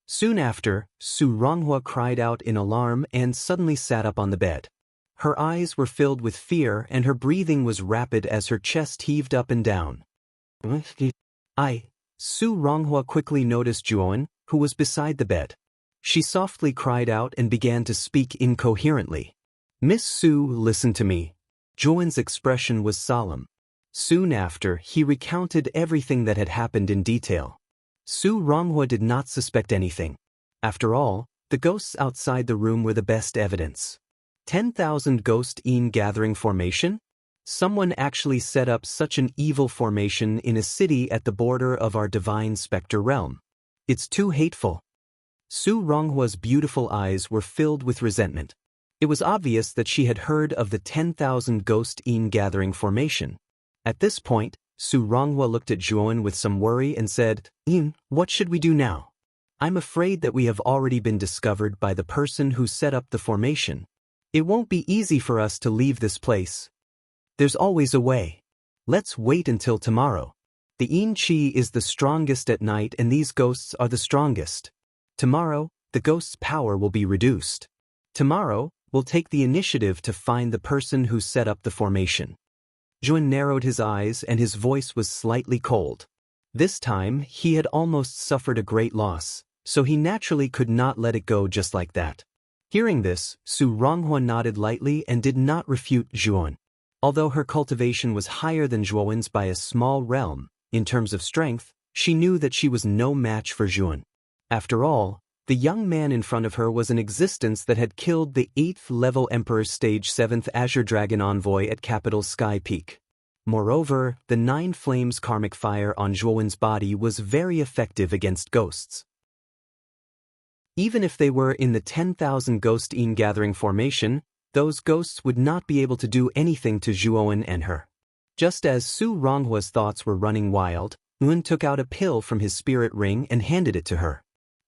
Soon after, Su Ronghua cried out in alarm and suddenly sat up on the bed. Her eyes were filled with fear and her breathing was rapid as her chest heaved up and down. Su Ronghua quickly noticed Zhuowen, who was beside the bed. She softly cried out and began to speak incoherently. Miss Su, listen to me. Zhuowen's expression was solemn. Soon after, he recounted everything that had happened in detail. Su Ronghua did not suspect anything. After all, The ghosts outside the room were the best evidence. 10,000 ghost gathering formation? Someone actually set up such an evil formation in a city at the border of our divine specter realm. It's too hateful. Su Ronghua's beautiful eyes were filled with resentment. It was obvious that she had heard of the 10,000 ghost gathering formation. At this point, Su Ronghua looked at Zhuan with some worry and said, what should we do now? I'm afraid that we have already been discovered by the person who set up the formation. It won't be easy for us to leave this place. There's always a way. Let's wait until tomorrow. The Yin Qi is the strongest at night and these ghosts are the strongest. Tomorrow, the ghost's power will be reduced. Tomorrow, we'll take the initiative to find the person who set up the formation. Zhuan narrowed his eyes and his voice was slightly cold. This time, he had almost suffered a great loss, so he naturally could not let it go just like that. Hearing this, Su Ronghua nodded lightly and did not refute Zhuan. Although her cultivation was higher than Zhuan's by a small realm, in terms of strength, she knew that she was no match for Zhuan. After all, the young man in front of her was an existence that had killed the 8th-level Emperor Stage 7th Azure Dragon Envoy at Capital Sky Peak. Moreover, the 9 Flames Karmic Fire on Zhuan's body was very effective against ghosts. Even if they were in the 10,000 ghost gathering formation, those ghosts would not be able to do anything to Zhuan and her. Just as Su Ronghua's thoughts were running wild, Yun took out a pill from his spirit ring and handed it to her.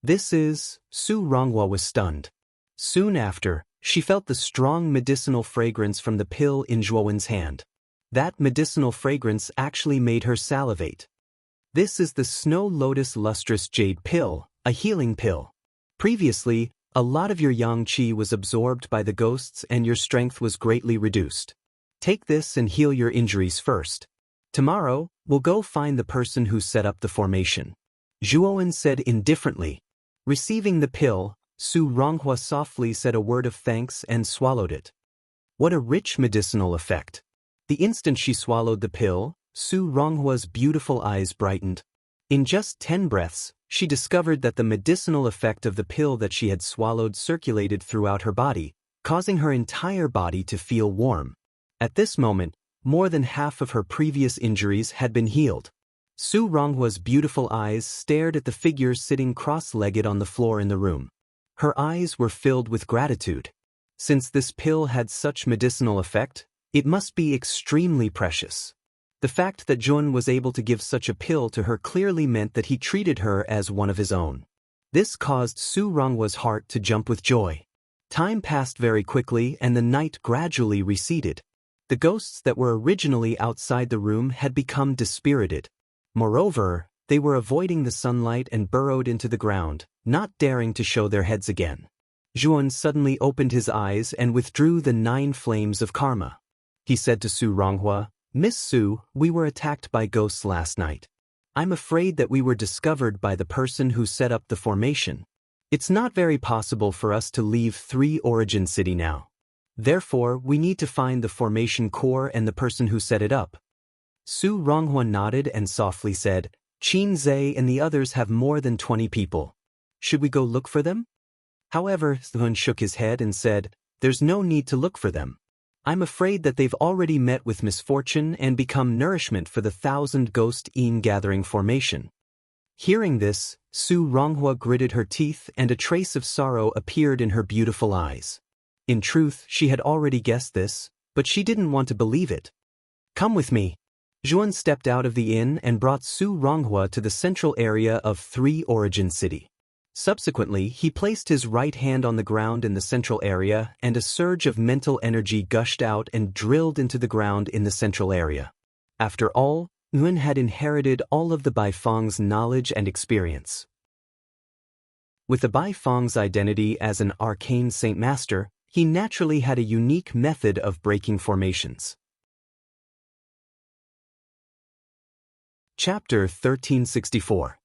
Su Ronghua was stunned. Soon after, she felt the strong medicinal fragrance from the pill in Zhuan's hand. That medicinal fragrance actually made her salivate. This is the Snow Lotus Lustrous Jade Pill, a healing pill. Previously, a lot of your yang qi was absorbed by the ghosts and your strength was greatly reduced. Take this and heal your injuries first. Tomorrow, we'll go find the person who set up the formation. Zhuan said indifferently. Receiving the pill, Su Ronghua softly said a word of thanks and swallowed it. What a rich medicinal effect. The instant she swallowed the pill, Su Ronghua's beautiful eyes brightened. In just 10 breaths, she discovered that the medicinal effect of the pill that she had swallowed circulated throughout her body, causing her entire body to feel warm. At this moment, more than half of her previous injuries had been healed. Su Ronghua's beautiful eyes stared at the figures sitting cross-legged on the floor in the room. Her eyes were filled with gratitude. Since this pill had such medicinal effect, it must be extremely precious. The fact that Zhuan was able to give such a pill to her clearly meant that he treated her as one of his own. This caused Su Ronghua's heart to jump with joy. Time passed very quickly and the night gradually receded. The ghosts that were originally outside the room had become dispirited. Moreover, they were avoiding the sunlight and burrowed into the ground, not daring to show their heads again. Zhuan suddenly opened his eyes and withdrew the 9 flames of karma. He said to Su Ronghua, Miss Su, we were attacked by ghosts last night. I'm afraid that we were discovered by the person who set up the formation. It's not very possible for us to leave 3 Origin City now. Therefore, we need to find the formation core and the person who set it up. Su Ronghua nodded and softly said, Qin Zhe and the others have more than 20 people. Should we go look for them? However, Zhuan shook his head and said, there's no need to look for them. I'm afraid that they've already met with misfortune and become nourishment for the 1,000 ghost gathering formation. Hearing this, Su Ronghua gritted her teeth and a trace of sorrow appeared in her beautiful eyes. In truth, she had already guessed this, but she didn't want to believe it. Come with me. Zhuan stepped out of the inn and brought Su Ronghua to the central area of 3 Origin City. Subsequently, he placed his right hand on the ground in the central area and a surge of mental energy gushed out and drilled into the ground in the central area. After all, Yun had inherited all of the Baifeng's knowledge and experience. With the Baifeng's identity as an arcane Saint Master, he naturally had a unique method of breaking formations. Chapter 1364.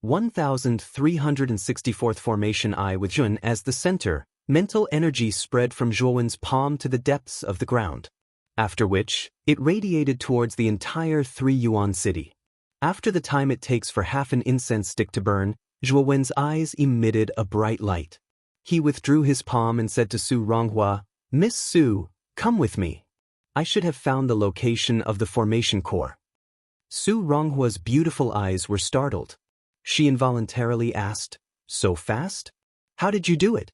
1364th Formation. I with Zhuan as the center, mental energy spread from Zhuan's palm to the depths of the ground. After which, it radiated towards the entire 3 Yuan city. After the time it takes for half an incense stick to burn, Zhuan's eyes emitted a bright light. He withdrew his palm and said to Su Ronghua, "Miss Su, come with me. I should have found the location of the formation core." Su Ronghua's beautiful eyes were startled. She involuntarily asked, "So fast? How did you do it?"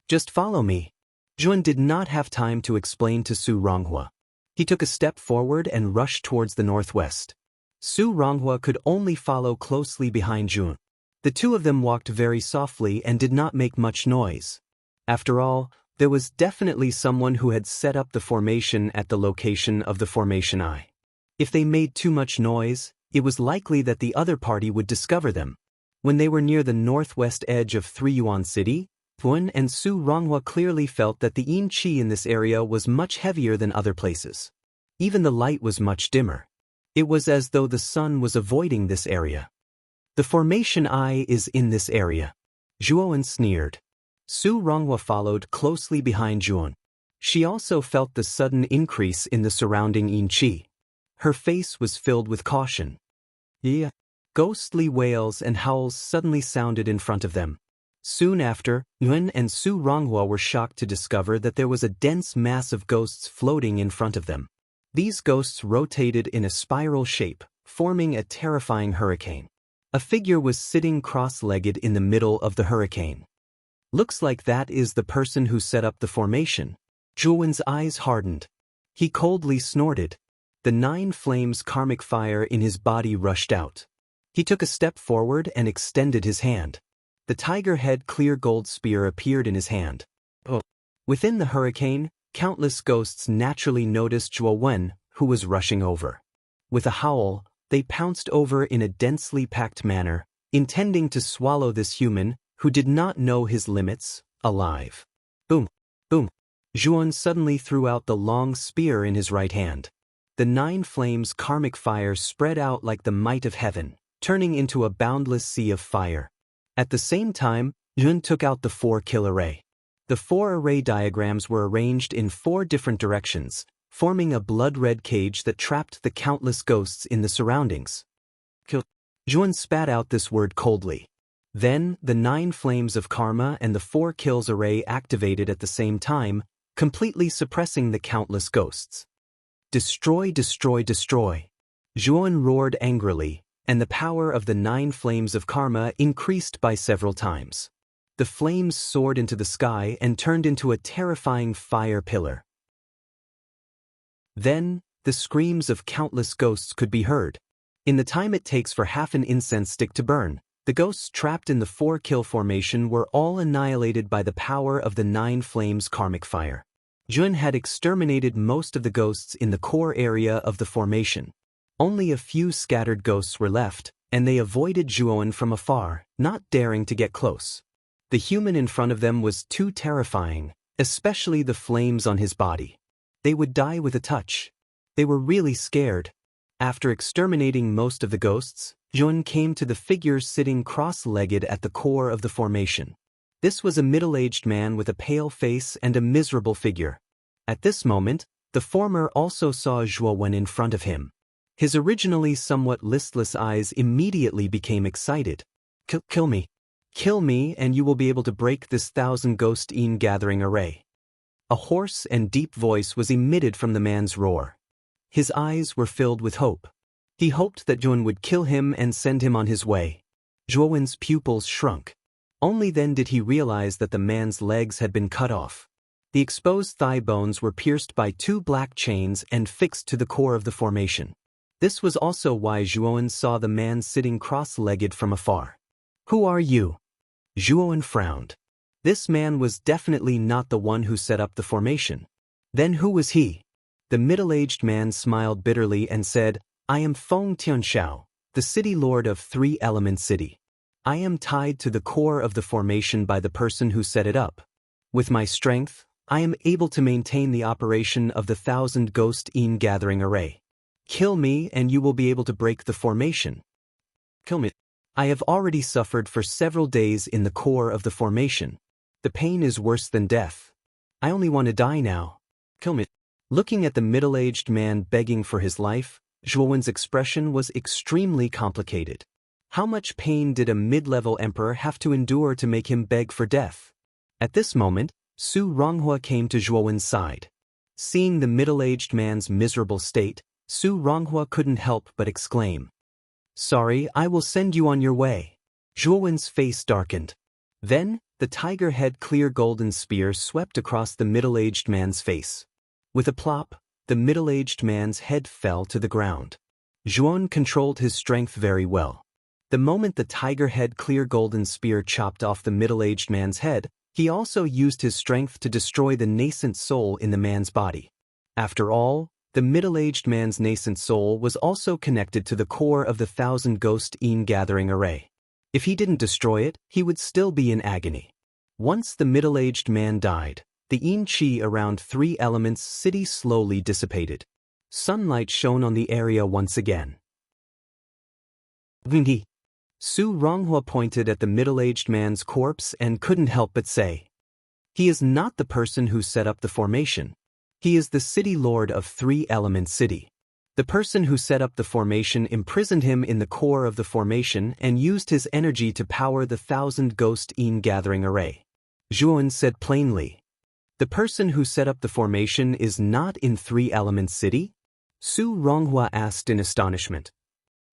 "Just follow me." Jun did not have time to explain to Su Ronghua. He took a step forward and rushed towards the northwest. Su Ronghua could only follow closely behind Jun. The two of them walked very softly and did not make much noise. After all, there was definitely someone who had set up the formation at the location of the formation eye. If they made too much noise, it was likely that the other party would discover them. When they were near the northwest edge of Three Yuan City, Thuan and Su Ronghua clearly felt that the yin qi in this area was much heavier than other places. Even the light was much dimmer. It was as though the sun was avoiding this area. "The formation eye is in this area," Zhuowen sneered. Su Ronghua followed closely behind Zhuowen. She also felt the sudden increase in the surrounding yin qi. Her face was filled with caution. Yeah. Ghostly wails and howls suddenly sounded in front of them. Soon after, Yuan and Su Ronghua were shocked to discover that there was a dense mass of ghosts floating in front of them. These ghosts rotated in a spiral shape, forming a terrifying hurricane. A figure was sitting cross-legged in the middle of the hurricane. "Looks like that is the person who set up the formation." Zhuowen's eyes hardened. He coldly snorted. The 9 flames karmic fire in his body rushed out. He took a step forward and extended his hand. The tiger head clear gold spear appeared in his hand. Oh. Within the hurricane, countless ghosts naturally noticed Zhuo Wen, who was rushing over. With a howl, they pounced over in a densely packed manner, intending to swallow this human, who did not know his limits, alive. Boom! Boom! Zhuan suddenly threw out the long spear in his right hand. The 9 flames karmic fire spread out like the might of heaven, turning into a boundless sea of fire. At the same time, Yun took out the 4 kill array. The 4 array diagrams were arranged in 4 different directions, forming a blood-red cage that trapped the countless ghosts in the surroundings. Kill. Yun spat out this word coldly. Then, the 9 flames of karma and the 4 kills array activated at the same time, completely suppressing the countless ghosts. "Destroy, destroy, destroy." Zhuan roared angrily, and the power of the 9 flames of karma increased by several times. The flames soared into the sky and turned into a terrifying fire pillar. Then, the screams of countless ghosts could be heard. In the time it takes for half an incense stick to burn, the ghosts trapped in the 4 kill formation were all annihilated by the power of the 9 flames karmic fire. Jun had exterminated most of the ghosts in the core area of the formation. Only a few scattered ghosts were left, and they avoided Zhuowen from afar, not daring to get close. The human in front of them was too terrifying, especially the flames on his body. They would die with a touch. They were really scared. After exterminating most of the ghosts, Jun came to the figure sitting cross-legged at the core of the formation. This was a middle-aged man with a pale face and a miserable figure. At this moment, the former also saw Zhuo Wen in front of him. His originally somewhat listless eyes immediately became excited. Kill me. Kill me and you will be able to break this 1,000 ghost yin gathering array." A hoarse and deep voice was emitted from the man's roar. His eyes were filled with hope. He hoped that Jun would kill him and send him on his way. Zhuowen's pupils shrunk. Only then did he realize that the man's legs had been cut off. The exposed thigh bones were pierced by 2 black chains and fixed to the core of the formation. This was also why Zhuowen saw the man sitting cross-legged from afar. "Who are you?" Zhuowen frowned. This man was definitely not the one who set up the formation. Then who was he? The middle-aged man smiled bitterly and said, "I am Feng Tianxiao, the city lord of 3-element city. I am tied to the core of the formation by the person who set it up. With my strength, I am able to maintain the operation of the 1,000 ghost yin gathering array. Kill me and you will be able to break the formation." "Kill me." "I have already suffered for several days in the core of the formation. The pain is worse than death. I only want to die now. Kill me." Looking at the middle-aged man begging for his life, Zhuowen's expression was extremely complicated. How much pain did a mid-level emperor have to endure to make him beg for death? At this moment, Su Ronghua came to Zhuowen's side. Seeing the middle-aged man's miserable state, Su Ronghua couldn't help but exclaim, "Sorry, I will send you on your way." Zhuowen's face darkened. Then, the tiger-head clear golden spear swept across the middle-aged man's face. With a plop, the middle-aged man's head fell to the ground. Zhuon controlled his strength very well. The moment the tiger-head clear golden spear chopped off the middle-aged man's head, he also used his strength to destroy the nascent soul in the man's body. After all, the middle-aged man's nascent soul was also connected to the core of the 1,000 ghost Yin gathering array. If he didn't destroy it, he would still be in agony. Once the middle-aged man died, the Yin Qi around 3 elements city slowly dissipated. Sunlight shone on the area once again. Su Ronghua pointed at the middle-aged man's corpse and couldn't help but say, "He is not the person who set up the formation. He is the city lord of 3-element city. The person who set up the formation imprisoned him in the core of the formation and used his energy to power the 1,000 ghost Yin gathering array." Zhuon said plainly, "The person who set up the formation is not in 3-element city?" Su Ronghua asked in astonishment.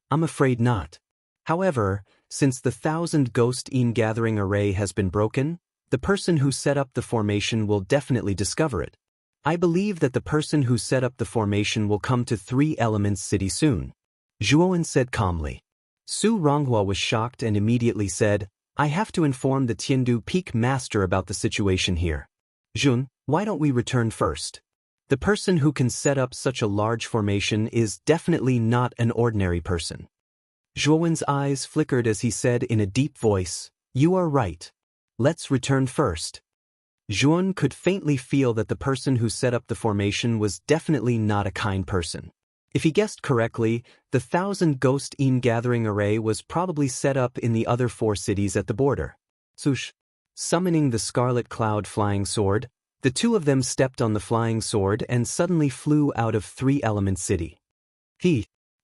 "I'm afraid not. However, since the 1,000 ghost Yin gathering array has been broken, the person who set up the formation will definitely discover it. I believe that the person who set up the formation will come to 3-element city soon," Zhuon said calmly. Su Ronghua was shocked and immediately said, "I have to inform the Tiandu Peak Master about the situation here. Jun, why don't we return first? The person who can set up such a large formation is definitely not an ordinary person." Zhuowen's eyes flickered as he said in a deep voice, "You are right. Let's return first." Zhuon could faintly feel that the person who set up the formation was definitely not a kind person. If he guessed correctly, the 1,000 ghost Yin gathering array was probably set up in the other 4 cities at the border. Sush. Summoning the scarlet cloud flying sword, the 2 of them stepped on the flying sword and suddenly flew out of 3-element city.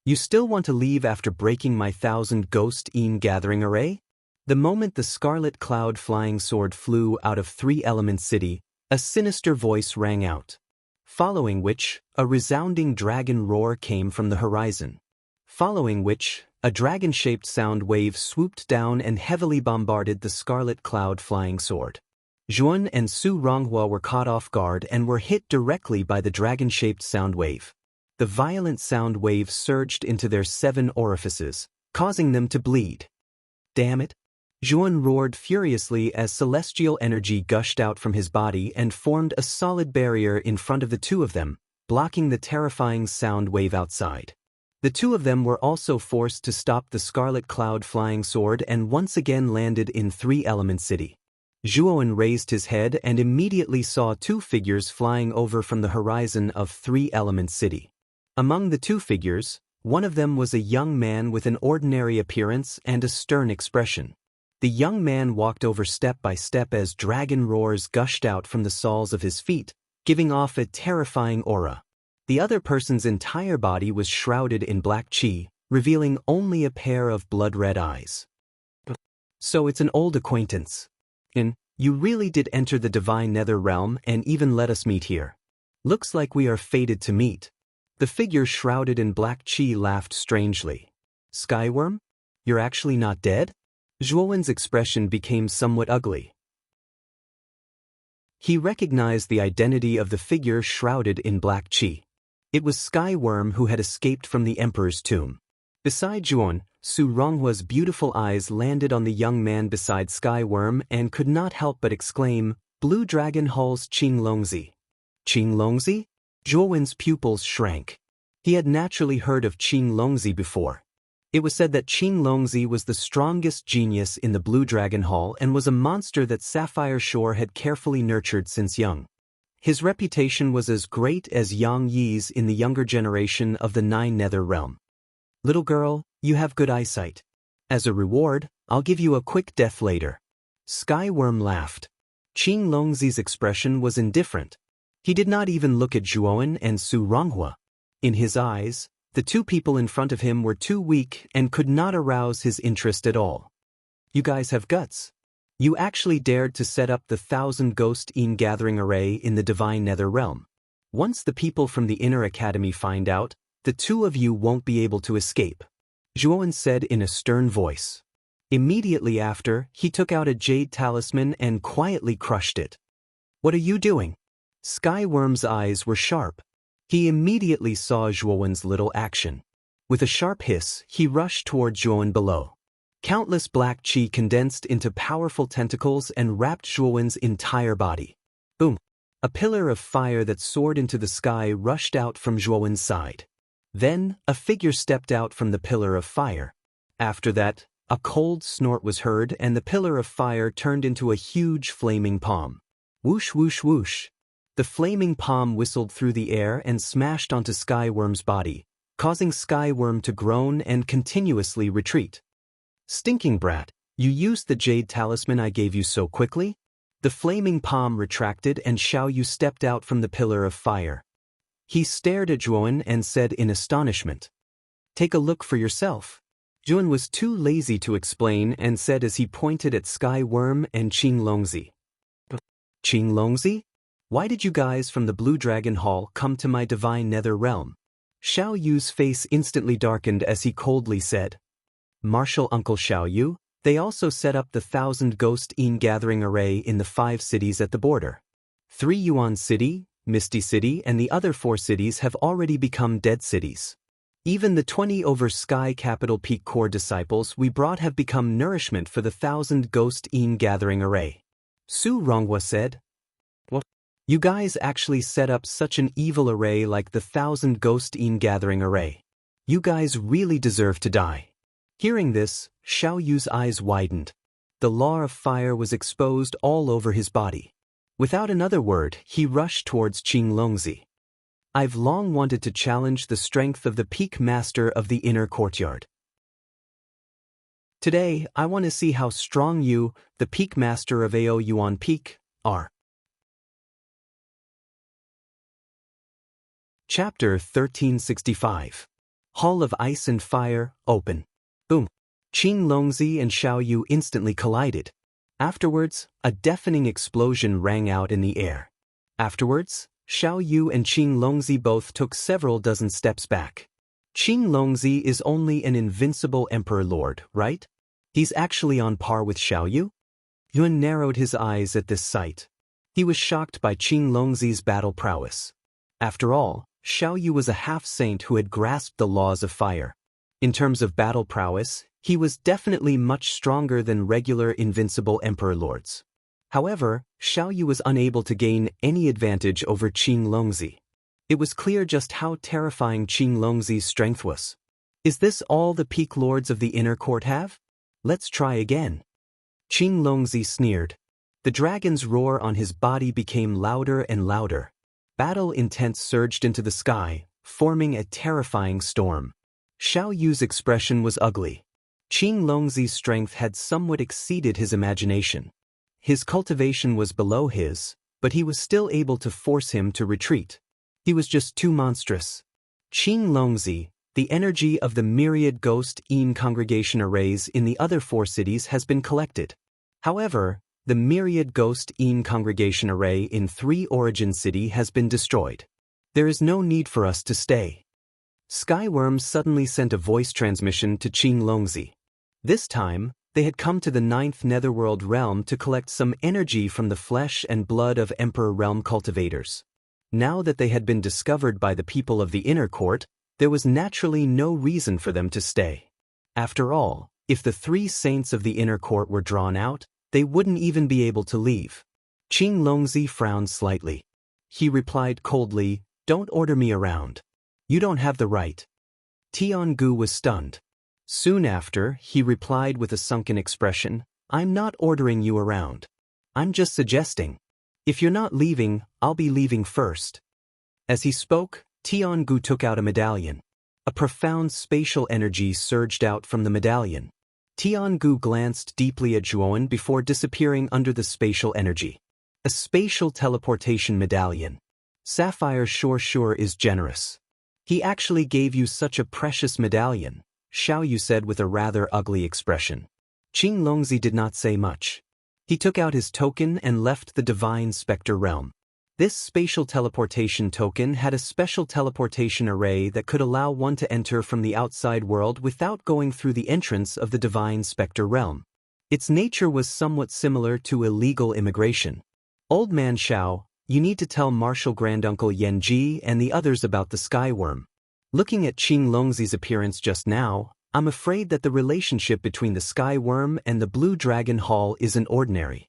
You still want to leave after breaking my 1,000 ghost Yin gathering array? The moment the scarlet cloud flying sword flew out of 3-element city, a sinister voice rang out. Following which, a resounding dragon roar came from the horizon. Following which, a dragon-shaped sound wave swooped down and heavily bombarded the scarlet cloud flying sword. Zhuon and Su Ronghua were caught off guard and were hit directly by the dragon-shaped sound wave. The violent sound wave surged into their 7 orifices, causing them to bleed. "Damn it!" Zhuon roared furiously as celestial energy gushed out from his body and formed a solid barrier in front of the 2 of them, blocking the terrifying sound wave outside. The 2 of them were also forced to stop the scarlet cloud flying sword and once again landed in 3-element city. Zhuon raised his head and immediately saw 2 figures flying over from the horizon of 3-element city. Among the 2 figures, one of them was a young man with an ordinary appearance and a stern expression. The young man walked over step by step as dragon roars gushed out from the soles of his feet, giving off a terrifying aura. The other person's entire body was shrouded in black qi, revealing only a pair of blood-red eyes. "So it's an old acquaintance. You really did enter the divine nether realm and even let us meet here. Looks like we are fated to meet." The figure shrouded in black qi laughed strangely. "Skyworm? You're actually not dead?" Zhuowen's expression became somewhat ugly. He recognized the identity of the figure shrouded in black qi. It was Skyworm who had escaped from the Emperor's tomb. Beside Zhuon, Su Ronghua's beautiful eyes landed on the young man beside Skyworm and could not help but exclaim, "Blue Dragon Hall's Qing Longzi." Qing Longzi? Zhuowen's pupils shrank. He had naturally heard of Qing Longzi before. It was said that Qing Longzi was the strongest genius in the Blue Dragon Hall and was a monster that Sapphire Shore had carefully nurtured since young. His reputation was as great as Yang Yi's in the younger generation of the 9 Nether Realm. "Little girl, you have good eyesight. As a reward, I'll give you a quick death later." Skyworm laughed. Qing Longzi's expression was indifferent. He did not even look at Zhuon and Su Ronghua. In his eyes, the 2 people in front of him were too weak and could not arouse his interest at all. "You guys have guts. You actually dared to set up the 1,000 Ghost Gathering Array in the Divine Nether Realm. Once the people from the Inner Academy find out, the two of you won't be able to escape, Zhuowen said in a stern voice. Immediately after, he took out a jade talisman and quietly crushed it. What are you doing? Skyworm's eyes were sharp. He immediately saw Zhuowen's little action. With a sharp hiss, he rushed toward Zhuowen below. Countless black chi condensed into powerful tentacles and wrapped Zhuowen's entire body. Boom! A pillar of fire that soared into the sky rushed out from Zhuowen's side. Then, a figure stepped out from the pillar of fire. After that, a cold snort was heard and the pillar of fire turned into a huge flaming palm. Whoosh whoosh whoosh. The flaming palm whistled through the air and smashed onto Skyworm's body, causing Skyworm to groan and continuously retreat. Stinking brat, you used the jade talisman I gave you so quickly? The flaming palm retracted and Xiaoyu stepped out from the pillar of fire. He stared at Zhuowen and said in astonishment, "Take a look for yourself." Zhuowen was too lazy to explain and said as he pointed at Skyworm and Qing Longzi. Qing Longzi? Why did you guys from the Blue Dragon Hall come to my divine nether realm? Xiaoyu's face instantly darkened as he coldly said, "Martial Uncle Xiaoyu, they also set up the 1,000 Ghost Gathering Array in the 5 cities at the border. 3 Yuan City, Misty City and the other 4 cities have already become dead cities. Even the 20 over Sky Capital Peak core disciples we brought have become nourishment for the 1,000 Ghost Gathering Array." Su Ronghua said, "What? You guys actually set up such an evil array like the 1,000 Ghost Gathering Array. You guys really deserve to die." Hearing this, Xiaoyu's eyes widened. The law of fire was exposed all over his body. Without another word, he rushed towards Qing Longzi. "I've long wanted to challenge the strength of the Peak Master of the Inner Courtyard. Today, I want to see how strong you, the Peak Master of AO Yuan Peak, are." Chapter 1365. Hall of Ice and Fire, Open. Boom. Qing Longzi and Xiaoyu instantly collided. Afterwards, a deafening explosion rang out in the air. Afterwards, Xiaoyu and Qing Longzi both took several dozen steps back. Qing Longzi is only an invincible Emperor Lord, right? He's actually on par with Xiaoyu? Yuan narrowed his eyes at this sight. He was shocked by Qing Longzi's battle prowess. After all, Xiaoyu was a half-saint who had grasped the laws of fire. In terms of battle prowess, he was definitely much stronger than regular invincible Emperor Lords. However, Xiaoyu was unable to gain any advantage over Qing Longzi. It was clear just how terrifying Qing Longzi's strength was. Is this all the Peak Lords of the Inner Court have? Let's try again. Qing Longzi sneered. The dragon's roar on his body became louder and louder. Battle intent surged into the sky, forming a terrifying storm. Xiaoyu's expression was ugly. Qing Longzi's strength had somewhat exceeded his imagination. His cultivation was below his, but he was still able to force him to retreat. He was just too monstrous. Qing Longzi, the energy of the myriad Ghost Congregation arrays in the other 4 cities has been collected. However, the myriad Ghost Congregation array in 3 Origin City has been destroyed. There is no need for us to stay. Skyworm suddenly sent a voice transmission to Qing Longzi. This time, they had come to the 9th Netherworld realm to collect some energy from the flesh and blood of Emperor Realm cultivators. Now that they had been discovered by the people of the Inner Court, there was naturally no reason for them to stay. After all, if the 3 saints of the Inner Court were drawn out, they wouldn't even be able to leave. Qing Longzi frowned slightly. He replied coldly, "Don't order me around. You don't have the right." Tiangu was stunned. Soon after, he replied with a sunken expression, "I'm not ordering you around. I'm just suggesting. If you're not leaving, I'll be leaving first." As he spoke, Tiangu took out a medallion. A profound spatial energy surged out from the medallion. Tiangu glanced deeply at Zhuowen before disappearing under the spatial energy. A spatial teleportation medallion. Sapphire sure is generous. He actually gave you such a precious medallion, Xiaoyu said with a rather ugly expression. Qing Longzi did not say much. He took out his token and left the Divine Spectre realm. This spatial teleportation token had a special teleportation array that could allow one to enter from the outside world without going through the entrance of the Divine Spectre realm. Its nature was somewhat similar to illegal immigration. Old Man Xiao, you need to tell Martial Granduncle Yanji and the others about the sky worm. Looking at Qing Longzi's appearance just now, I'm afraid that the relationship between the sky worm and the Blue Dragon Hall isn't ordinary.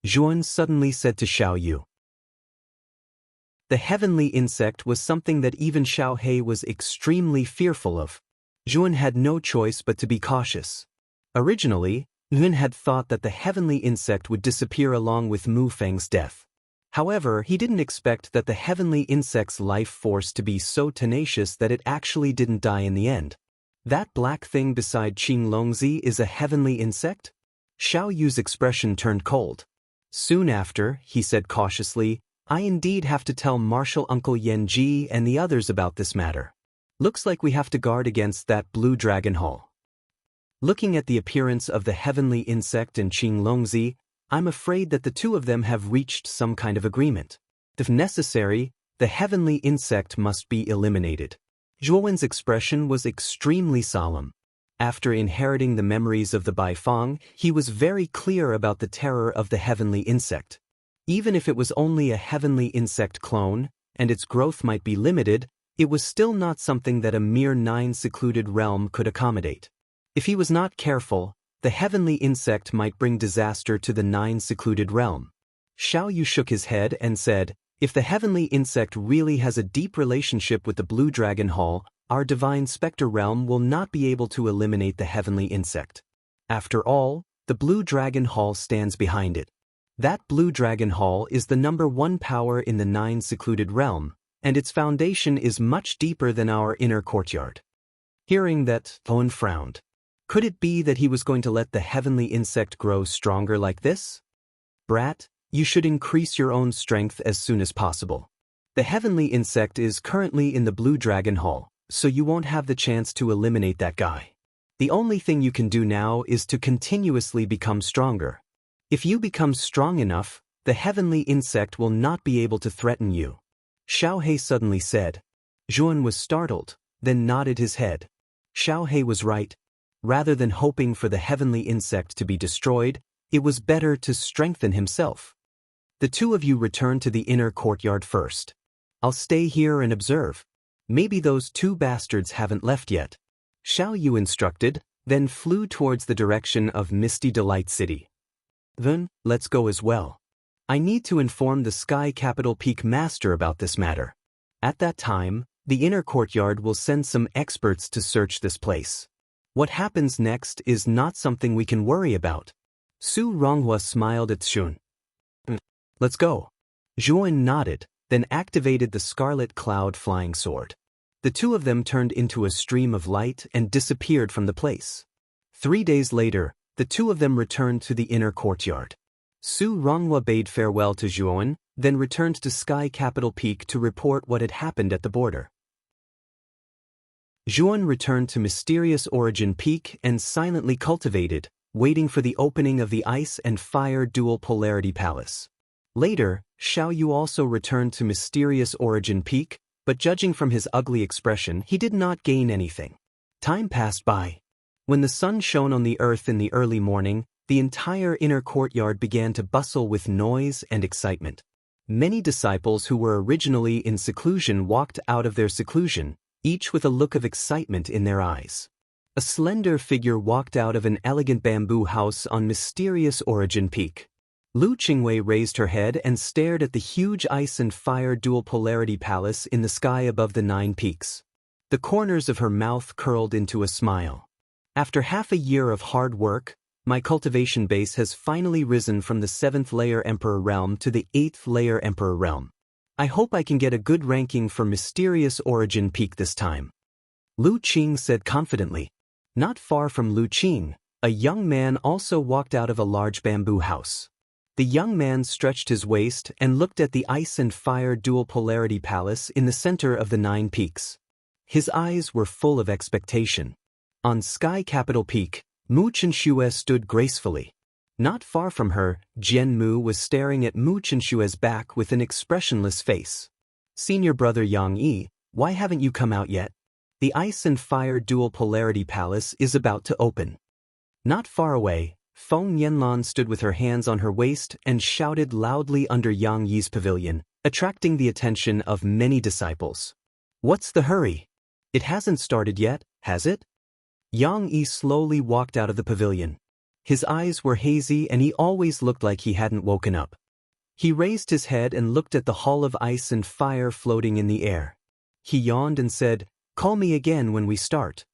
Zhuan suddenly said to Xiao Yu. The heavenly insect was something that even Xiao He was extremely fearful of. Zhuan had no choice but to be cautious. Originally, Yun had thought that the heavenly insect would disappear along with Mu Feng's death. However, he didn't expect that the heavenly insect's life force to be so tenacious that it actually didn't die in the end. That black thing beside Qing Longzi is a heavenly insect? Xiao Yu's expression turned cold. Soon after, he said cautiously, I indeed have to tell Martial Uncle Yanji and the others about this matter. Looks like we have to guard against that Blue Dragon Hall. Looking at the appearance of the heavenly insect and Qing Longzi, I'm afraid that the two of them have reached some kind of agreement. If necessary, the heavenly insect must be eliminated. Zhuowen's expression was extremely solemn. After inheriting the memories of the Baifeng, he was very clear about the terror of the heavenly insect. Even if it was only a heavenly insect clone, and its growth might be limited, it was still not something that a mere 9 secluded realm could accommodate. If he was not careful, the heavenly insect might bring disaster to the 9 secluded realm. Xiao Yu shook his head and said, if the heavenly insect really has a deep relationship with the Blue Dragon Hall, our Divine Spectre realm will not be able to eliminate the heavenly insect. After all, the Blue Dragon Hall stands behind it. That Blue Dragon Hall is the #1 power in the 9 secluded realm, and its foundation is much deeper than our inner courtyard. Hearing that, Thoen frowned. Could it be that he was going to let the heavenly insect grow stronger like this? Brat, you should increase your own strength as soon as possible. The heavenly insect is currently in the Blue Dragon Hall, so you won't have the chance to eliminate that guy. The only thing you can do now is to continuously become stronger. If you become strong enough, the heavenly insect will not be able to threaten you. Xiao He suddenly said. Zhuan was startled, then nodded his head. Xiao He was right. Rather than hoping for the heavenly insect to be destroyed, it was better to strengthen himself. The two of you return to the inner courtyard first. I'll stay here and observe. Maybe those 2 bastards haven't left yet. Xiao Yu instructed, then flew towards the direction of Misty Delight City. Then, let's go as well. I need to inform the Sky Capital Peak Master about this matter. At that time, the inner courtyard will send some experts to search this place. What happens next is not something we can worry about. Su Ronghua smiled at Xun. Let's go. Zhuan nodded, then activated the Scarlet Cloud Flying Sword. The two of them turned into a stream of light and disappeared from the place. 3 days later, the two of them returned to the inner courtyard. Su Ronghua bade farewell to Zhuan, then returned to Sky Capital Peak to report what had happened at the border. Zhuan returned to Mysterious Origin Peak and silently cultivated, waiting for the opening of the Ice and Fire Dual Polarity Palace. Later, Xiao Yu also returned to Mysterious Origin Peak, but judging from his ugly expression, he did not gain anything. Time passed by. When the sun shone on the earth in the early morning, the entire inner courtyard began to bustle with noise and excitement. Many disciples who were originally in seclusion walked out of their seclusion, each with a look of excitement in their eyes. A slender figure walked out of an elegant bamboo house on Mysterious Origin Peak. Lu Qingwei raised her head and stared at the huge Ice and Fire Dual Polarity Palace in the sky above the 9 peaks. The corners of her mouth curled into a smile. After half a year of hard work, my cultivation base has finally risen from the 7th layer Emperor realm to the 8th layer Emperor realm. I hope I can get a good ranking for Mysterious Origin Peak this time. Lu Qing said confidently. Not far from Lu Qing, a young man also walked out of a large bamboo house. The young man stretched his waist and looked at the Ice and Fire Dual Polarity Palace in the center of the 9 peaks. His eyes were full of expectation. On Sky Capital Peak, Mu Chenxue stood gracefully. Not far from her, Jian Mu was staring at Mu Chenshue's back with an expressionless face. Senior brother Yang Yi, why haven't you come out yet? The Ice and Fire Dual Polarity Palace is about to open. Not far away, Feng Yanlan stood with her hands on her waist and shouted loudly under Yang Yi's pavilion, attracting the attention of many disciples. What's the hurry? It hasn't started yet, has it? Yang Yi slowly walked out of the pavilion. His eyes were hazy and he always looked like he hadn't woken up. He raised his head and looked at the hall of ice and fire floating in the air. He yawned and said, "Call me again when we start."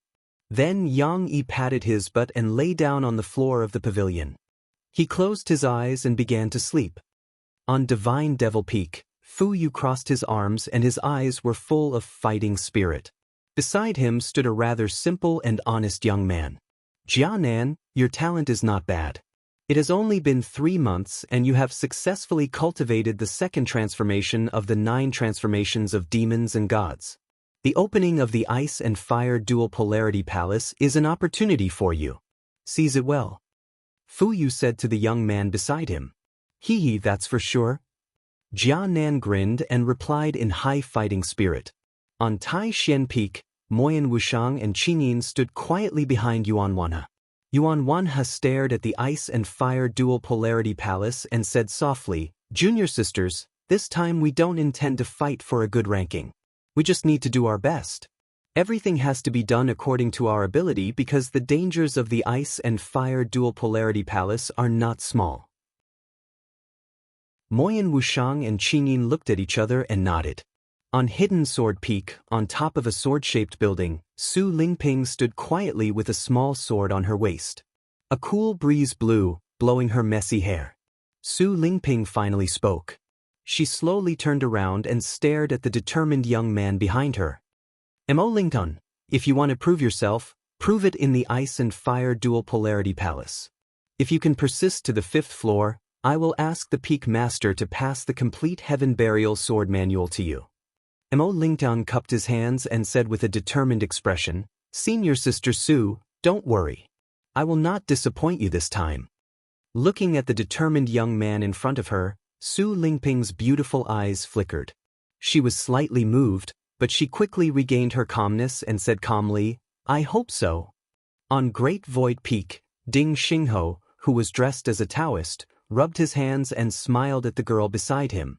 Then Yang Yi patted his butt and lay down on the floor of the pavilion. He closed his eyes and began to sleep. On Divine Devil Peak, Fu Yu crossed his arms and his eyes were full of fighting spirit. Beside him stood a rather simple and honest young man. Jianan, your talent is not bad. It has only been 3 months and you have successfully cultivated the second transformation of the 9 transformations of demons and gods. The opening of the Ice and Fire Dual Polarity Palace is an opportunity for you. Seize it well. Fu Yu said to the young man beside him. Hee, that's for sure. Jianan grinned and replied in high fighting spirit. On Tai Xian Peak, Moyan Wushang and Qingyin stood quietly behind Yuan Wanha. Yuan Wanha stared at the Ice and Fire Dual Polarity Palace and said softly, Junior sisters, this time we don't intend to fight for a good ranking. We just need to do our best. Everything has to be done according to our ability because the dangers of the Ice and Fire Dual Polarity Palace are not small. Moyan Wushang and Qingyin looked at each other and nodded. On Hidden Sword Peak, on top of a sword-shaped building, Su Lingping stood quietly with a small sword on her waist. A cool breeze blew, blowing her messy hair. Su Lingping finally spoke. She slowly turned around and stared at the determined young man behind her. Mo Lington, if you want to prove yourself, prove it in the Ice and Fire Dual Polarity Palace. If you can persist to the 5th floor, I will ask the Peak Master to pass the complete Heaven Burial Sword Manual to you. Mo Lington cupped his hands and said with a determined expression, Senior Sister Su, don't worry. I will not disappoint you this time. Looking at the determined young man in front of her, Su Lingping's beautiful eyes flickered. She was slightly moved, but she quickly regained her calmness and said calmly, I hope so. On Great Void Peak, Ding Xingho, who was dressed as a Taoist, rubbed his hands and smiled at the girl beside him.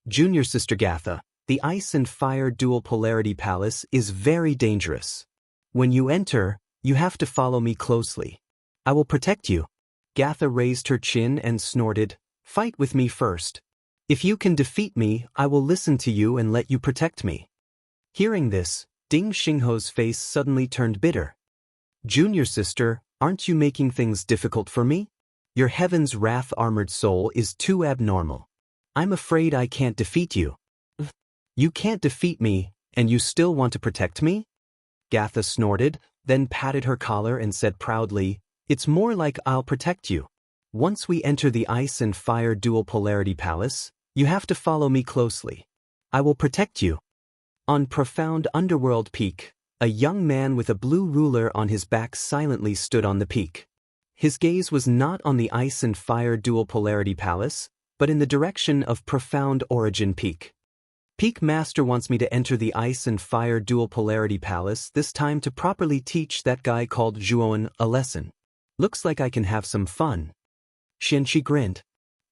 Junior Sister Gatha, the Ice and Fire Dual Polarity Palace is very dangerous. When you enter, you have to follow me closely. I will protect you. Gatha raised her chin and snorted, Fight with me first. If you can defeat me, I will listen to you and let you protect me. Hearing this, Ding Xingho's face suddenly turned bitter. Junior sister, aren't you making things difficult for me? Your Heaven's Wrath armored soul is too abnormal. I'm afraid I can't defeat you. You can't defeat me, and you still want to protect me? Gatha snorted, then patted her collar and said proudly, It's more like I'll protect you. Once we enter the Ice and Fire Dual Polarity Palace, you have to follow me closely. I will protect you. On Profound Underworld Peak, a young man with a blue ruler on his back silently stood on the peak. His gaze was not on the Ice and Fire Dual Polarity Palace, but in the direction of Profound Origin Peak. Peak Master wants me to enter the Ice and Fire Dual Polarity Palace this time to properly teach that guy called Zhuoan a lesson. Looks like I can have some fun. Xianqi grinned.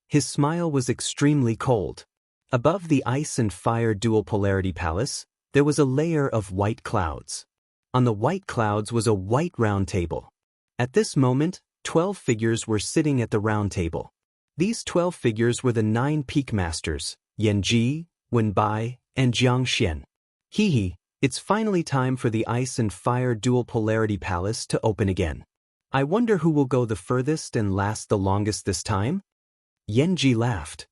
His smile was extremely cold. Above the Ice and Fire Dual Polarity Palace, there was a layer of white clouds. On the white clouds was a white round table. At this moment, 12 figures were sitting at the round table. These 12 figures were the 9 Peak Masters, Yanji, Wenbai, and Jiang Xian. Hee, it's finally time for the Ice and Fire Dual Polarity Palace to open again. I wonder who will go the furthest and last the longest this time? Yanji laughed.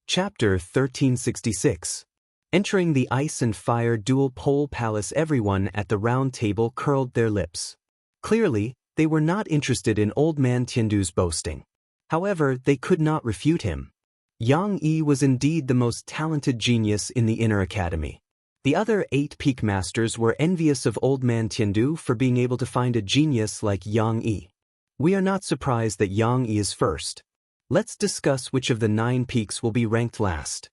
Chapter 1366. Entering the Ice and Fire Dual Pole Palace, everyone at the round table curled their lips. Clearly, they were not interested in Old Man Tiandu's boasting. However, they could not refute him. Yang Yi was indeed the most talented genius in the Inner Academy. The other 8 peak masters were envious of old man Tiandu for being able to find a genius like Yang Yi. We are not surprised that Yang Yi is first. Let's discuss which of the 9 peaks will be ranked last.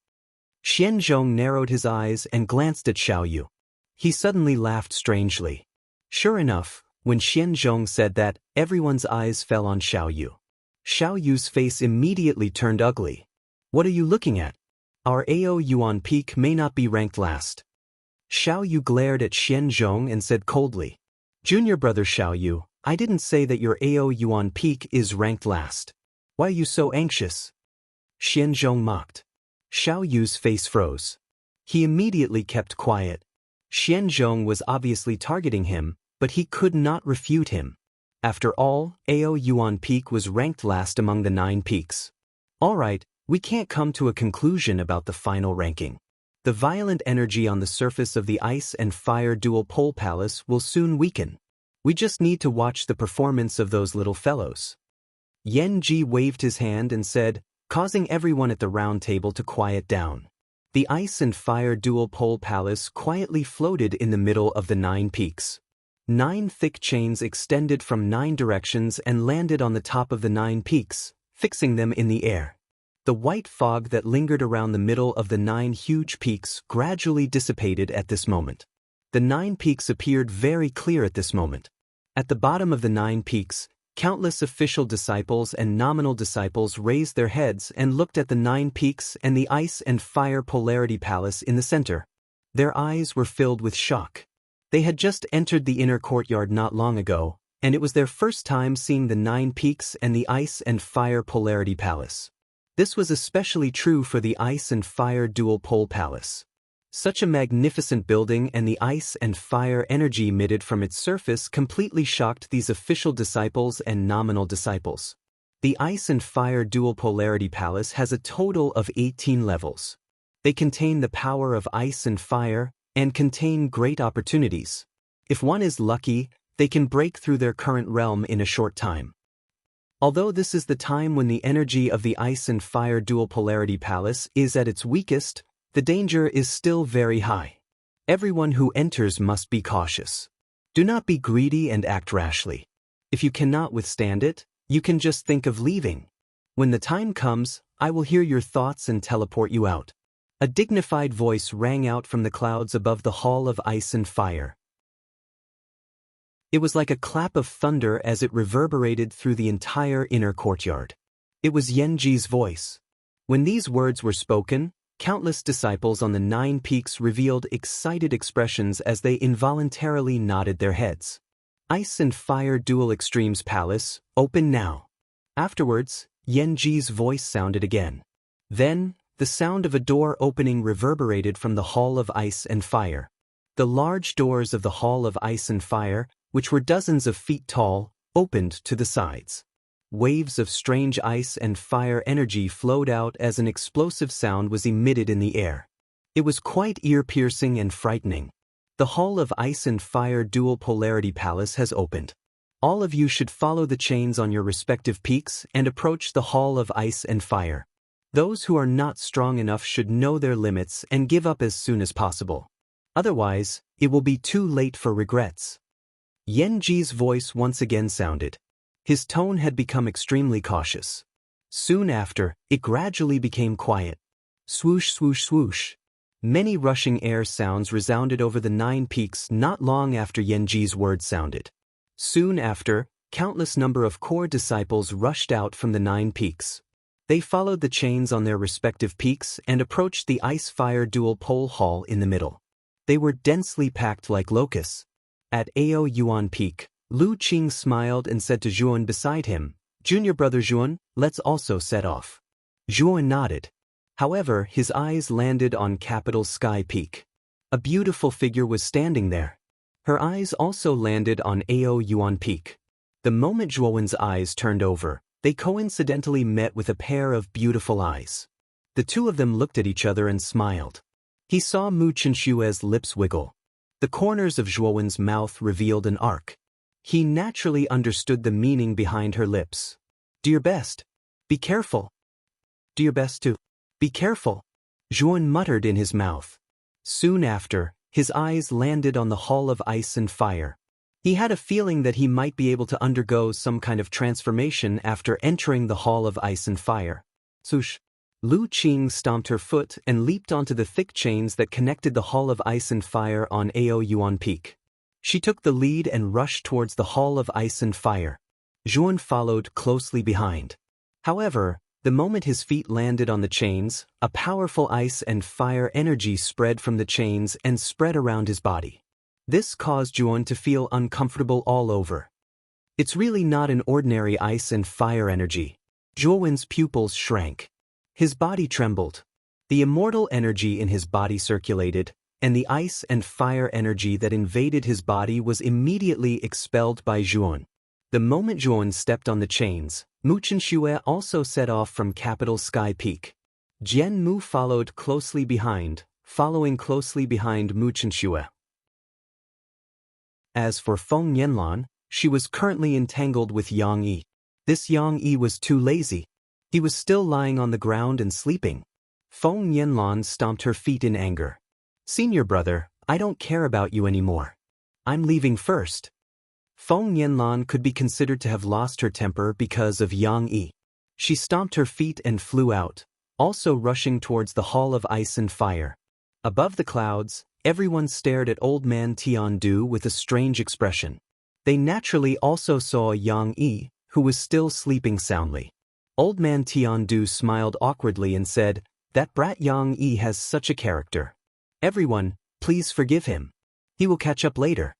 Xian Zhong narrowed his eyes and glanced at Xiao Yu. He suddenly laughed strangely. Sure enough, when Xian Zhong said that, everyone's eyes fell on Xiao Yu. Xiao Yu's face immediately turned ugly. What are you looking at? Our AO Yuan peak may not be ranked last. Xiao Yu glared at Xian Zhong and said coldly, Junior brother Xiao Yu, I didn't say that your AO Yuan peak is ranked last. Why are you so anxious? Xian Zhong mocked. Xiao Yu's face froze. He immediately kept quiet. Xian Zhong was obviously targeting him, but he could not refute him. After all, AO Yuan peak was ranked last among the 9 peaks. Alright, we can't come to a conclusion about the final ranking. The violent energy on the surface of the ice and fire dual pole palace will soon weaken. We just need to watch the performance of those little fellows. Yan Ji waved his hand and said, causing everyone at the round table to quiet down. The ice and fire dual pole palace quietly floated in the middle of the 9 peaks. 9 thick chains extended from 9 directions and landed on the top of the 9 peaks, fixing them in the air. The white fog that lingered around the middle of the 9 huge peaks gradually dissipated at this moment. The 9 peaks appeared very clear at this moment. At the bottom of the 9 peaks, countless official disciples and nominal disciples raised their heads and looked at the 9 peaks and the ice and fire polarity palace in the center. Their eyes were filled with shock. They had just entered the inner courtyard not long ago, and it was their first time seeing the 9 peaks and the ice and fire polarity palace. This was especially true for the ice and fire dual pole palace. Such a magnificent building and the ice and fire energy emitted from its surface completely shocked these official disciples and nominal disciples. The ice and fire dual polarity palace has a total of 18 levels. They contain the power of ice and fire, and contain great opportunities. If one is lucky, they can break through their current realm in a short time. Although this is the time when the energy of the ice and fire dual polarity palace is at its weakest, the danger is still very high. Everyone who enters must be cautious. Do not be greedy and act rashly. If you cannot withstand it, you can just think of leaving. When the time comes, I will hear your thoughts and teleport you out. A dignified voice rang out from the clouds above the hall of ice and fire. It was like a clap of thunder as it reverberated through the entire inner courtyard. It was Yanji's voice. When these words were spoken, countless disciples on the 9 peaks revealed excited expressions as they involuntarily nodded their heads. Ice and Fire Dual Extremes Palace, open now. Afterwards, Yanji's voice sounded again. Then, the sound of a door opening reverberated from the Hall of Ice and Fire. The large doors of the Hall of Ice and Fire, which were dozens of feet tall, opened to the sides. Waves of strange ice and fire energy flowed out as an explosive sound was emitted in the air. It was quite ear-piercing and frightening. The Hall of Ice and Fire Dual Polarity Palace has opened. All of you should follow the chains on your respective peaks and approach the Hall of Ice and Fire. Those who are not strong enough should know their limits and give up as soon as possible. Otherwise, it will be too late for regrets. Yanji's voice once again sounded. His tone had become extremely cautious. Soon after, it gradually became quiet. Swoosh, swoosh, swoosh. Many rushing air sounds resounded over the 9 peaks not long after Yanji's words sounded. Soon after, countless number of core disciples rushed out from the 9 peaks. They followed the chains on their respective peaks and approached the Ice-Fire Dual Pole Hall in the middle. They were densely packed like locusts. At Ao Yuan Peak, Lu Qing smiled and said to Zhuan beside him, "Junior brother Zhuan, let's also set off." Zhuan nodded. However, his eyes landed on Capital Sky Peak. A beautiful figure was standing there. Her eyes also landed on Ao Yuan Peak. The moment Zhuan's eyes turned over, they coincidentally met with a pair of beautiful eyes. The two of them looked at each other and smiled. He saw Mu Qinshue's lips wiggle. The corners of Zhuan's mouth revealed an arc. He naturally understood the meaning behind her lips. "Do your best. Be careful. Do your best to be careful," Zhuan muttered in his mouth. Soon after, His eyes landed on the Hall of Ice and Fire. He had a feeling that he might be able to undergo some kind of transformation after entering the Hall of Ice and Fire. Swoosh! Lu Qing stomped her foot and leaped onto the thick chains that connected the Hall of Ice and Fire on Ao Yuan Peak. She took the lead and rushed towards the Hall of Ice and Fire. Zhuan followed closely behind. However, the moment his feet landed on the chains, a powerful ice and fire energy spread from the chains and spread around his body. This caused Zhuan to feel uncomfortable all over. It's really not an ordinary ice and fire energy. Zhuan's pupils shrank. His body trembled. The immortal energy in his body circulated, and the ice and fire energy that invaded his body was immediately expelled by Zhuan. The moment Zhuan stepped on the chains, Mu Chenxue also set off from Capital Sky Peak. Jian Mu followed closely behind, following closely behind Mu Chenxue. As for Feng Yanlan, she was currently entangled with Yang Yi. This Yang Yi was too lazy. He was still lying on the ground and sleeping. Feng Yanlan stomped her feet in anger. "Senior brother, I don't care about you anymore. I'm leaving first." Feng Yanlan could be considered to have lost her temper because of Yang Yi. She stomped her feet and flew out, also rushing towards the Hall of Ice and Fire. Above the clouds, everyone stared at Old Man Tiandu with a strange expression. They naturally also saw Yang Yi, who was still sleeping soundly. Old Man Tiandu smiled awkwardly and said, "That brat Yang Yi has such a character. Everyone, please forgive him. He will catch up later."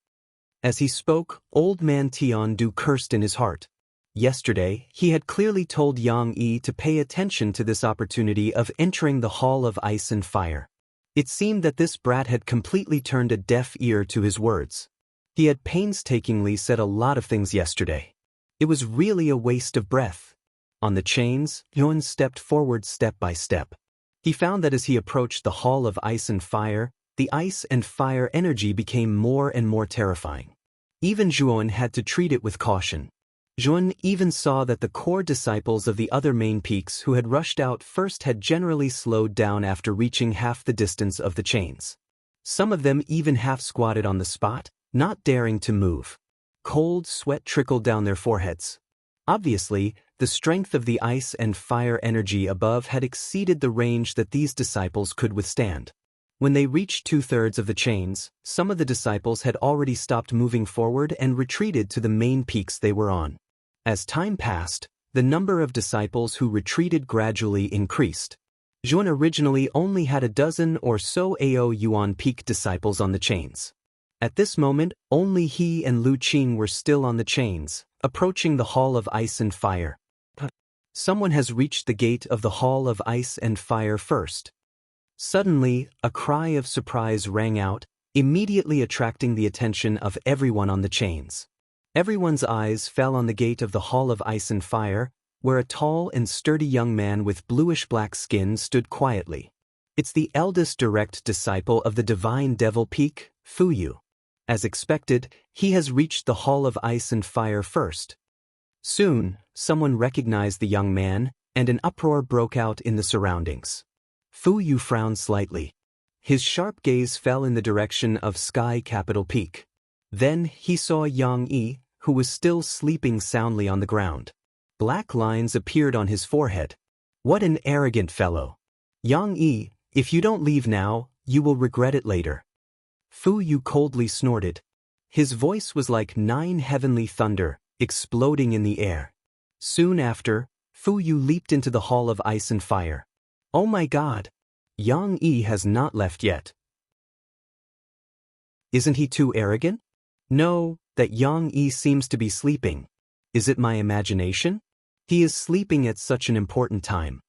As he spoke, Old Man Tiandu cursed in his heart. Yesterday, he had clearly told Yang Yi to pay attention to this opportunity of entering the Hall of Ice and Fire. It seemed that this brat had completely turned a deaf ear to his words. He had painstakingly said a lot of things yesterday. It was really a waste of breath. On the chains, Yuan stepped forward step by step. He found that as he approached the Hall of Ice and Fire, the ice and fire energy became more and more terrifying. Even Zhuan had to treat it with caution. Zhuan even saw that the core disciples of the other main peaks who had rushed out first had generally slowed down after reaching half the distance of the chains. Some of them even half squatted on the spot, not daring to move. Cold sweat trickled down their foreheads. Obviously, the strength of the ice and fire energy above had exceeded the range that these disciples could withstand. When they reached 2/3 of the chains, some of the disciples had already stopped moving forward and retreated to the main peaks they were on. As time passed, the number of disciples who retreated gradually increased. Zhuan originally only had a dozen or so Ao Yuan Peak disciples on the chains. At this moment, only he and Lu Qing were still on the chains, approaching the Hall of Ice and Fire. Someone has reached the gate of the Hall of Ice and Fire first. Suddenly, a cry of surprise rang out, immediately attracting the attention of everyone on the chains. Everyone's eyes fell on the gate of the Hall of Ice and Fire, where a tall and sturdy young man with bluish-black skin stood quietly. It's the eldest direct disciple of the Divine Devil Peak, Fu Yu. As expected, he has reached the Hall of Ice and Fire first. Soon, someone recognized the young man, and an uproar broke out in the surroundings. Fu Yu frowned slightly. His sharp gaze fell in the direction of Sky Capital Peak. Then he saw Yang Yi, who was still sleeping soundly on the ground. Black lines appeared on his forehead. What an arrogant fellow. Yang Yi, if you don't leave now, you will regret it later. Fu Yu coldly snorted. His voice was like 9 heavenly thunder, exploding in the air. Soon after, Fu Yu leaped into the Hall of Ice and Fire. Oh my God! Yang Yi has not left yet. Isn't he too arrogant? No, that Yang Yi seems to be sleeping. Is it my imagination? He is sleeping at such an important time.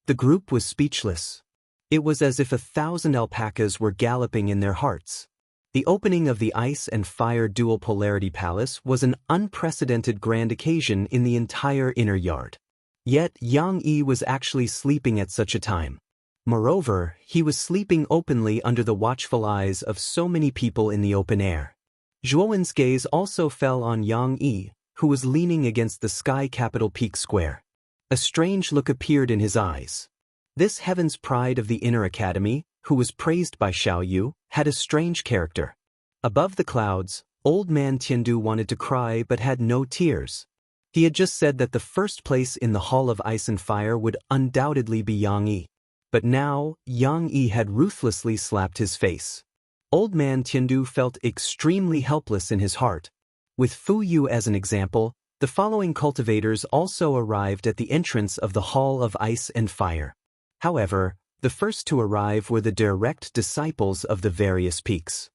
The group was speechless. It was as if 1,000 alpacas were galloping in their hearts. The opening of the Ice and Fire Dual Polarity Palace was an unprecedented grand occasion in the entire inner yard. Yet Yang Yi was actually sleeping at such a time. Moreover, he was sleeping openly under the watchful eyes of so many people in the open air. Zhuowen's gaze also fell on Yang Yi, who was leaning against the Sky Capital Peak Square. A strange look appeared in his eyes. This heaven's pride of the inner academy, who was praised by Xiao Yu, had a strange character. Above the clouds, old man Tiandu wanted to cry but had no tears. He had just said that the first place in the Hall of Ice and Fire would undoubtedly be Yang Yi. But now, Yang Yi had ruthlessly slapped his face. Old man Tiandu felt extremely helpless in his heart. With Fu Yu as an example, the following cultivators also arrived at the entrance of the Hall of Ice and Fire. However, the first to arrive were the direct disciples of the various peaks.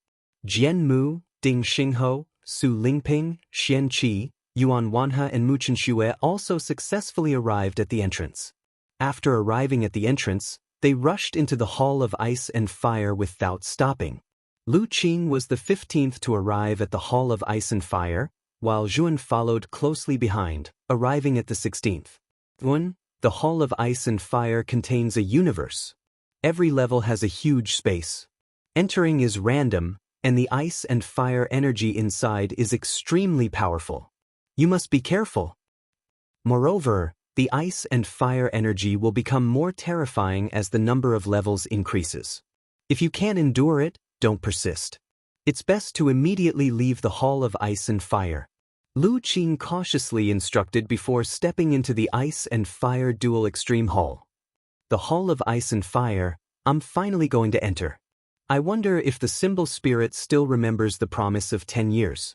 Jian Mu, Ding Xingho, Su Lingping, Xian Qi, Yuan Wanhe and Mu Chenxue also successfully arrived at the entrance. After arriving at the entrance, they rushed into the Hall of Ice and Fire without stopping. Lu Qing was the 15th to arrive at the Hall of Ice and Fire, while Zhuan followed closely behind, arriving at the 16th. 1. The Hall of Ice and Fire contains a universe. Every level has a huge space. Entering is random, and the ice and fire energy inside is extremely powerful. You must be careful. Moreover, the ice and fire energy will become more terrifying as the number of levels increases. If you can't endure it, don't persist. It's best to immediately leave the Hall of Ice and Fire. Lu Qing cautiously instructed before stepping into the Ice and Fire Dual Extreme Hall. The Hall of Ice and Fire, I'm finally going to enter. I wonder if the symbol spirit still remembers the promise of 10 years.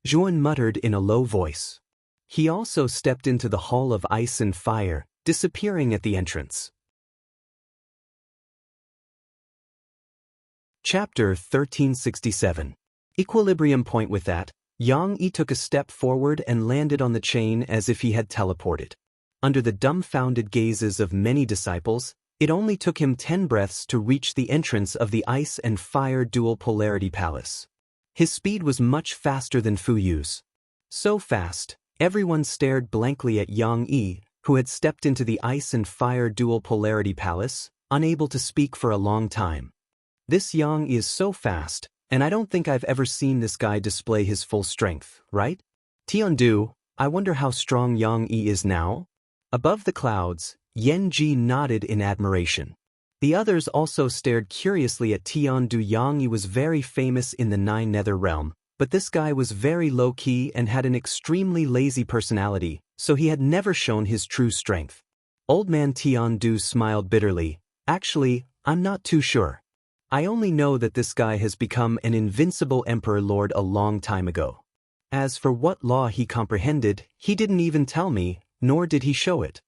Zhuan muttered in a low voice. He also stepped into the Hall of Ice and Fire, disappearing at the entrance. Chapter 1367. Equilibrium point. With that, Yang Yi took a step forward and landed on the chain as if he had teleported. Under the dumbfounded gazes of many disciples, it only took him 10 breaths to reach the entrance of the Ice and Fire Dual Polarity Palace. His speed was much faster than Fu Yu's. So fast, everyone stared blankly at Yang Yi, who had stepped into the Ice and Fire Dual Polarity Palace, unable to speak for a long time. This Yang Yi is so fast, and I don't think I've ever seen this guy display his full strength, right? Tiandu, I wonder how strong Yang Yi is now? Above the clouds, Yan Ji nodded in admiration. The others also stared curiously at Tiandu. Yang Yi was very famous in the Nine Nether Realm, but this guy was very low-key and had an extremely lazy personality, so he had never shown his true strength. Old man Tiandu smiled bitterly. Actually, I'm not too sure. I only know that this guy has become an invincible emperor lord a long time ago. As for what law he comprehended, he didn't even tell me, nor did he show it.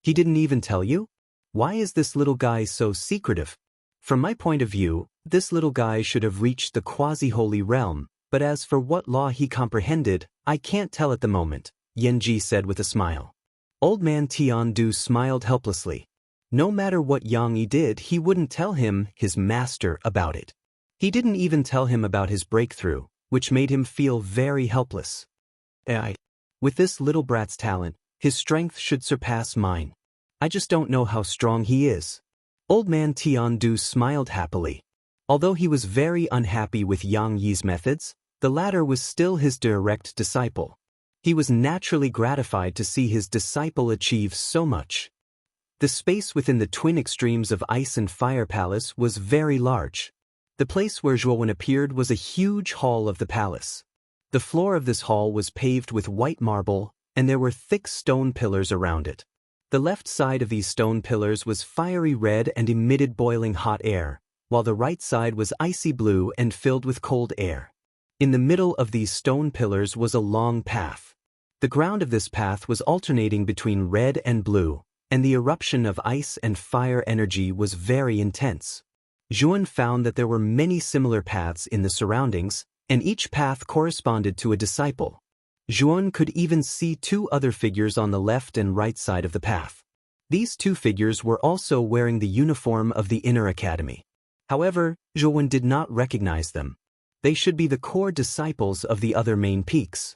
He didn't even tell you? Why is this little guy so secretive? From my point of view, this little guy should have reached the quasi-holy realm, but as for what law he comprehended, I can't tell at the moment, Yanji said with a smile. Old man Tiandu smiled helplessly. No matter what Yang Yi did, he wouldn't tell him, his master, about it. He didn't even tell him about his breakthrough, which made him feel very helpless. With this little brat's talent, his strength should surpass mine. I just don't know how strong he is. Old man Tiandu smiled happily. Although he was very unhappy with Yang Yi's methods, the latter was still his direct disciple. He was naturally gratified to see his disciple achieve so much. The space within the twin extremes of Ice and Fire Palace was very large. The place where Zhuan appeared was a huge hall of the palace. The floor of this hall was paved with white marble, and there were thick stone pillars around it. The left side of these stone pillars was fiery red and emitted boiling hot air, while the right side was icy blue and filled with cold air. In the middle of these stone pillars was a long path. The ground of this path was alternating between red and blue, and the eruption of ice and fire energy was very intense. Zhuan found that there were many similar paths in the surroundings, and each path corresponded to a disciple. Zhuan could even see 2 other figures on the left and right side of the path. These 2 figures were also wearing the uniform of the Inner Academy. However, Zhuan did not recognize them. They should be the core disciples of the other main peaks.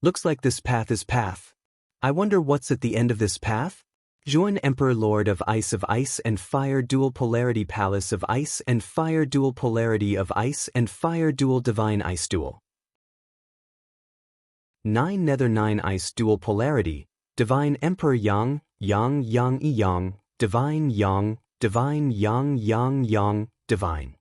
Looks like this path is path. I wonder what's at the end of this path? Zhuan Emperor Lord of Ice and Fire Dual Polarity Palace of Ice and Fire Dual Polarity of Ice and Fire Dual Divine Ice Dual. 9 Nether 9 Ice Dual Polarity, Divine Emperor Yang, Yang Yang Yi Yang, Divine Yang, Divine Yang Yang Yang, Divine.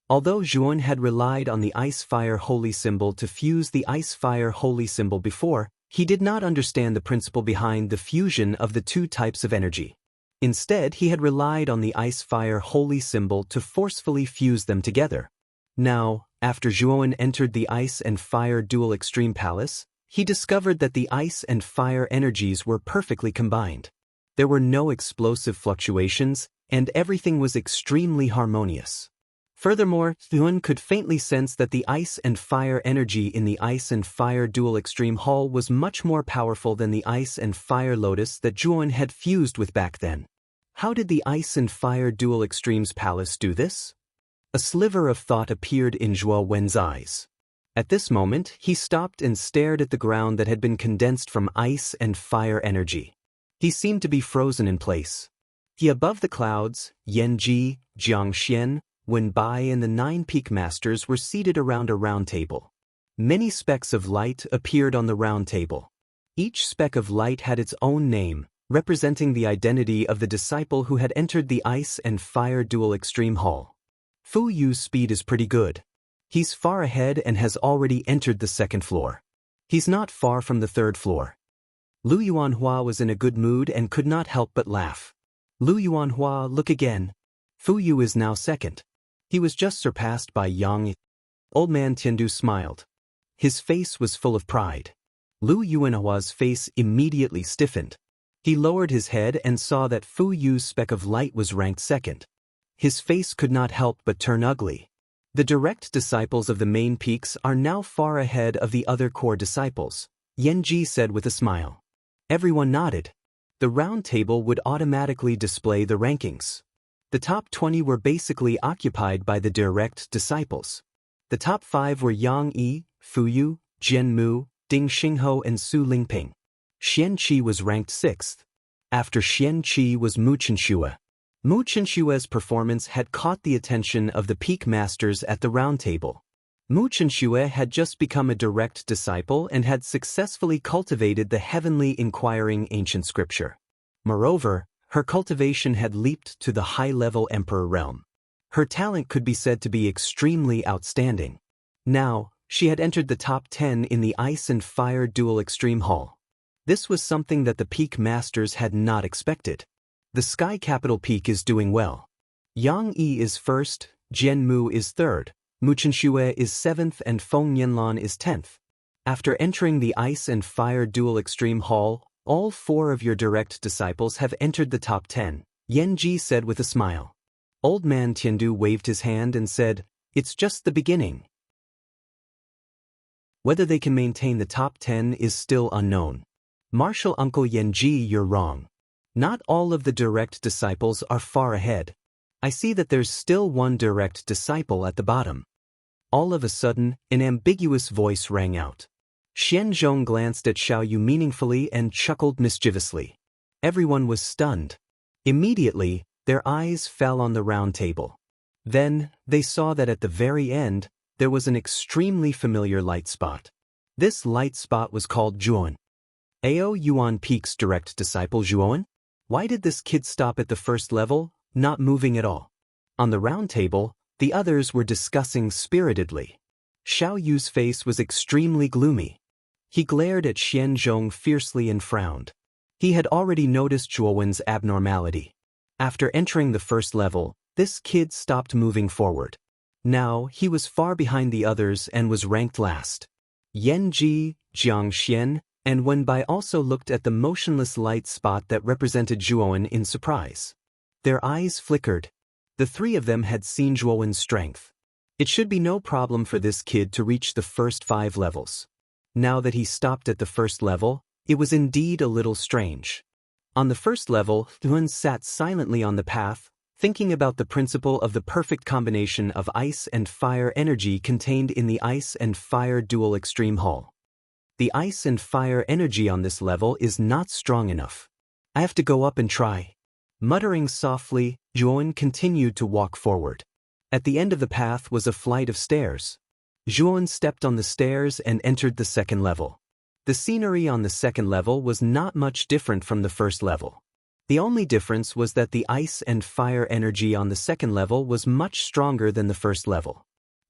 Although Zhuan had relied on the ice-fire holy symbol to fuse the ice-fire holy symbol before, he did not understand the principle behind the fusion of the two types of energy. Instead, he had relied on the ice-fire holy symbol to forcefully fuse them together. Now, after Zhuan entered the ice and fire dual extreme palace, he discovered that the ice and fire energies were perfectly combined. There were no explosive fluctuations, and everything was extremely harmonious. Furthermore, Zhuan could faintly sense that the ice and fire energy in the ice and fire dual extreme hall was much more powerful than the ice and fire lotus that Zhuan had fused with back then. How did the ice and fire dual extremes palace do this? A sliver of thought appeared in Zhuo Wen's eyes. At this moment, he stopped and stared at the ground that had been condensed from ice and fire energy. He seemed to be frozen in place. Above the clouds, Yan Ji, Jiang Xian, Wen Bai and the 9 peak masters were seated around a round table. Many specks of light appeared on the round table. Each speck of light had its own name, representing the identity of the disciple who had entered the ice and fire dual extreme hall. Fu Yu's speed is pretty good. He's far ahead and has already entered the 2nd floor. He's not far from the 3rd floor. Lu Yuanhua was in a good mood and could not help but laugh. Lu Yuanhua, look again. Fu Yu is now 2nd. He was just surpassed by Yang. Old man Tiandu smiled. His face was full of pride. Lu Yuanhua's face immediately stiffened. He lowered his head and saw that Fu Yu's speck of light was ranked 2nd. His face could not help but turn ugly. The direct disciples of the main peaks are now far ahead of the other core disciples, Yan Ji said with a smile. Everyone nodded. The round table would automatically display the rankings. The top 20 were basically occupied by the direct disciples. The top 5 were Yang Yi, Fu Yu, Jian Mu, Ding Xingho and Su Lingping. Xian Qi was ranked 6th. After Xian Qi was Mu Chenxue. Mu Chenxue's performance had caught the attention of the peak masters at the round table. Mu Chenxue had just become a direct disciple and had successfully cultivated the heavenly inquiring ancient scripture. Moreover, her cultivation had leaped to the high-level emperor realm. Her talent could be said to be extremely outstanding. Now, she had entered the top 10 in the ice and fire dual extreme hall. This was something that the peak masters had not expected. The sky capital peak is doing well. Yang Yi is 1st, Jian Mu is 3rd, Mu Chenxue is 7th and Feng Yanlan is 10th. After entering the ice and fire dual extreme hall, all 4 of your direct disciples have entered the top 10, Yan Ji said with a smile. Old man Tiandu waved his hand and said, it's just the beginning. Whether they can maintain the top 10 is still unknown. Martial Uncle Yan Ji, you're wrong. Not all of the direct disciples are far ahead. I see that there's still one direct disciple at the bottom. All of a sudden, an ambiguous voice rang out. Xian Zhong glanced at Xiao Yu meaningfully and chuckled mischievously. Everyone was stunned. Immediately, their eyes fell on the round table. Then, they saw that at the very end, there was an extremely familiar light spot. This light spot was called Zhuan. Ao Yuan Peak's direct disciple Zhuan? Why did this kid stop at the 1st level, not moving at all? On the round table, the others were discussing spiritedly. Xiao Yu's face was extremely gloomy. He glared at Xian Zhong fiercely and frowned. He had already noticed Zhuowen's abnormality. After entering the 1st level, this kid stopped moving forward. Now, he was far behind the others and was ranked last. Yan Ji, Jiang Xian, and Wen Bai also looked at the motionless light spot that represented Zhuowen in surprise. Their eyes flickered. The 3 of them had seen Zhuowen's strength. It should be no problem for this kid to reach the first 5 levels. Now that he stopped at the 1st level, it was indeed a little strange. On the 1st level, Zhuan sat silently on the path, thinking about the principle of the perfect combination of ice and fire energy contained in the ice and fire dual extreme hall. The ice and fire energy on this level is not strong enough. I have to go up and try. Muttering softly, Zhuan continued to walk forward. At the end of the path was a flight of stairs. Zhuan stepped on the stairs and entered the 2nd level. The scenery on the 2nd level was not much different from the 1st level. The only difference was that the ice and fire energy on the second level was much stronger than the first level.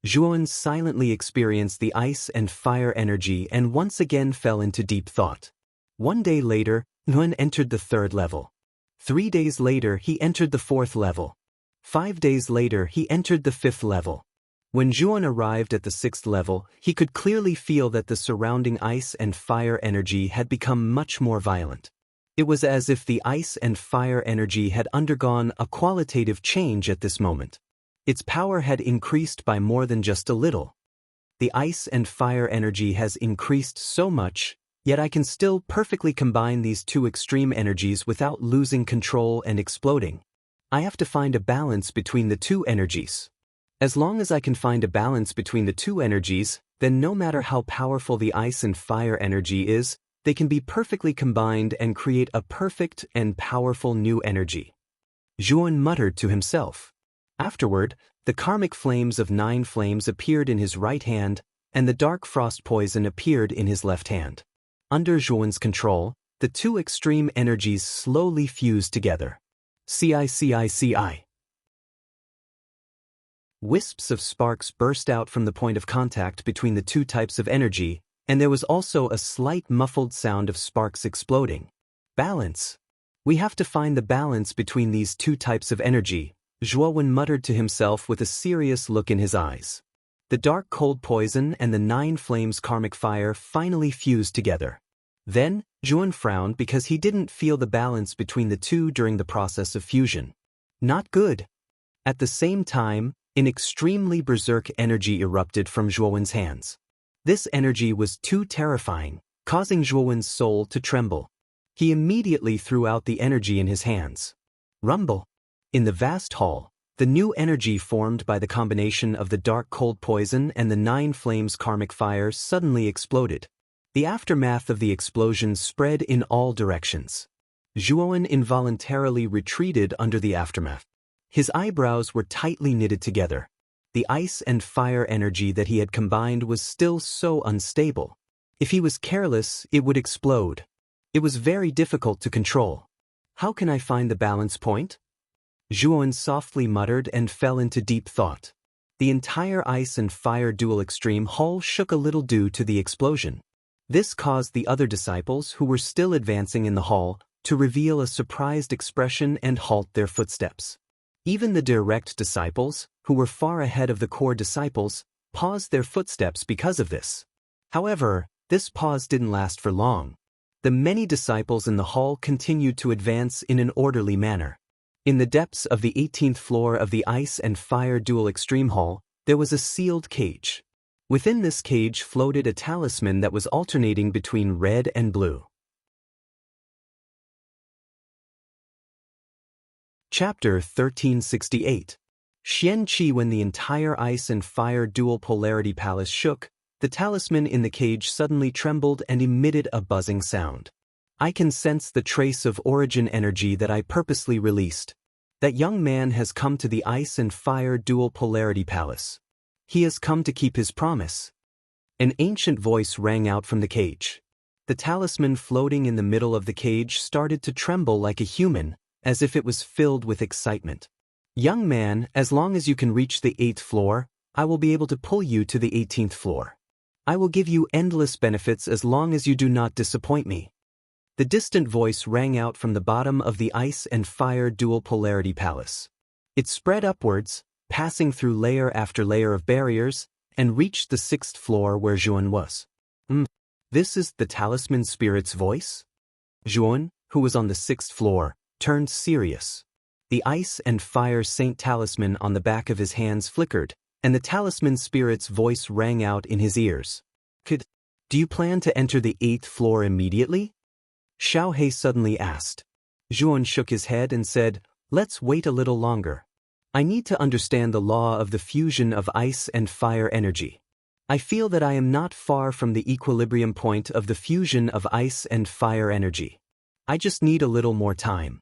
Zhuan silently experienced the ice and fire energy and once again fell into deep thought. One day later, Nguyen entered the third level. 3 days later, he entered the fourth level. 5 days later, he entered the fifth level. When Zhuan arrived at the sixth level, he could clearly feel that the surrounding ice and fire energy had become much more violent. It was as if the ice and fire energy had undergone a qualitative change at this moment. Its power had increased by more than just a little. The ice and fire energy has increased so much, yet I can still perfectly combine these two extreme energies without losing control and exploding. I have to find a balance between the two energies. As long as I can find a balance between the two energies, then no matter how powerful the ice and fire energy is, they can be perfectly combined and create a perfect and powerful new energy. Zhuan muttered to himself. Afterward, the karmic flames of 9 flames appeared in his right hand, and the dark frost poison appeared in his left hand. Under Zhuan's control, the two extreme energies slowly fused together. CI. Wisps of sparks burst out from the point of contact between the two types of energy, and there was also a slight muffled sound of sparks exploding. Balance. We have to find the balance between these two types of energy, Zhuan muttered to himself with a serious look in his eyes. The dark cold poison and the 9 flames karmic fire finally fused together. Then, Zhuan frowned because he didn't feel the balance between the two during the process of fusion. Not good. At the same time, an extremely berserk energy erupted from Zhuan's hands. This energy was too terrifying, causing Zhuan's soul to tremble. He immediately threw out the energy in his hands. Rumble. In the vast hall, the new energy formed by the combination of the dark cold poison and the 9 flames karmic fire suddenly exploded. The aftermath of the explosion spread in all directions. Zhuan involuntarily retreated under the aftermath. His eyebrows were tightly knitted together. The ice and fire energy that he had combined was still so unstable. If he was careless, it would explode. It was very difficult to control. How can I find the balance point? Zhuan softly muttered and fell into deep thought. The entire ice and fire dual extreme hall shook a little due to the explosion. This caused the other disciples who were still advancing in the hall to reveal a surprised expression and halt their footsteps. Even the direct disciples, who were far ahead of the core disciples, paused their footsteps because of this. However, this pause didn't last for long. The many disciples in the hall continued to advance in an orderly manner. In the depths of the 18th floor of the ice and fire dual extreme hall, there was a sealed cage. Within this cage floated a talisman that was alternating between red and blue. Chapter 1368. Xian Qi. When the entire ice and fire dual polarity palace shook, the talisman in the cage suddenly trembled and emitted a buzzing sound. I can sense the trace of origin energy that I purposely released. That young man has come to the ice and fire dual polarity palace. He has come to keep his promise. An ancient voice rang out from the cage. The talisman floating in the middle of the cage started to tremble like a human, as if it was filled with excitement. Young man, as long as you can reach the 8th floor, I will be able to pull you to the 18th floor. I will give you endless benefits as long as you do not disappoint me. The distant voice rang out from the bottom of the ice and fire dual polarity palace. It spread upwards, passing through layer after layer of barriers, and reached the 6th floor where Zhuan was. This is the talisman spirit's voice? Zhuan, who was on the 6th floor, turned serious. The ice and fire saint talisman on the back of his hands flickered, and the talisman spirit's voice rang out in his ears. Do you plan to enter the 8th floor immediately? Xiao He suddenly asked. Zhuan shook his head and said, let's wait a little longer. I need to understand the law of the fusion of ice and fire energy. I feel that I am not far from the equilibrium point of the fusion of ice and fire energy. I just need a little more time.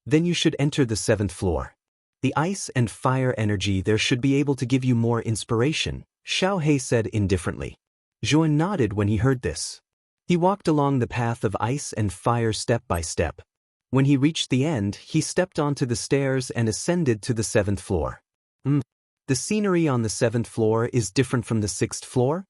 Then you should enter the 7th floor. The ice and fire energy there should be able to give you more inspiration, Xiao He said indifferently. Zhuan nodded when he heard this. He walked along the path of ice and fire step by step. When he reached the end, he stepped onto the stairs and ascended to the 7th floor. The scenery on the 7th floor is different from the 6th floor?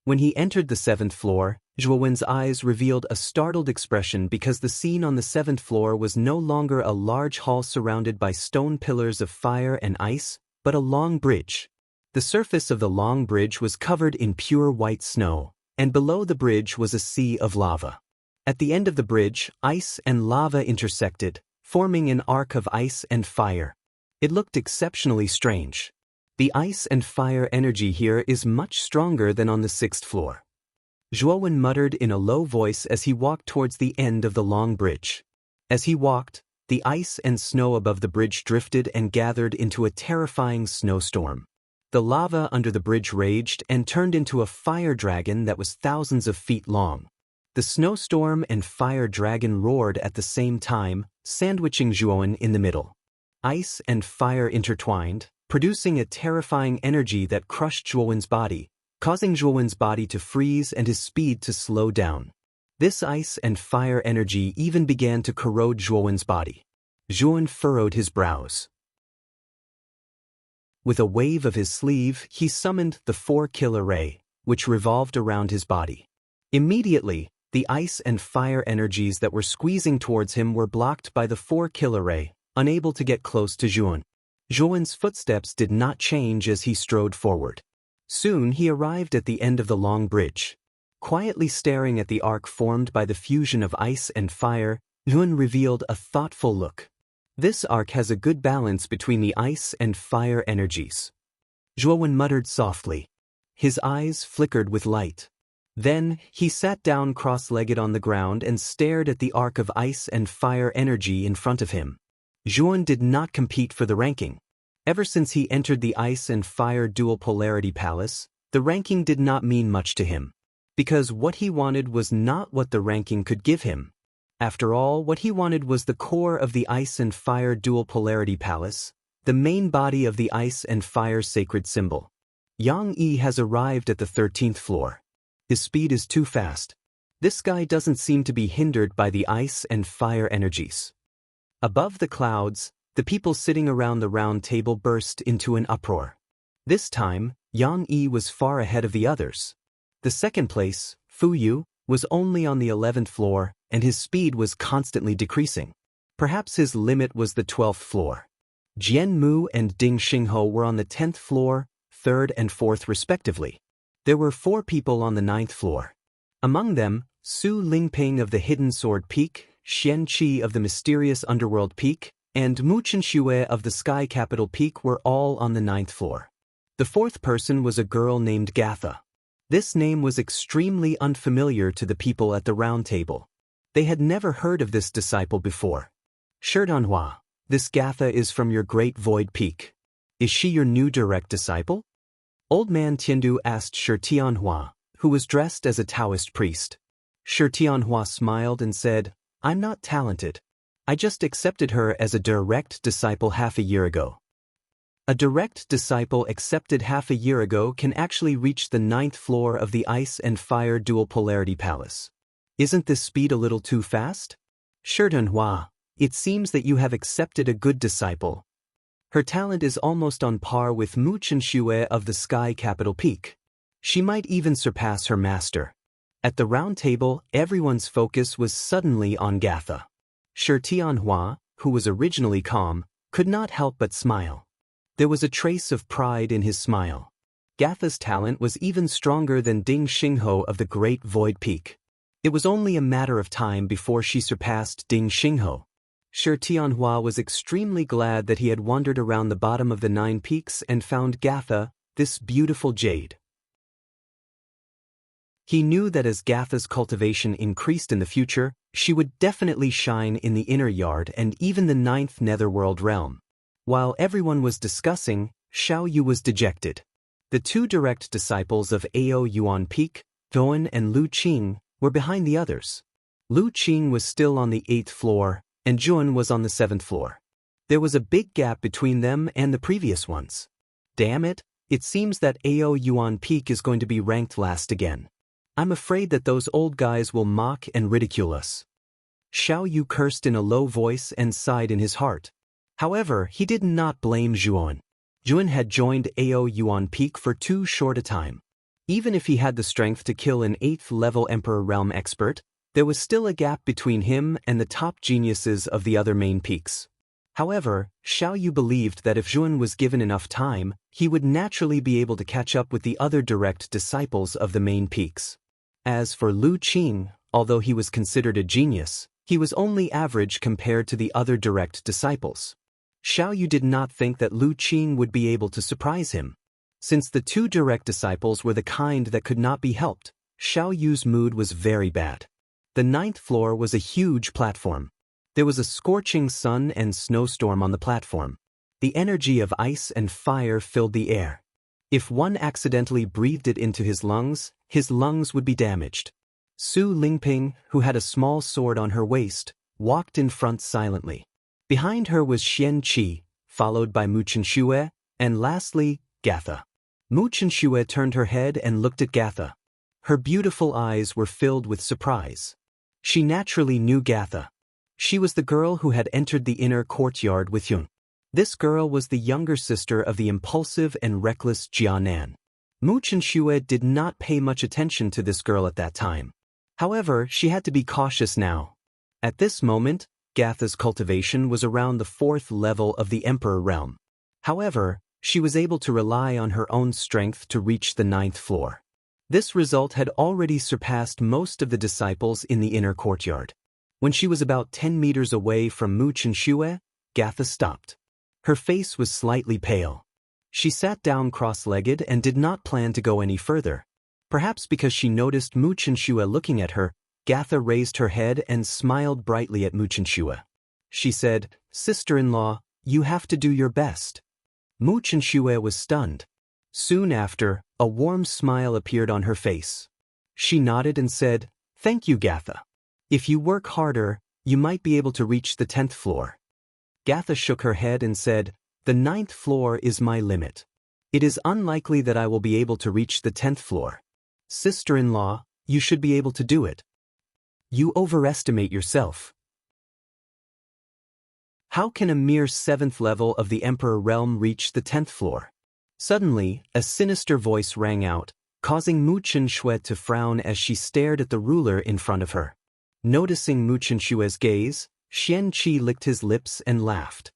When he entered the 7th floor, Zhuowen's eyes revealed a startled expression because the scene on the 7th floor was no longer a large hall surrounded by stone pillars of fire and ice, but a long bridge. The surface of the long bridge was covered in pure white snow, and below the bridge was a sea of lava. At the end of the bridge, ice and lava intersected, forming an arc of ice and fire. It looked exceptionally strange. The ice and fire energy here is much stronger than on the 6th floor. Zhuowen muttered in a low voice as he walked towards the end of the long bridge. As he walked, the ice and snow above the bridge drifted and gathered into a terrifying snowstorm. The lava under the bridge raged and turned into a fire dragon that was thousands of feet long. The snowstorm and fire dragon roared at the same time, sandwiching Zhuowen in the middle. Ice and fire intertwined, producing a terrifying energy that crushed Zhuowen's body, causing Zhuowen's body to freeze and his speed to slow down. This ice and fire energy even began to corrode Zhuowen's body. Zhuowen furrowed his brows. With a wave of his sleeve, he summoned the 4-kill array, which revolved around his body. Immediately, the ice and fire energies that were squeezing towards him were blocked by the 4-kill array, unable to get close to Zhuowen. Zhuowen's footsteps did not change as he strode forward. Soon he arrived at the end of the long bridge. Quietly staring at the arc formed by the fusion of ice and fire, Zhuowen revealed a thoughtful look. This arc has a good balance between the ice and fire energies. Zhuowen muttered softly. His eyes flickered with light. Then, he sat down cross-legged on the ground and stared at the arc of ice and fire energy in front of him. Zhuowen did not compete for the ranking. Ever since he entered the Ice and Fire Dual Polarity Palace, the ranking did not mean much to him. Because what he wanted was not what the ranking could give him. After all, what he wanted was the core of the Ice and Fire Dual Polarity Palace, the main body of the Ice and Fire Sacred Symbol. Yang Yi has arrived at the 13th floor. His speed is too fast. This guy doesn't seem to be hindered by the ice and fire energies. Above the clouds, the people sitting around the round table burst into an uproar. This time, Yang Yi was far ahead of the others. The second place, Fu Yu, was only on the 11th floor, and his speed was constantly decreasing. Perhaps his limit was the 12th floor. Jian Mu and Ding Xingho were on the 10th floor, 3rd and 4th respectively. There were 4 people on the 9th floor. Among them, Su Lingping of the Hidden Sword Peak, Xian Qi of the Mysterious Underworld Peak, and Mu Chenxue of the Sky Capital Peak were all on the 9th floor. The 4th person was a girl named Gatha. This name was extremely unfamiliar to the people at the round table. They had never heard of this disciple before. Shirdanhua, this Gatha is from your Great Void Peak. Is she your new direct disciple? Old man Tiandu asked Shi Tianhua, who was dressed as a Taoist priest. Shi Tianhua smiled and said, I'm not talented. I just accepted her as a direct disciple half a year ago. A direct disciple accepted half a year ago can actually reach the 9th floor of the Ice and Fire Dual Polarity Palace. Isn't this speed a little too fast? Shirdanhua, it seems that you have accepted a good disciple. Her talent is almost on par with Mu Chenxue of the Sky Capital Peak. She might even surpass her master. At the round table, everyone's focus was suddenly on Gatha. Shi Tianhua, who was originally calm, could not help but smile. There was a trace of pride in his smile. Gatha's talent was even stronger than Ding Xingho of the Great Void Peak. It was only a matter of time before she surpassed Ding Xingho. Shi Tianhua was extremely glad that he had wandered around the bottom of the 9 peaks and found Gatha, this beautiful jade. He knew that as Gatha's cultivation increased in the future, she would definitely shine in the inner yard and even the 9th netherworld realm. While everyone was discussing, Xiao Yu was dejected. The 2 direct disciples of Ao Yuan Peak, Doan and Lu Qing, were behind the others. Lu Qing was still on the 8th floor, and Jun was on the 7th floor. There was a big gap between them and the previous ones. Damn it, it seems that Ao Yuan Peak is going to be ranked last again. I'm afraid that those old guys will mock and ridicule us. Xiao Yu cursed in a low voice and sighed in his heart. However, he did not blame Zhuan. Zhuan had joined Ao Yuan Peak for too short a time. Even if he had the strength to kill an 8th level Emperor Realm expert, there was still a gap between him and the top geniuses of the other main peaks. However, Xiao Yu believed that if Zhuan was given enough time, he would naturally be able to catch up with the other direct disciples of the main peaks. As for Lu Qing, although he was considered a genius, he was only average compared to the other direct disciples. Xiao Yu did not think that Lu Qing would be able to surprise him. Since the two direct disciples were the kind that could not be helped, Xiao Yu's mood was very bad. The 9th floor was a huge platform. There was a scorching sun and snowstorm on the platform. The energy of ice and fire filled the air. If one accidentally breathed it into his lungs would be damaged. Su Lingping, who had a small sword on her waist, walked in front silently. Behind her was Xian Qi, followed by Mu Chenxue, and lastly, Gatha. Mu Chenxue turned her head and looked at Gatha. Her beautiful eyes were filled with surprise. She naturally knew Gatha. She was the girl who had entered the inner courtyard with Yun. This girl was the younger sister of the impulsive and reckless Jianan. Mu Chenxue did not pay much attention to this girl at that time. However, she had to be cautious now. At this moment, Gatha's cultivation was around the 4th level of the Emperor Realm. However, she was able to rely on her own strength to reach the 9th floor. This result had already surpassed most of the disciples in the inner courtyard. When she was about 10 meters away from Mu Chenxue, Gatha stopped. Her face was slightly pale. She sat down cross-legged and did not plan to go any further. Perhaps because she noticed Mu Chenxue looking at her, Gatha raised her head and smiled brightly at Mu Chenxue. She said, "Sister-in-law, you have to do your best." Mu Chenxue was stunned. Soon after, a warm smile appeared on her face. She nodded and said, "Thank you, Gatha. If you work harder, you might be able to reach the 10th floor." Gatha shook her head and said, "The 9th floor is my limit. It is unlikely that I will be able to reach the 10th floor. Sister-in-law, you should be able to do it. You overestimate yourself. How can a mere 7th level of the Emperor Realm reach the 10th floor?" Suddenly, a sinister voice rang out, causing Mu Chenxue to frown as she stared at the ruler in front of her. Noticing Mu Chenxue's gaze, Xian Qi licked his lips and laughed.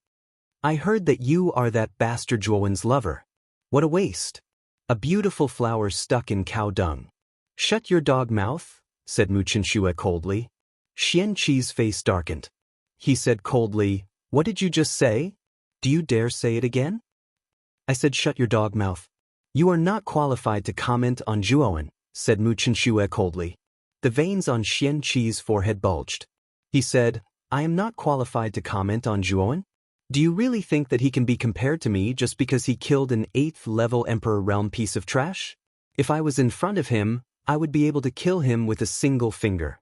"I heard that you are that bastard Zhuowen's lover. What a waste. A beautiful flower stuck in cow dung." "Shut your dog mouth," said Mu Chenxue coldly. Xian Qi's face darkened. He said coldly, "What did you just say? Do you dare say it again?" "I said shut your dog mouth." "You are not qualified to comment on Zhuowen," said Mu Chenxue coldly. The veins on Xian Qi's forehead bulged. He said, "I am not qualified to comment on Zhuowen? Do you really think that he can be compared to me just because he killed an 8th level Emperor Realm piece of trash? If I was in front of him, I would be able to kill him with a single finger."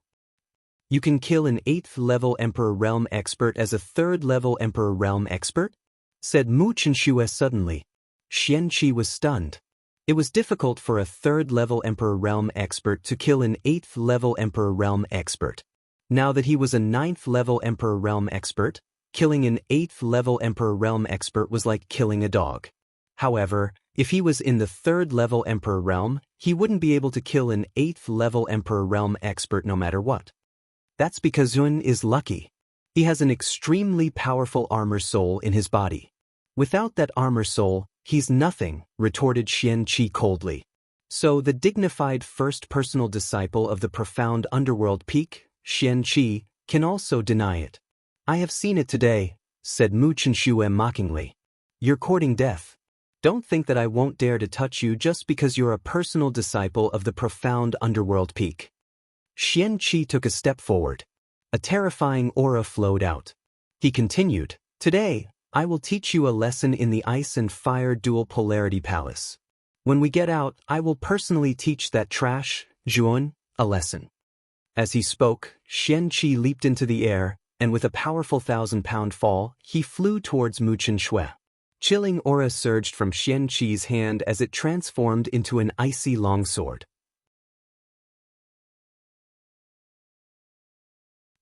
"You can kill an 8th level Emperor Realm expert as a 3rd level Emperor Realm expert?" said Mu Chenxue suddenly. Xian Qi was stunned. It was difficult for a 3rd level Emperor Realm expert to kill an 8th level Emperor Realm expert. Now that he was a 9th level Emperor Realm expert, killing an 8th level Emperor Realm expert was like killing a dog. However, if he was in the 3rd level Emperor Realm, he wouldn't be able to kill an 8th level Emperor Realm expert no matter what. That's because Yun is lucky. He has an extremely powerful armor soul in his body. Without that armor soul, he's nothing, retorted Xian Qi coldly. So the dignified first personal disciple of the profound underworld peak, Xian Qi, can also deny it. "I have seen it today," said Mu Chenxue mockingly. "You're courting death. Don't think that I won't dare to touch you just because you're a personal disciple of the profound underworld peak." Xian Qi took a step forward. A terrifying aura flowed out. He continued, "Today, I will teach you a lesson in the Ice and Fire Dual Polarity Palace. When we get out, I will personally teach that trash, Zhuon, a lesson." As he spoke, Xian Qi leaped into the air, and with a powerful 1,000-pound fall, he flew towards Mu Chenxue. Chilling aura surged from Xian Qi's hand as it transformed into an icy longsword.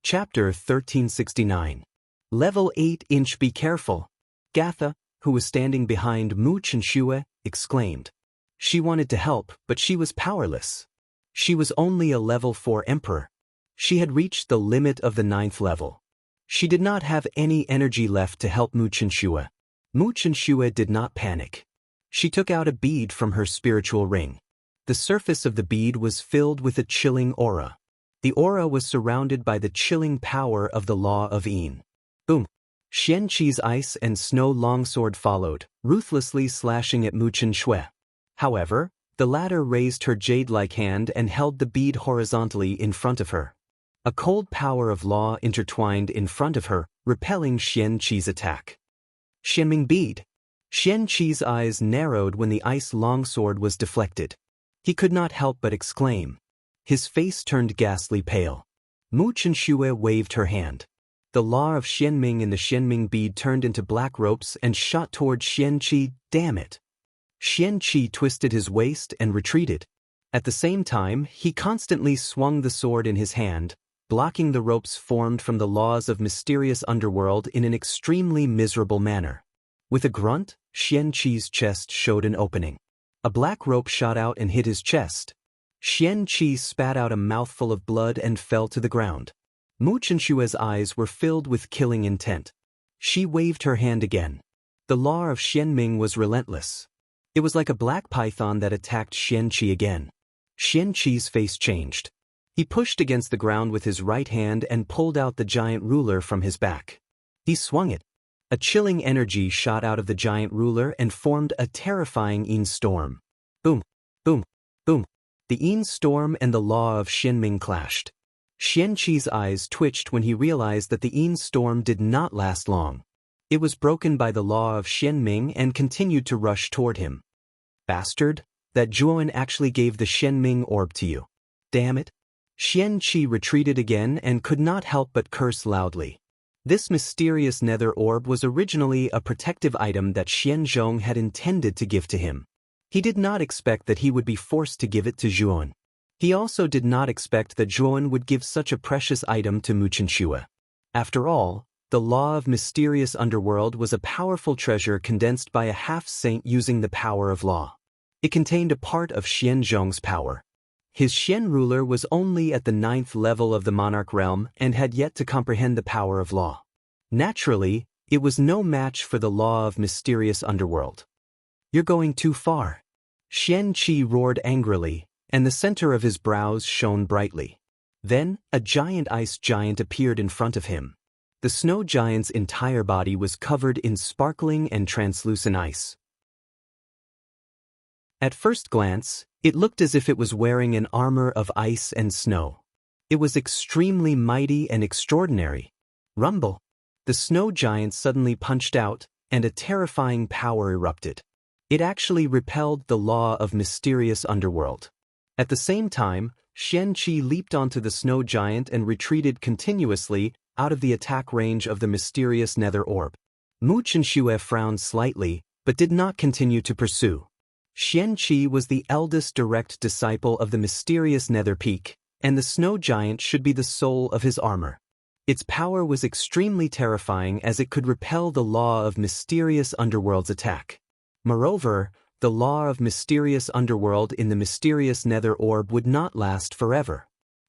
Chapter 1369. Level 8-inch Be careful. Gatha, who was standing behind Mu Chenshue, exclaimed. She wanted to help, but she was powerless. She was only a level 4 emperor. She had reached the limit of the 9th level. She did not have any energy left to help Mu Chenshue. Mu Chenshue did not panic. She took out a bead from her spiritual ring. The surface of the bead was filled with a chilling aura. The aura was surrounded by the chilling power of the law of Yin. Boom! Xian Qi's ice and snow longsword followed, ruthlessly slashing at Mu Chenshue. However, the latter raised her jade-like hand and held the bead horizontally in front of her. A cold power of law intertwined in front of her, repelling Xian Qi's attack. Xianming bead! Xian Qi's eyes narrowed when the ice longsword was deflected. He could not help but exclaim. His face turned ghastly pale. Mu Chenshue waved her hand. The law of Xianming in the Xianming bead turned into black ropes and shot toward Xian Qi. Damn it! Xian Qi twisted his waist and retreated. At the same time, he constantly swung the sword in his hand, blocking the ropes formed from the laws of mysterious underworld in an extremely miserable manner. With a grunt, Xian Qi's chest showed an opening. A black rope shot out and hit his chest. Xian Qi spat out a mouthful of blood and fell to the ground. Mu Chenshue's eyes were filled with killing intent. She waved her hand again. The law of Xianming was relentless. It was like a black python that attacked Xian Qi again. Xian Qi's face changed. He pushed against the ground with his right hand and pulled out the giant ruler from his back. He swung it. A chilling energy shot out of the giant ruler and formed a terrifying Yin storm. Boom! Boom! Boom! The Yin storm and the law of Xianming clashed. Xian Qi's eyes twitched when he realized that the Yin storm did not last long. It was broken by the law of Xianming and continued to rush toward him. Bastard, that Zhuan actually gave the Xianming orb to you. Damn it! Xian Qi retreated again and could not help but curse loudly. This mysterious nether orb was originally a protective item that Xianzhong had intended to give to him. He did not expect that he would be forced to give it to Zhuan. He also did not expect that Zhuan would give such a precious item to Mu Chenshue. After all, the law of mysterious underworld was a powerful treasure condensed by a half-saint using the power of law. It contained a part of Xianzhong's power. His Xian ruler was only at the 9th level of the monarch realm and had yet to comprehend the power of law. Naturally, it was no match for the law of mysterious underworld. You're going too far. Xian Qi roared angrily, and the center of his brows shone brightly. Then, a giant ice giant appeared in front of him. The snow giant's entire body was covered in sparkling and translucent ice. At first glance, it looked as if it was wearing an armor of ice and snow. It was extremely mighty and extraordinary. Rumble! The snow giant suddenly punched out, and a terrifying power erupted. It actually repelled the law of mysterious underworld. At the same time, Xian Qi leaped onto the snow giant and retreated continuously out of the attack range of the mysterious nether orb. Mu Chenshue frowned slightly, but did not continue to pursue. Xian Qi was the eldest direct disciple of the mysterious nether peak, and the snow giant should be the soul of his armor. Its power was extremely terrifying as it could repel the law of mysterious underworld's attack. Moreover, the law of mysterious underworld in the mysterious nether orb would not last forever.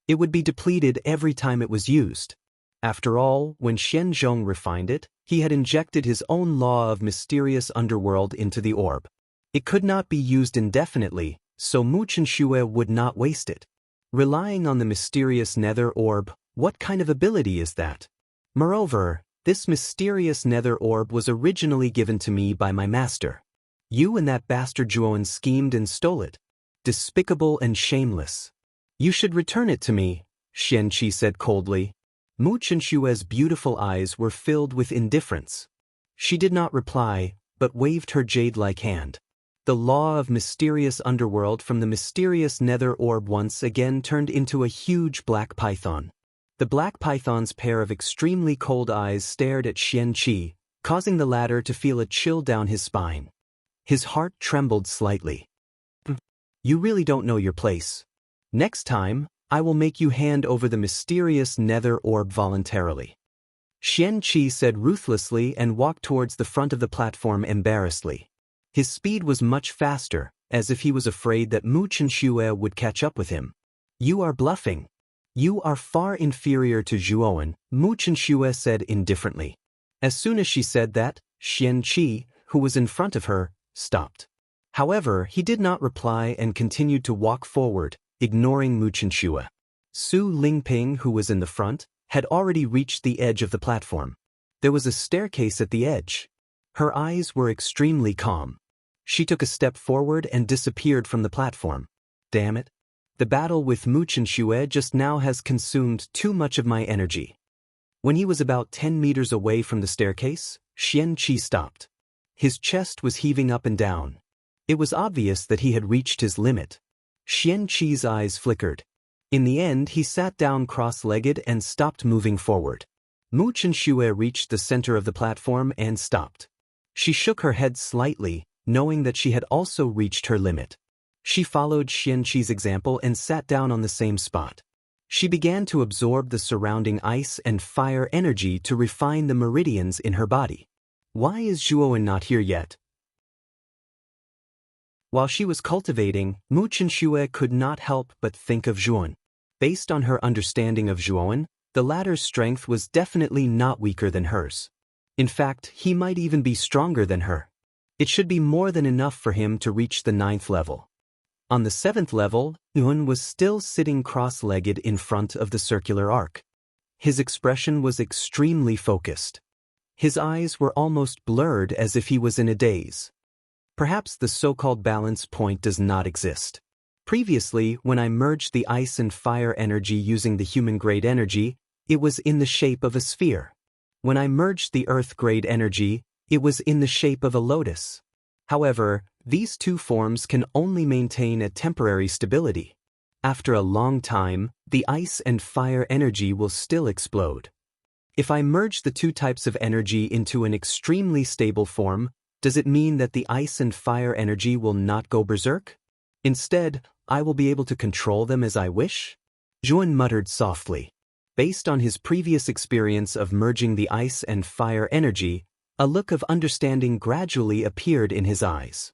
It would be depleted every time it was used. After all, when Xianzhong refined it, he had injected his own law of mysterious underworld into the orb. It could not be used indefinitely, so Mu Chenshue would not waste it. Relying on the mysterious nether orb, what kind of ability is that? Moreover, this mysterious nether orb was originally given to me by my master. You and that bastard Zhuan schemed and stole it. Despicable and shameless. You should return it to me, Xian Qi said coldly. Mu Chenshue's beautiful eyes were filled with indifference. She did not reply, but waved her jade-like hand. The law of mysterious underworld from the mysterious nether orb once again turned into a huge black python. The black python's pair of extremely cold eyes stared at Xian Qi, causing the latter to feel a chill down his spine. His heart trembled slightly. You really don't know your place. Next time, I will make you hand over the mysterious nether orb voluntarily. Xian Qi said ruthlessly and walked towards the front of the platform embarrassedly. His speed was much faster, as if he was afraid that Mu Chenxue would catch up with him. You are bluffing. You are far inferior to Zhuowen, Mu Chenxue said indifferently. As soon as she said that, Xian Qi, who was in front of her, stopped. However, he did not reply and continued to walk forward, ignoring Mu Chenxue. Su Lingping, who was in the front, had already reached the edge of the platform. There was a staircase at the edge. Her eyes were extremely calm. She took a step forward and disappeared from the platform. Damn it. The battle with Mu Chenxue just now has consumed too much of my energy. When he was about 10 meters away from the staircase, Xian Qi stopped. His chest was heaving up and down. It was obvious that he had reached his limit. Xian Qi's eyes flickered. In the end, he sat down cross-legged and stopped moving forward. Mu Chenxue reached the center of the platform and stopped. She shook her head slightly, knowing that she had also reached her limit. She followed Xian Qi's example and sat down on the same spot. She began to absorb the surrounding ice and fire energy to refine the meridians in her body. Why is Zhuowen not here yet? While she was cultivating, Mu Chenxue could not help but think of Zhuowen. Based on her understanding of Zhuowen, the latter's strength was definitely not weaker than hers. In fact, he might even be stronger than her. It should be more than enough for him to reach the 9th level. On the 7th level, Zhuowen was still sitting cross-legged in front of the circular arc. His expression was extremely focused. His eyes were almost blurred as if he was in a daze. Perhaps the so-called balance point does not exist. Previously, when I merged the ice and fire energy using the human-grade energy, it was in the shape of a sphere. When I merged the earth-grade energy, it was in the shape of a lotus. However, these two forms can only maintain a temporary stability. After a long time, the ice and fire energy will still explode. If I merge the two types of energy into an extremely stable form, does it mean that the ice and fire energy will not go berserk? Instead, I will be able to control them as I wish? Zhuowen muttered softly. Based on his previous experience of merging the ice and fire energy, a look of understanding gradually appeared in his eyes.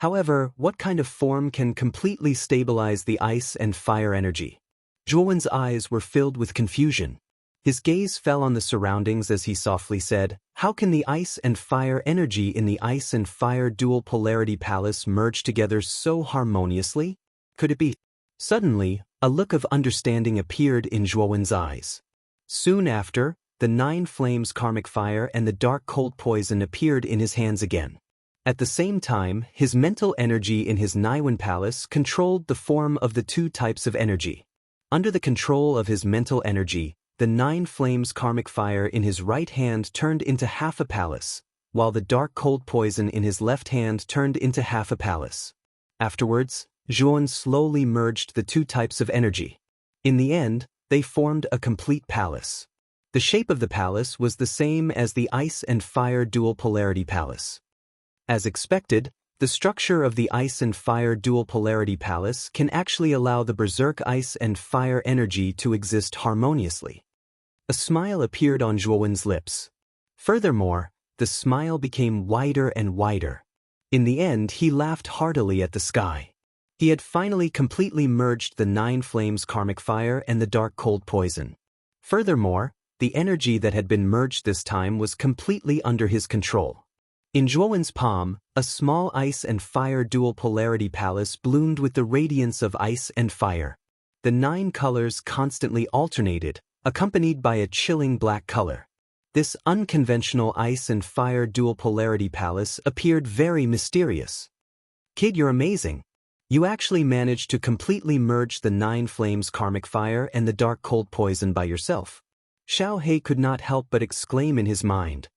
However, what kind of form can completely stabilize the ice and fire energy? Zhuowen's eyes were filled with confusion. His gaze fell on the surroundings as he softly said, "How can the ice and fire energy in the ice and fire dual polarity palace merge together so harmoniously? Could it be?" Suddenly, a look of understanding appeared in Zhuowen's eyes. Soon after, the 9 flames karmic fire and the dark cold poison appeared in his hands again. At the same time, his mental energy in his Naiwen palace controlled the form of the two types of energy. Under the control of his mental energy, the 9 flames karmic fire in his right hand turned into half a palace, while the dark cold poison in his left hand turned into half a palace. Afterwards, Zhuowen slowly merged the two types of energy. In the end, they formed a complete palace. The shape of the palace was the same as the ice and fire dual polarity palace. As expected, the structure of the ice and fire dual polarity palace can actually allow the berserk ice and fire energy to exist harmoniously. A smile appeared on Zhuowen's lips. Furthermore, the smile became wider and wider. In the end, he laughed heartily at the sky. He had finally completely merged the 9 flames karmic fire and the dark cold poison. Furthermore, the energy that had been merged this time was completely under his control. In Zhuowen's palm, a small ice and fire dual polarity palace bloomed with the radiance of ice and fire. The 9 colors constantly alternated, accompanied by a chilling black color. This unconventional ice and fire dual polarity palace appeared very mysterious. "Kid, you're amazing. You actually managed to completely merge the 9 flames karmic fire and the dark cold poison by yourself." Xiao He could not help but exclaim in his mind.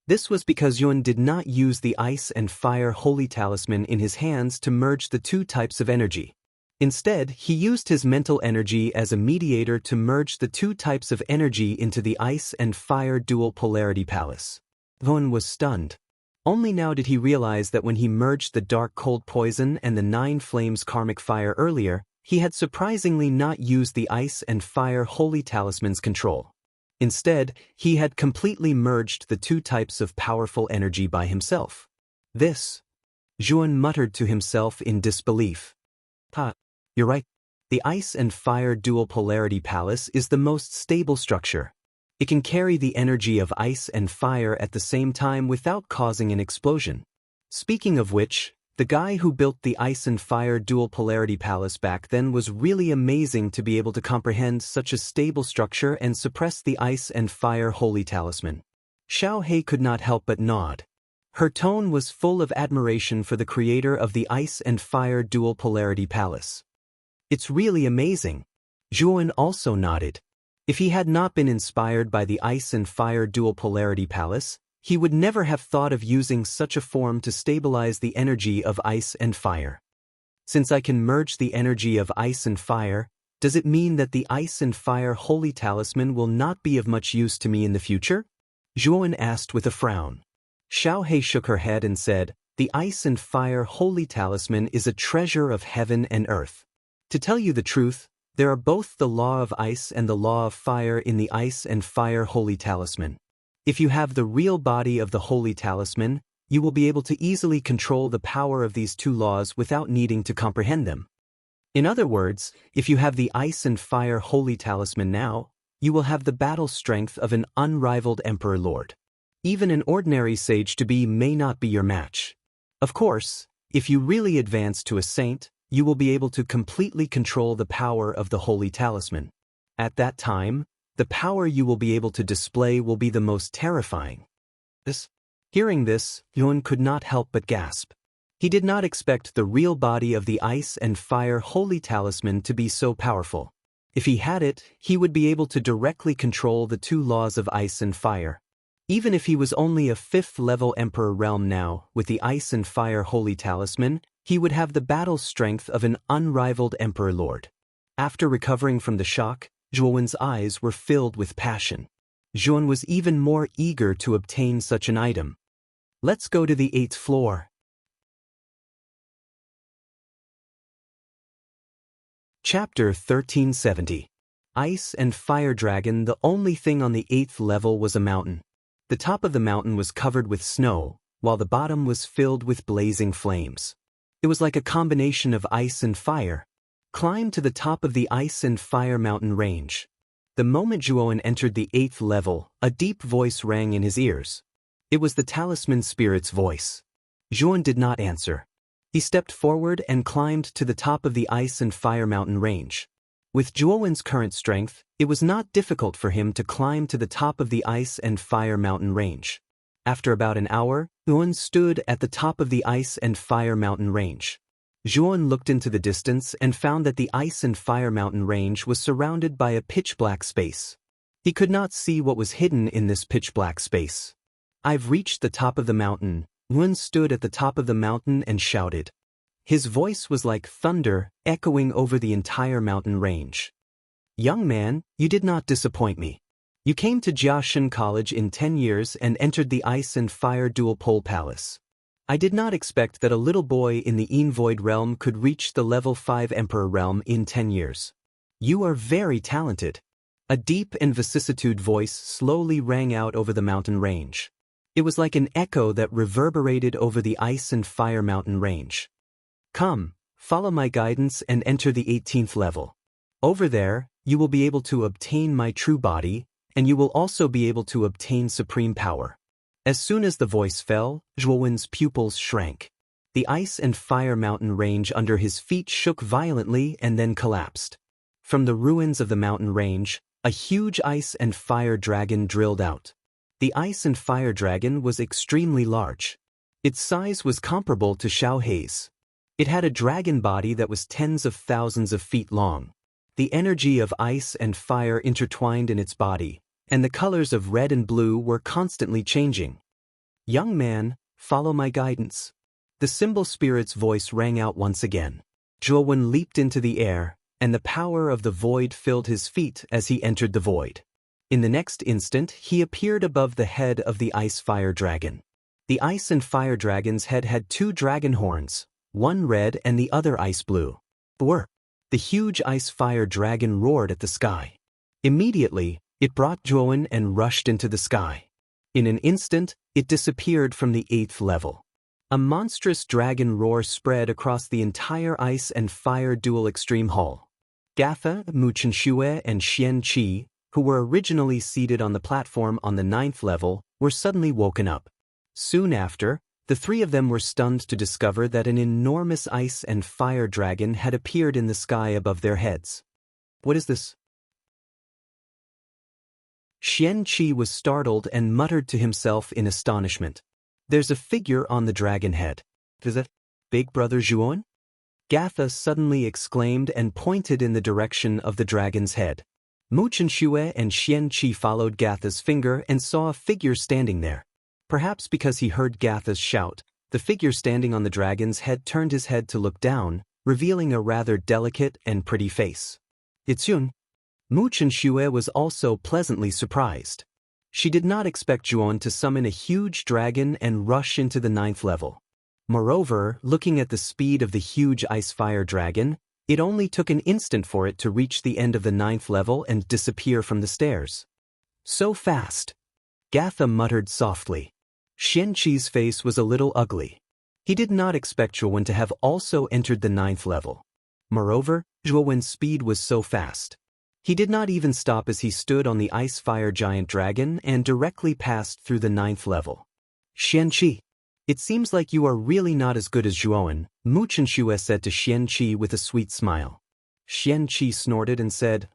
This was because Yuan did not use the ice and fire holy talisman in his hands to merge the two types of energy. Instead, he used his mental energy as a mediator to merge the two types of energy into the ice and fire dual polarity palace. Yuan was stunned. Only now did he realize that when he merged the dark cold poison and the 9 flames karmic fire earlier, he had surprisingly not used the ice and fire holy talisman's control. Instead, he had completely merged the two types of powerful energy by himself. This, Zhuan muttered to himself in disbelief. You're right. The ice and fire dual polarity palace is the most stable structure. It can carry the energy of ice and fire at the same time without causing an explosion. Speaking of which, the guy who built the ice and fire dual polarity palace back then was really amazing to be able to comprehend such a stable structure and suppress the ice and fire holy talisman. Xiao Hei could not help but nod. Her tone was full of admiration for the creator of the ice and fire dual polarity palace. It's really amazing. Zhuan also nodded. If he had not been inspired by the ice and fire dual polarity palace, he would never have thought of using such a form to stabilize the energy of ice and fire. Since I can merge the energy of ice and fire, does it mean that the ice and fire holy talisman will not be of much use to me in the future? Zhuan asked with a frown. Xiao Hei shook her head and said, the ice and fire holy talisman is a treasure of heaven and earth. To tell you the truth, there are both the law of ice and the law of fire in the ice and fire holy talisman. If you have the real body of the holy talisman, you will be able to easily control the power of these two laws without needing to comprehend them. In other words, if you have the ice and fire holy talisman now, you will have the battle strength of an unrivaled emperor lord. Even an ordinary sage-to-be may not be your match. Of course, if you really advance to a saint, you will be able to completely control the power of the holy talisman. At that time, the power you will be able to display will be the most terrifying. Hearing this, Yuan could not help but gasp. He did not expect the real body of the ice and fire holy talisman to be so powerful. If he had it, he would be able to directly control the two laws of ice and fire. Even if he was only a 5th-level emperor realm now, with the ice and fire holy talisman, he would have the battle strength of an unrivaled emperor lord. After recovering from the shock, Zhuan's eyes were filled with passion. Zhuan was even more eager to obtain such an item. Let's go to the 8th floor. Chapter 1370. Ice and Fire Dragon. The only thing on the 8th level was a mountain. The top of the mountain was covered with snow, while the bottom was filled with blazing flames. It was like a combination of ice and fire. Climb to the top of the ice and fire mountain range. The moment Zhuan entered the 8th level, a deep voice rang in his ears. It was the talisman spirit's voice. Zhuan did not answer. He stepped forward and climbed to the top of the ice and fire mountain range. With Zhuan's current strength, it was not difficult for him to climb to the top of the ice and fire mountain range. After about an hour, Zhuan stood at the top of the ice and fire mountain range. Zhuan looked into the distance and found that the ice and fire mountain range was surrounded by a pitch-black space. He could not see what was hidden in this pitch-black space. I've reached the top of the mountain. Zhuan stood at the top of the mountain and shouted. His voice was like thunder, echoing over the entire mountain range. Young man, you did not disappoint me. You came to Jiaxin College in 10 years and entered the Ice and Fire Dual Pole Palace. I did not expect that a little boy in the Void realm could reach the level 5 Emperor realm in 10 years. You are very talented. A deep and vicissitude voice slowly rang out over the mountain range. It was like an echo that reverberated over the ice and fire mountain range. Come, follow my guidance and enter the 18th level. Over there, you will be able to obtain my true body, and you will also be able to obtain supreme power. As soon as the voice fell, Zhuan's pupils shrank. The ice and fire mountain range under his feet shook violently and then collapsed. From the ruins of the mountain range, a huge ice and fire dragon drilled out. The ice and fire dragon was extremely large. Its size was comparable to Xiao Hei's. It had a dragon body that was tens of thousands of feet long. The energy of ice and fire intertwined in its body, and the colors of red and blue were constantly changing. Young man, follow my guidance. The symbol spirit's voice rang out once again. Zhuan leaped into the air, and the power of the void filled his feet as he entered the void. In the next instant, he appeared above the head of the ice-fire dragon. The ice and fire dragon's head had 2 dragon horns, one red and the other ice blue. The huge ice-fire dragon roared at the sky. Immediately, it brought Zhuowen and rushed into the sky. In an instant, it disappeared from the 8th level. A monstrous dragon roar spread across the entire ice and fire dual extreme hall. Gatha, Mu Chenxue, and Xian Qi, who were originally seated on the platform on the 9th level, were suddenly woken up. Soon after, the three of them were stunned to discover that an enormous ice and fire dragon had appeared in the sky above their heads. What is this? Xian Qi was startled and muttered to himself in astonishment. There's a figure on the dragon head. Is it Big Brother Zhuowen? Gatha suddenly exclaimed and pointed in the direction of the dragon's head. Mu Chenxue and Xian Qi followed Gatha's finger and saw a figure standing there. Perhaps because he heard Gatha's shout, the figure standing on the dragon's head turned his head to look down, revealing a rather delicate and pretty face. It's Yun. Mu Chenxue was also pleasantly surprised. She did not expect Zhuowen to summon a huge dragon and rush into the 9th level. Moreover, looking at the speed of the huge ice-fire dragon, it only took an instant for it to reach the end of the 9th level and disappear from the stairs. So fast! Gatha muttered softly. Xian Qi's face was a little ugly. He did not expect Zhuowen to have also entered the 9th level. Moreover, Zhuowen's speed was so fast. He did not even stop as he stood on the ice-fire giant dragon and directly passed through the 9th level. Xian Qi, it seems like you are really not as good as Zhuowen, Mu Chenxue said to Xian Qi with a sweet smile. Xian Qi snorted and said,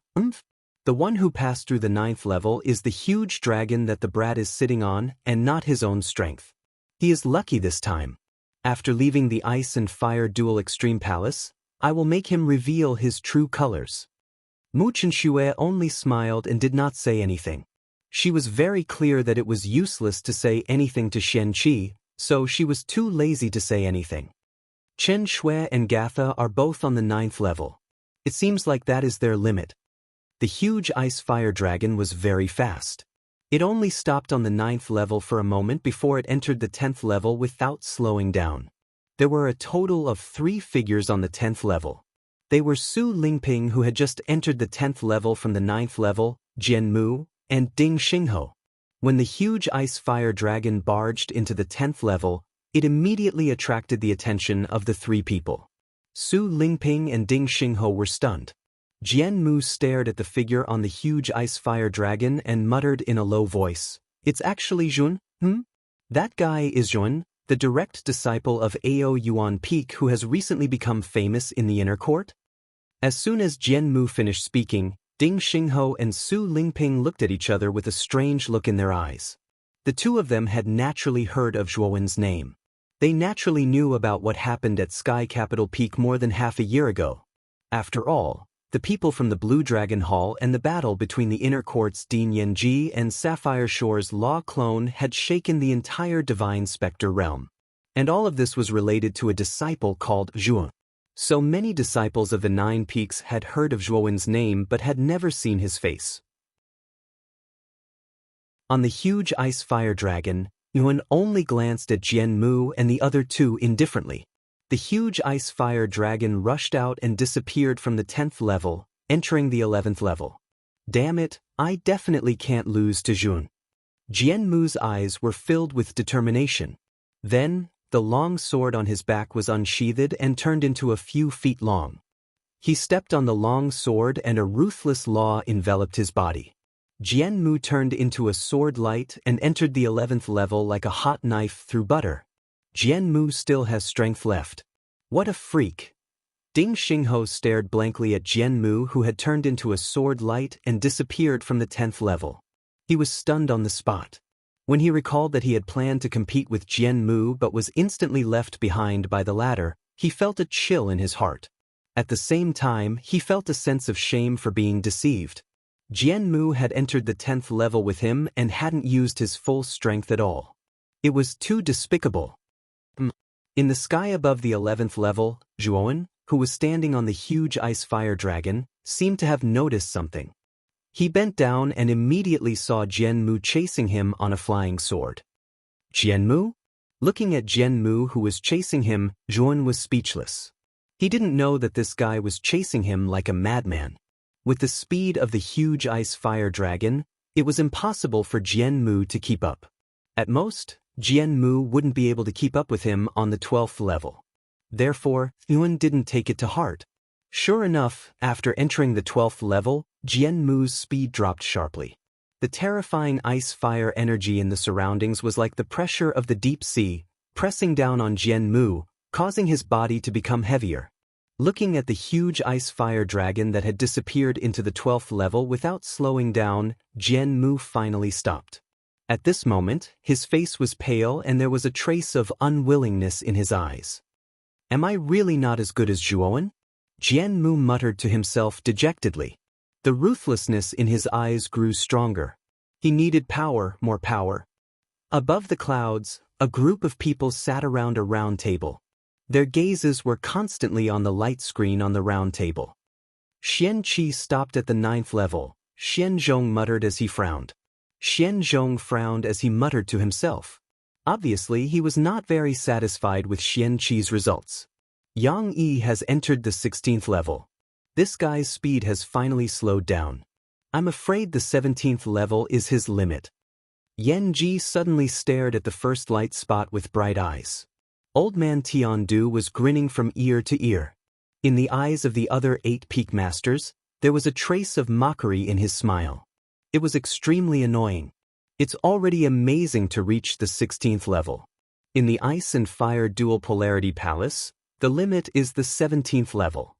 The one who passed through the 9th level is the huge dragon that the brat is sitting on and not his own strength. He is lucky this time. After leaving the ice and fire dual extreme palace, I will make him reveal his true colors. Mu Chenxue only smiled and did not say anything. She was very clear that it was useless to say anything to Xian Qi, so she was too lazy to say anything. Chen Shui and Gatha are both on the 9th level. It seems like that is their limit. The huge ice-fire dragon was very fast. It only stopped on the 9th level for a moment before it entered the 10th level without slowing down. There were a total of 3 figures on the 10th level. They were Su Lingping, who had just entered the 10th level from the 9th level, Jian Mu, and Ding Xinghe. When the huge ice-fire dragon barged into the 10th level, it immediately attracted the attention of the 3 people. Su Lingping and Ding Xinghe were stunned. Jian Mu stared at the figure on the huge ice-fire dragon and muttered in a low voice, It's actually Jun, That guy is Jun, the direct disciple of Ao Yuan Peak who has recently become famous in the inner court? As soon as Jian Mu finished speaking, Ding Xinghe and Su Lingping looked at each other with a strange look in their eyes. The two of them had naturally heard of Zhuowen's name. They naturally knew about what happened at Sky Capital Peak more than half a year ago. After all, the people from the Blue Dragon Hall and the battle between the Inner Court's Dean Yanji and Sapphire Shore's Law Clone had shaken the entire Divine Spectre realm. And all of this was related to a disciple called Zhuo. So many disciples of the 9 Peaks had heard of Zhuowen's name but had never seen his face. On the huge ice-fire dragon, Yuan only glanced at Jian Mu and the other 2 indifferently. The huge ice-fire dragon rushed out and disappeared from the 10th level, entering the 11th level. Damn it, I definitely can't lose to Jun. Jian Mu's eyes were filled with determination. Then, the long sword on his back was unsheathed and turned into a few feet long. He stepped on the long sword and a ruthless law enveloped his body. Jian Mu turned into a sword light and entered the 11th level like a hot knife through butter. Jian Mu still has strength left. What a freak! Ding Xinghe stared blankly at Jian Mu, who had turned into a sword light and disappeared from the 10th level. He was stunned on the spot. When he recalled that he had planned to compete with Jian Mu but was instantly left behind by the latter, he felt a chill in his heart. At the same time, he felt a sense of shame for being deceived. Jian Mu had entered the 10th level with him and hadn't used his full strength at all. It was too despicable. In the sky above the 11th level, Zhuowen, who was standing on the huge ice-fire dragon, seemed to have noticed something. He bent down and immediately saw Jian Mu chasing him on a flying sword. Jian Mu? Looking at Jian Mu, who was chasing him, Zhuowen was speechless. He didn't know that this guy was chasing him like a madman. With the speed of the huge ice fire dragon, it was impossible for Jian Mu to keep up. At most, Jian Mu wouldn't be able to keep up with him on the 12th level. Therefore, Yuan didn't take it to heart. Sure enough, after entering the 12th level, Jian Mu's speed dropped sharply. The terrifying ice fire energy in the surroundings was like the pressure of the deep sea, pressing down on Jian Mu, causing his body to become heavier. Looking at the huge ice fire dragon that had disappeared into the 12th level without slowing down, Jian Mu finally stopped. At this moment, his face was pale and there was a trace of unwillingness in his eyes. Am I really not as good as Zhuowen? Jian Mu muttered to himself dejectedly. The ruthlessness in his eyes grew stronger. He needed power, more power. Above the clouds, a group of people sat around a round table. Their gazes were constantly on the light screen on the round table. Xian Qi stopped at the 9th level. Xian Zhong muttered as he frowned. Xian Zhong frowned as he muttered to himself. Obviously, he was not very satisfied with Xian Qi's results. Yang Yi has entered the 16th level. This guy's speed has finally slowed down. I'm afraid the 17th level is his limit. Yan Ji suddenly stared at the first light spot with bright eyes. Old man Tiandu was grinning from ear to ear. In the eyes of the other 8 peak masters, there was a trace of mockery in his smile. It was extremely annoying. It's already amazing to reach the 16th level. In the Ice and Fire Dual Polarity Palace, the limit is the 17th level.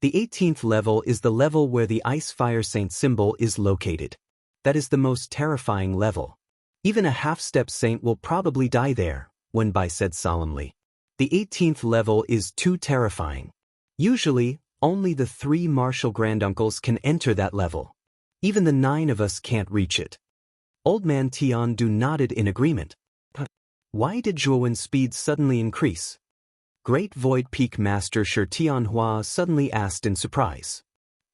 The 18th level is the level where the Ice Fire Saint symbol is located. That is the most terrifying level. Even a half-step saint will probably die there, Wenbai said solemnly. The 18th level is too terrifying. Usually, only the 3 martial granduncles can enter that level. Even the 9 of us can't reach it. Old man Tiandu nodded in agreement. Why did Zhuowen's speed suddenly increase? Great Void Peak Master Shi Tianhua suddenly asked in surprise.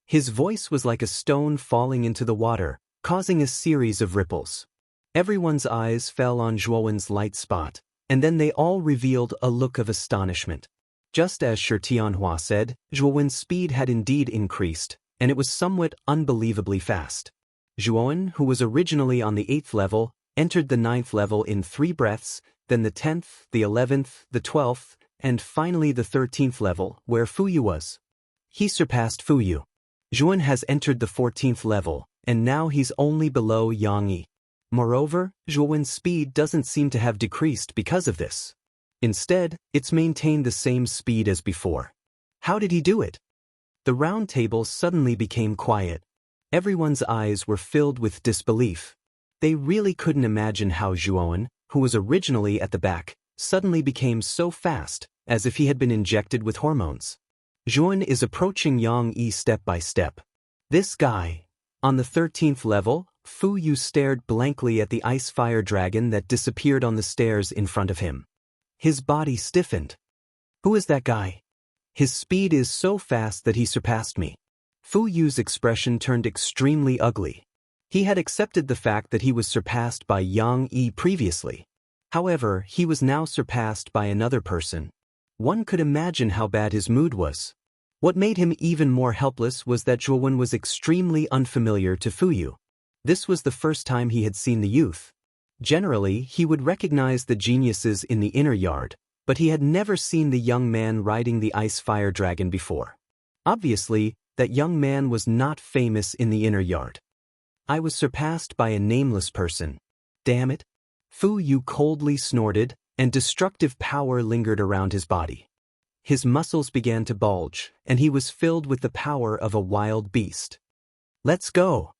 His voice was like a stone falling into the water, causing a series of ripples. Everyone's eyes fell on Zhuowen's light spot, and then they all revealed a look of astonishment. Just as Shi Tianhua said, Zhuowen's speed had indeed increased, and it was somewhat unbelievably fast. Zhuowen, who was originally on the 8th level, entered the 9th level in 3 breaths, then the 10th, the 11th, the 12th, and finally the 13th level, where Fuyu was. He surpassed Fuyu. Zhuowen has entered the 14th level, and now he's only below Yang Yi. Moreover, Zhuowen's speed doesn't seem to have decreased because of this. Instead, it's maintained the same speed as before. How did he do it? The round table suddenly became quiet. Everyone's eyes were filled with disbelief. They really couldn't imagine how Zhuowen, who was originally at the back, suddenly became so fast, as if he had been injected with hormones. Zhuowen is approaching Yang Yi step by step. This guy. On the 13th level, Fu Yu stared blankly at the ice fire dragon that disappeared on the stairs in front of him. His body stiffened. Who is that guy? His speed is so fast that he surpassed me. Fu Yu's expression turned extremely ugly. He had accepted the fact that he was surpassed by Yang Yi previously. However, he was now surpassed by another person. One could imagine how bad his mood was. What made him even more helpless was that Zhuowen was extremely unfamiliar to Fu Yu. This was the first time he had seen the youth. Generally, he would recognize the geniuses in the inner yard, but he had never seen the young man riding the ice fire dragon before. Obviously, that young man was not famous in the inner yard. I was surpassed by a nameless person. Damn it. Fu Yu coldly snorted, and destructive power lingered around his body. His muscles began to bulge, and he was filled with the power of a wild beast. Let's go.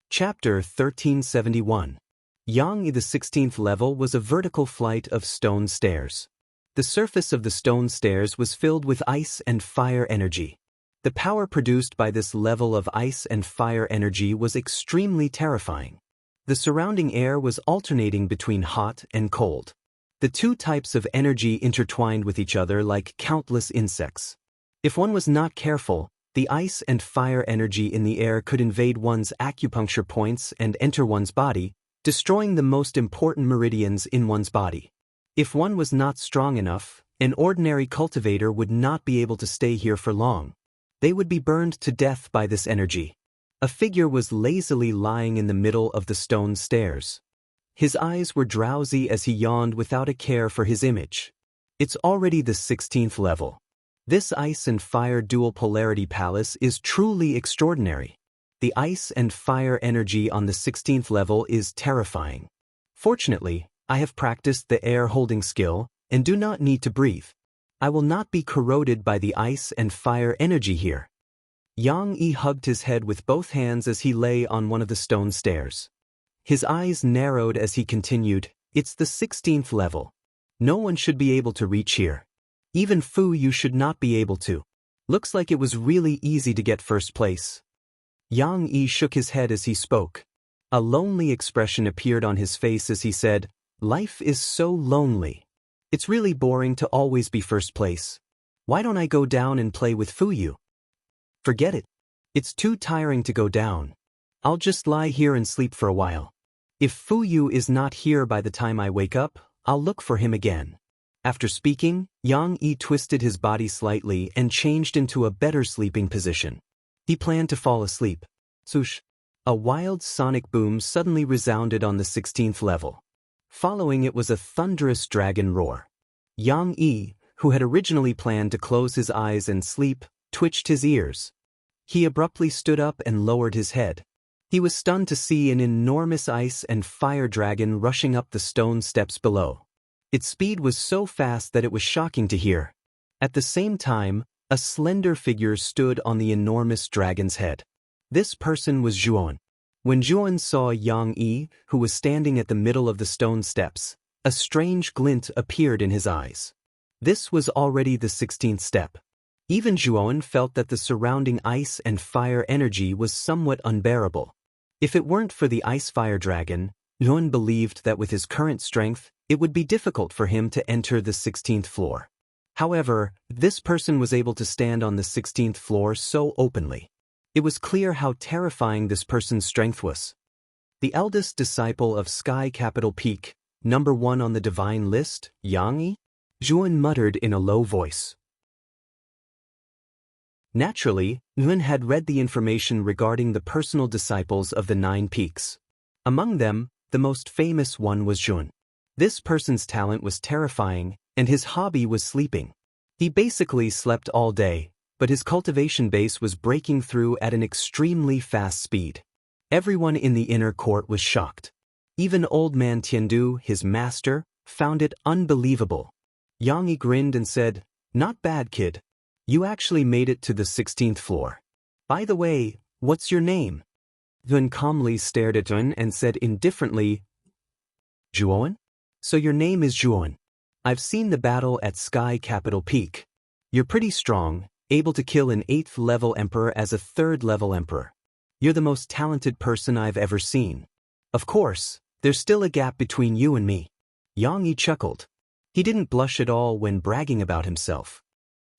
Chapter 1371. Yang Yi, the 16th level, was a vertical flight of stone stairs. The surface of the stone stairs was filled with ice and fire energy. The power produced by this level of ice and fire energy was extremely terrifying. The surrounding air was alternating between hot and cold. The 2 types of energy intertwined with each other like countless insects. If one was not careful, the ice and fire energy in the air could invade one's acupuncture points and enter one's body, destroying the most important meridians in one's body. If one was not strong enough, an ordinary cultivator would not be able to stay here for long. They would be burned to death by this energy. A figure was lazily lying in the middle of the stone stairs. His eyes were drowsy as he yawned without a care for his image. It's already the 16th level. This ice and fire dual polarity palace is truly extraordinary. The ice and fire energy on the 16th level is terrifying. Fortunately, I have practiced the air holding skill and do not need to breathe. I will not be corroded by the ice and fire energy here. Yang Yi hugged his head with both hands as he lay on one of the stone stairs. His eyes narrowed as he continued, "It's the 16th level. No one should be able to reach here. Even Fu Yu should not be able to. Looks like it was really easy to get first place." Yang Yi shook his head as he spoke. A lonely expression appeared on his face as he said, "Life is so lonely. It's really boring to always be first place. Why don't I go down and play with Fu Yu? Forget it. It's too tiring to go down. I'll just lie here and sleep for a while. If Fu Yu is not here by the time I wake up, I'll look for him again." After speaking, Yang Yi twisted his body slightly and changed into a better sleeping position. He planned to fall asleep. Swoosh! A wild sonic boom suddenly resounded on the 16th level. Following it was a thunderous dragon roar. Yang Yi, who had originally planned to close his eyes and sleep, twitched his ears. He abruptly stood up and lowered his head. He was stunned to see an enormous ice and fire dragon rushing up the stone steps below. Its speed was so fast that it was shocking to hear. At the same time, a slender figure stood on the enormous dragon's head. This person was Zhuan. When Zhuan saw Yang Yi, who was standing at the middle of the stone steps, a strange glint appeared in his eyes. This was already the 16th step. Even Zhuan felt that the surrounding ice and fire energy was somewhat unbearable. If it weren't for the ice-fire dragon, Zhuan believed that with his current strength, it would be difficult for him to enter the 16th floor. However, this person was able to stand on the 16th floor so openly. It was clear how terrifying this person's strength was. The eldest disciple of Sky Capital Peak, number 1 on the divine list, Yang Yi? Zhuan muttered in a low voice. Naturally, Zhuan had read the information regarding the personal disciples of the 9 peaks. Among them, the most famous one was Zhuan. This person's talent was terrifying, and his hobby was sleeping. He basically slept all day, but his cultivation base was breaking through at an extremely fast speed. Everyone in the inner court was shocked. Even old man Tiandu, his master, found it unbelievable. Yang Yi grinned and said, "Not bad, kid. You actually made it to the 16th floor. By the way, what's your name?" Zhuan calmly stared at Zhuan and said indifferently, "Zhuan? So your name is Zhuan. I've seen the battle at Sky Capital Peak. You're pretty strong, able to kill an 8th level emperor as a 3rd level emperor. You're the most talented person I've ever seen. Of course, there's still a gap between you and me." Yang Yi chuckled. He didn't blush at all when bragging about himself.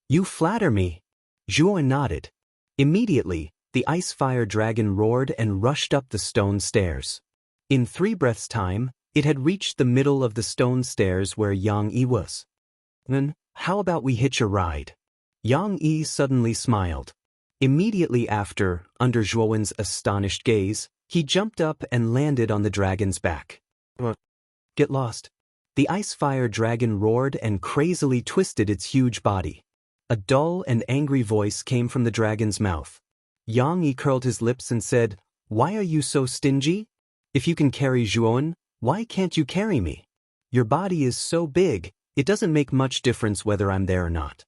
"You flatter me." Zhuan nodded. Immediately, the ice-fire dragon roared and rushed up the stone stairs. In 3 breaths' time, it had reached the middle of the stone stairs where Yang Yi was. "Then, how about we hitch a ride?" Yang Yi suddenly smiled. Immediately after, under Zhuan's astonished gaze, he jumped up and landed on the dragon's back. "Get lost." The ice-fire dragon roared and crazily twisted its huge body. A dull and angry voice came from the dragon's mouth. Yang Yi curled his lips and said, "Why are you so stingy? If you can carry Zhuan, why can't you carry me? Your body is so big, it doesn't make much difference whether I'm there or not."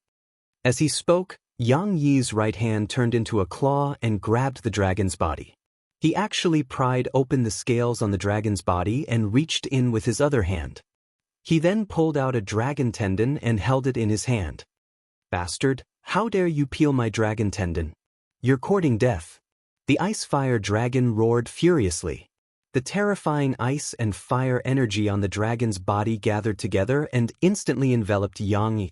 As he spoke, Yang Yi's right hand turned into a claw and grabbed the dragon's body. He actually pried open the scales on the dragon's body and reached in with his other hand. He then pulled out a dragon tendon and held it in his hand. "Bastard, how dare you peel my dragon tendon? You're courting death." The ice-fire dragon roared furiously. The terrifying ice and fire energy on the dragon's body gathered together and instantly enveloped Yang Yi.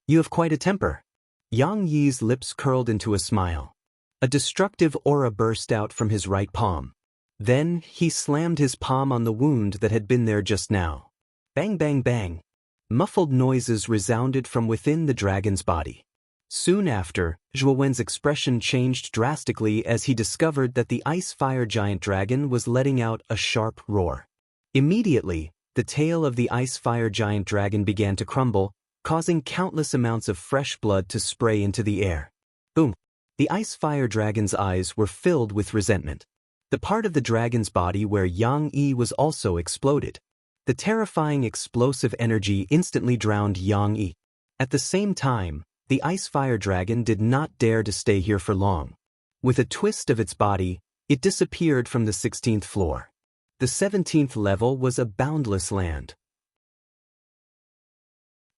"You have quite a temper." Yang Yi's lips curled into a smile. A destructive aura burst out from his right palm. Then, he slammed his palm on the wound that had been there just now. Bang bang bang. Muffled noises resounded from within the dragon's body. Soon after, Zhuo Wen's expression changed drastically as he discovered that the ice-fire giant dragon was letting out a sharp roar. Immediately, the tail of the ice-fire giant dragon began to crumble, causing countless amounts of fresh blood to spray into the air. Boom! The ice-fire dragon's eyes were filled with resentment. The part of the dragon's body where Yang Yi was also exploded. The terrifying explosive energy instantly drowned Yang Yi. At the same time, the ice-fire dragon did not dare to stay here for long. With a twist of its body, it disappeared from the 16th floor. The 17th level was a boundless land.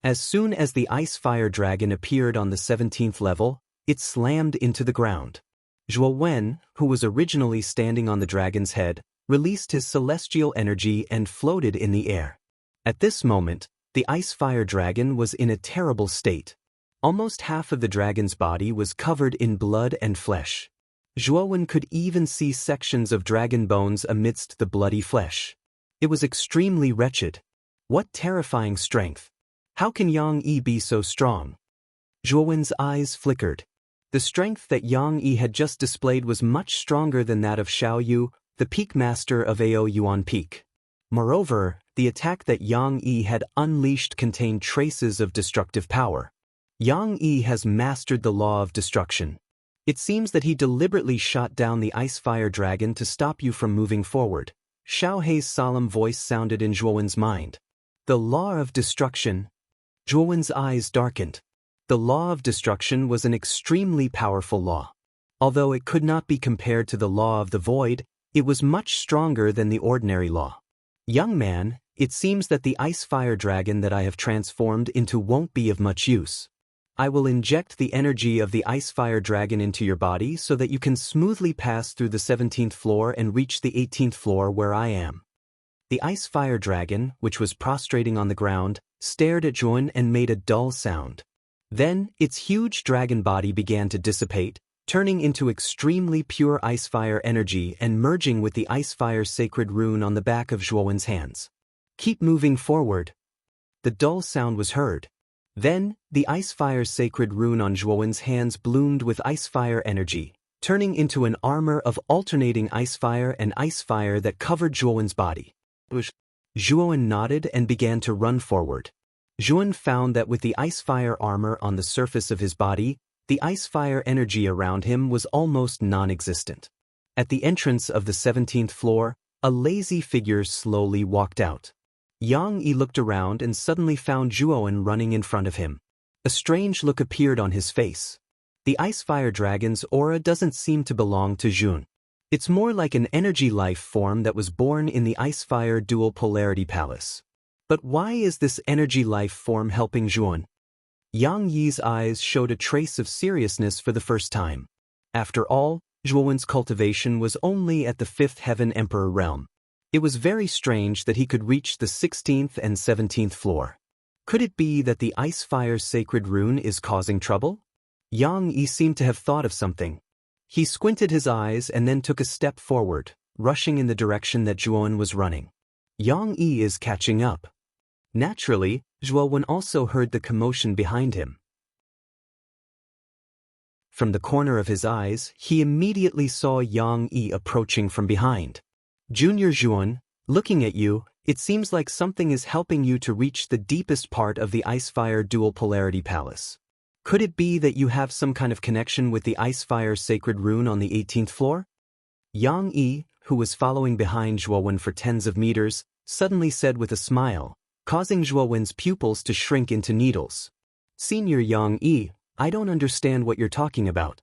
As soon as the ice-fire dragon appeared on the 17th level, it slammed into the ground. Zhuo Wen, who was originally standing on the dragon's head, released his celestial energy and floated in the air. At this moment, the ice-fire dragon was in a terrible state. Almost half of the dragon's body was covered in blood and flesh. Zhuo Wen could even see sections of dragon bones amidst the bloody flesh. It was extremely wretched. What terrifying strength! How can Yang Yi be so strong? Zhuo Wen's eyes flickered. The strength that Yang Yi had just displayed was much stronger than that of Xiao Yu, the peak master of Ao Yuan Peak. Moreover, the attack that Yang Yi had unleashed contained traces of destructive power. Yang Yi has mastered the law of destruction. It seems that he deliberately shot down the ice-fire dragon to stop you from moving forward. Xiao Hei's solemn voice sounded in Zhuo Wen's mind. The law of destruction. Zhuo Wen's eyes darkened. The law of destruction was an extremely powerful law. Although it could not be compared to the law of the void, it was much stronger than the ordinary law. Young man, it seems that the ice-fire dragon that I have transformed into won't be of much use. I will inject the energy of the ice-fire dragon into your body so that you can smoothly pass through the 17th floor and reach the 18th floor where I am. The ice-fire dragon, which was prostrating on the ground, stared at Zhuo Wen and made a dull sound. Then, its huge dragon body began to dissipate, turning into extremely pure ice-fire energy and merging with the ice-fire sacred rune on the back of Zhuo Wen's hands. Keep moving forward. The dull sound was heard. Then, the ice-fire sacred rune on Zhuo Wen's hands bloomed with ice-fire energy, turning into an armor of alternating ice-fire and ice-fire that covered Zhuo Wen's body. Zhuo Wen nodded and began to run forward. Zhuo Wen found that with the ice-fire armor on the surface of his body, the ice-fire energy around him was almost non-existent. At the entrance of the 17th floor, a lazy figure slowly walked out. Yang Yi looked around and suddenly found Zhuo Wen running in front of him. A strange look appeared on his face. The ice-fire dragon's aura doesn't seem to belong to Zhuo Wen. It's more like an energy life form that was born in the ice-fire dual polarity palace. But why is this energy life form helping Zhuo Wen? Yang Yi's eyes showed a trace of seriousness for the first time. After all, Zhuo Wen's cultivation was only at the 5th Heaven Emperor realm. It was very strange that he could reach the 16th and 17th floor. Could it be that the ice-fire sacred rune is causing trouble? Yang Yi seemed to have thought of something. He squinted his eyes and then took a step forward, rushing in the direction that Zhuo Wen was running. Yang Yi is catching up. Naturally, Zhuo Wen also heard the commotion behind him. From the corner of his eyes, he immediately saw Yang Yi approaching from behind. Junior Zhuo Wen, looking at you, it seems like something is helping you to reach the deepest part of the ice-fire dual polarity palace. Could it be that you have some kind of connection with the ice-fire sacred rune on the 18th floor? Yang Yi, who was following behind Zhuo Wen for tens of meters, suddenly said with a smile, causing Zhuo Wen's pupils to shrink into needles. Senior Yang Yi, I don't understand what you're talking about.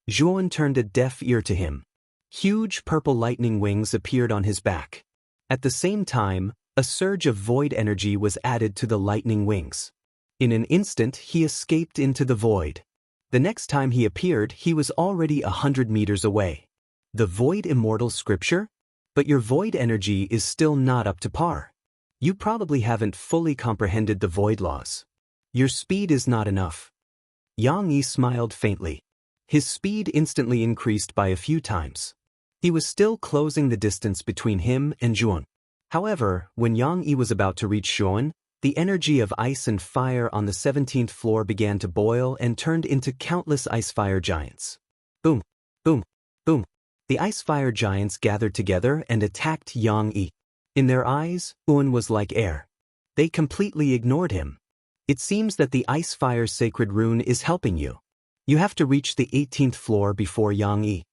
Zhuo Wen turned a deaf ear to him. Huge purple lightning wings appeared on his back. At the same time, a surge of void energy was added to the lightning wings. In an instant, he escaped into the void. The next time he appeared, he was already 100 meters away. The void immortal scripture? But your void energy is still not up to par. You probably haven't fully comprehended the void laws. Your speed is not enough. Yang Yi smiled faintly. His speed instantly increased by a few times. He was still closing the distance between him and Zhuan. However, when Yang Yi was about to reach Zhuan, the energy of ice and fire on the 17th floor began to boil and turned into countless ice-fire giants. Boom, boom, boom. The ice-fire giants gathered together and attacked Yang Yi. In their eyes, Zhuan was like air. They completely ignored him. It seems that the ice-fire sacred rune is helping you. You have to reach the 18th floor before Yang Yi.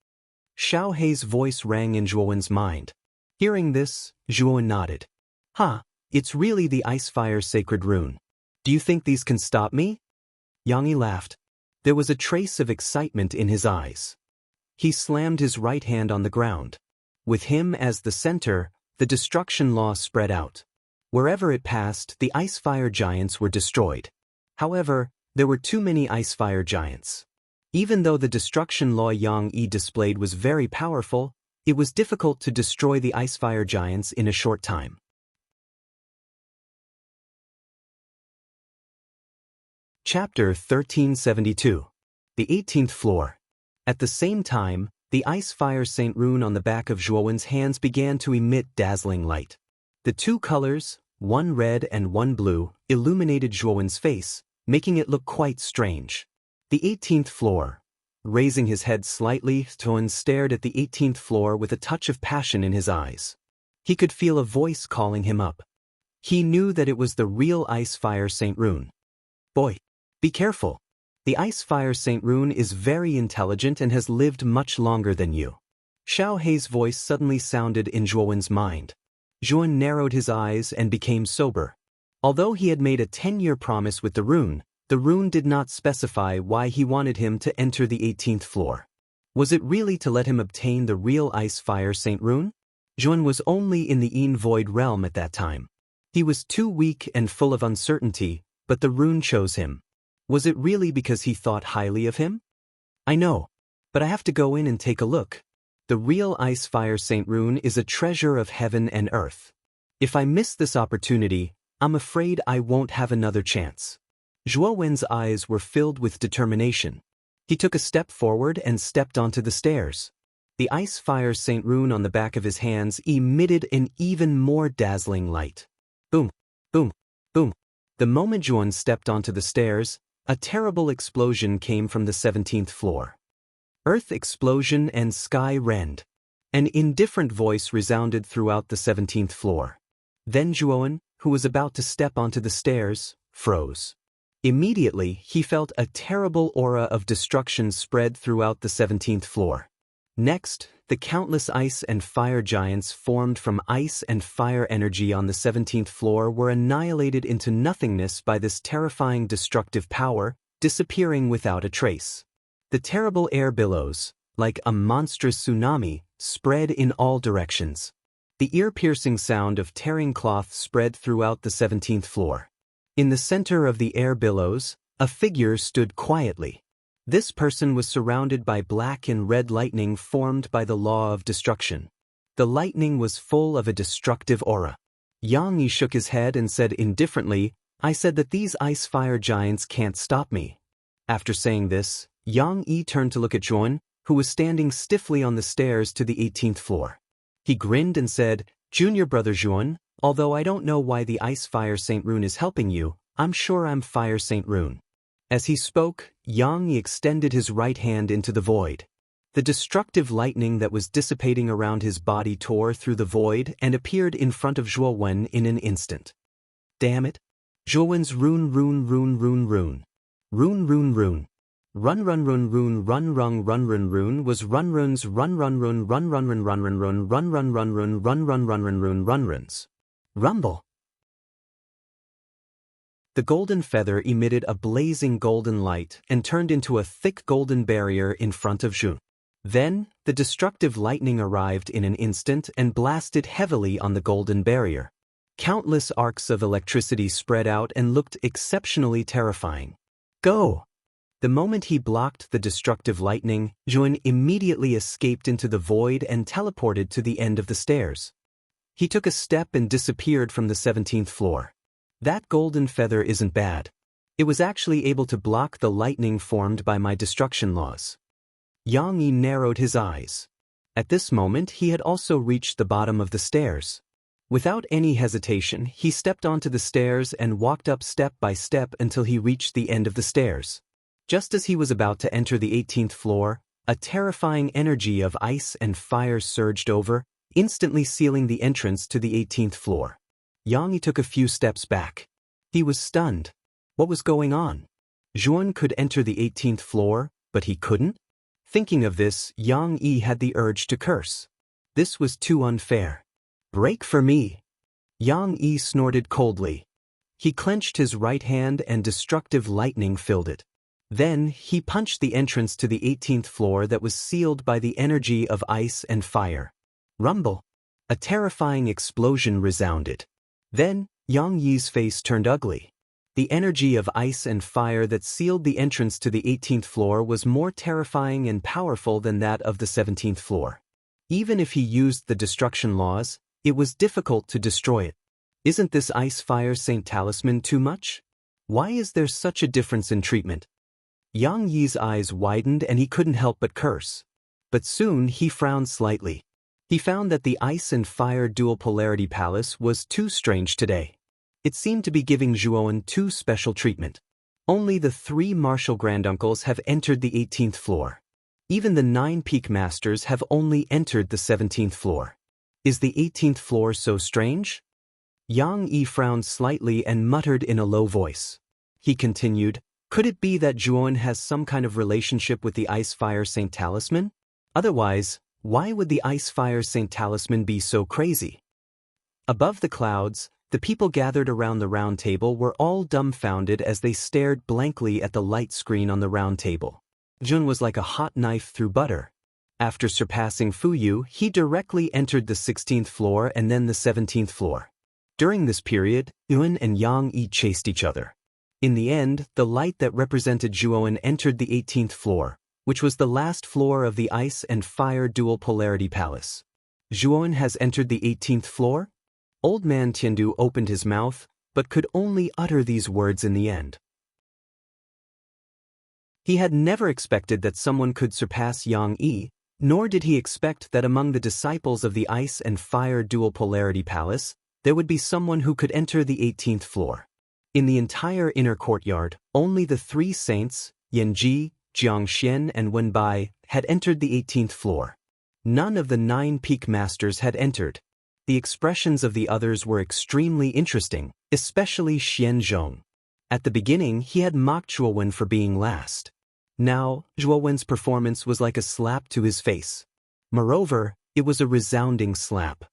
Xiao Hei's voice rang in Zhuowen's mind. Hearing this, Zhuowen nodded. It's really the ice-fire sacred rune. Do you think these can stop me? Yang Yi laughed. There was a trace of excitement in his eyes. He slammed his right hand on the ground. With him as the center, the destruction law spread out. Wherever it passed, the ice-fire giants were destroyed. However, there were too many ice-fire giants. Even though the destruction law Yang Yi displayed was very powerful, it was difficult to destroy the ice-fire giants in a short time. Chapter 1372. The 18th Floor. At the same time, the ice-fire saint rune on the back of Zhuowen's hands began to emit dazzling light. The two colors, one red and one blue, illuminated Zhuowen's face, making it look quite strange. The 18th floor. Raising his head slightly, Zhuowen stared at the 18th floor with a touch of passion in his eyes. He could feel a voice calling him up. He knew that it was the real ice-fire saint rune. Boy, be careful. The ice-fire saint rune is very intelligent and has lived much longer than you. Xiao Hei's voice suddenly sounded in Zhuowen's mind. Zhuowen narrowed his eyes and became sober. Although he had made a 10-year promise with the rune did not specify why he wanted him to enter the 18th floor. Was it really to let him obtain the real ice-fire saint rune? Zhuowen was only in the Yin Void realm at that time. He was too weak and full of uncertainty, but the rune chose him. Was it really because he thought highly of him? I know, but I have to go in and take a look. The real ice-fire saint rune is a treasure of heaven and earth. If I miss this opportunity, I'm afraid I won't have another chance. Zhuowen's eyes were filled with determination. He took a step forward and stepped onto the stairs. The ice-fire saint rune on the back of his hands emitted an even more dazzling light. Boom, boom, boom. The moment Zhuowen stepped onto the stairs, a terrible explosion came from the 17th floor. Earth explosion and sky rend. An indifferent voice resounded throughout the 17th floor. Then Zhuowen, who was about to step onto the stairs, froze. Immediately, he felt a terrible aura of destruction spread throughout the 17th floor. Next, the countless ice and fire giants formed from ice and fire energy on the 17th floor were annihilated into nothingness by this terrifying destructive power, disappearing without a trace. The terrible air billows, like a monstrous tsunami, spread in all directions. The ear-piercing sound of tearing cloth spread throughout the 17th floor. In the center of the air billows, a figure stood quietly. This person was surrounded by black and red lightning formed by the law of destruction. The lightning was full of a destructive aura. Yang Yi shook his head and said indifferently, I said that these ice-fire giants can't stop me. After saying this, Yang Yi turned to look at Zhuowen, who was standing stiffly on the stairs to the 18th floor. He grinned and said, Junior brother Zhuowen, although I don't know why the ice-fire saint rune is helping you, I'm sure I'm fire saint rune. As he spoke, Yang Yi extended his right hand into the void. The destructive lightning that was dissipating around his body tore through the void and appeared in front of Zhuowen in an instant. Damn it! Zhuowen's rune. Run run was run's runs. Rumble. The golden feather emitted a blazing golden light and turned into a thick golden barrier in front of Zhu. Then, the destructive lightning arrived in an instant and blasted heavily on the golden barrier. Countless arcs of electricity spread out and looked exceptionally terrifying. Go! The moment he blocked the destructive lightning, Zhuowen immediately escaped into the void and teleported to the end of the stairs. He took a step and disappeared from the 17th floor. That golden feather isn't bad. It was actually able to block the lightning formed by my destruction laws. Yang Yi narrowed his eyes. At this moment he had also reached the bottom of the stairs. Without any hesitation, he stepped onto the stairs and walked up step by step until he reached the end of the stairs. Just as he was about to enter the 18th floor, a terrifying energy of ice and fire surged over, instantly sealing the entrance to the 18th floor. Yang Yi took a few steps back. He was stunned. What was going on? Zhuan could enter the 18th floor, but he couldn't? Thinking of this, Yang Yi had the urge to curse. This was too unfair. Break for me! Yang Yi snorted coldly. He clenched his right hand and destructive lightning filled it. Then, he punched the entrance to the 18th floor that was sealed by the energy of ice and fire. Rumble! A terrifying explosion resounded. Then, Yang Yi's face turned ugly. The energy of ice and fire that sealed the entrance to the 18th floor was more terrifying and powerful than that of the 17th floor. Even if he used the destruction laws, it was difficult to destroy it. Isn't this ice-fire Saint Talisman too much? Why is there such a difference in treatment? Yang Yi's eyes widened and he couldn't help but curse. But soon he frowned slightly. He found that the ice and fire dual polarity palace was too strange today. It seemed to be giving Zhuan too special treatment. Only the 3 martial granduncles have entered the 18th floor. Even the 9 peak masters have only entered the 17th floor. Is the 18th floor so strange? Yang Yi frowned slightly and muttered in a low voice. He continued, could it be that Zhuan has some kind of relationship with the Ice-Fire Saint Talisman? Otherwise, why would the Ice-Fire Saint Talisman be so crazy? Above the clouds, the people gathered around the round table were all dumbfounded as they stared blankly at the light screen on the round table. Zhuan was like a hot knife through butter. After surpassing Fu Yu, he directly entered the 16th floor and then the 17th floor. During this period, Yuan and Yang Yi chased each other. In the end, the light that represented Zhuan entered the 18th floor, which was the last floor of the Ice and Fire Dual Polarity Palace. Zhuan has entered the 18th floor? Old man Tiandu opened his mouth, but could only utter these words in the end. He had never expected that someone could surpass Yang Yi, nor did he expect that among the disciples of the Ice and Fire Dual Polarity Palace, there would be someone who could enter the 18th floor. In the entire inner courtyard, only the 3 saints, Yanji, Jiangxian and Wenbai, had entered the 18th floor. None of the 9 peak masters had entered. The expressions of the others were extremely interesting, especially Xianzhong. At the beginning, he had mocked Zhuowen for being last. Now, Zhuowen's performance was like a slap to his face. Moreover, it was a resounding slap.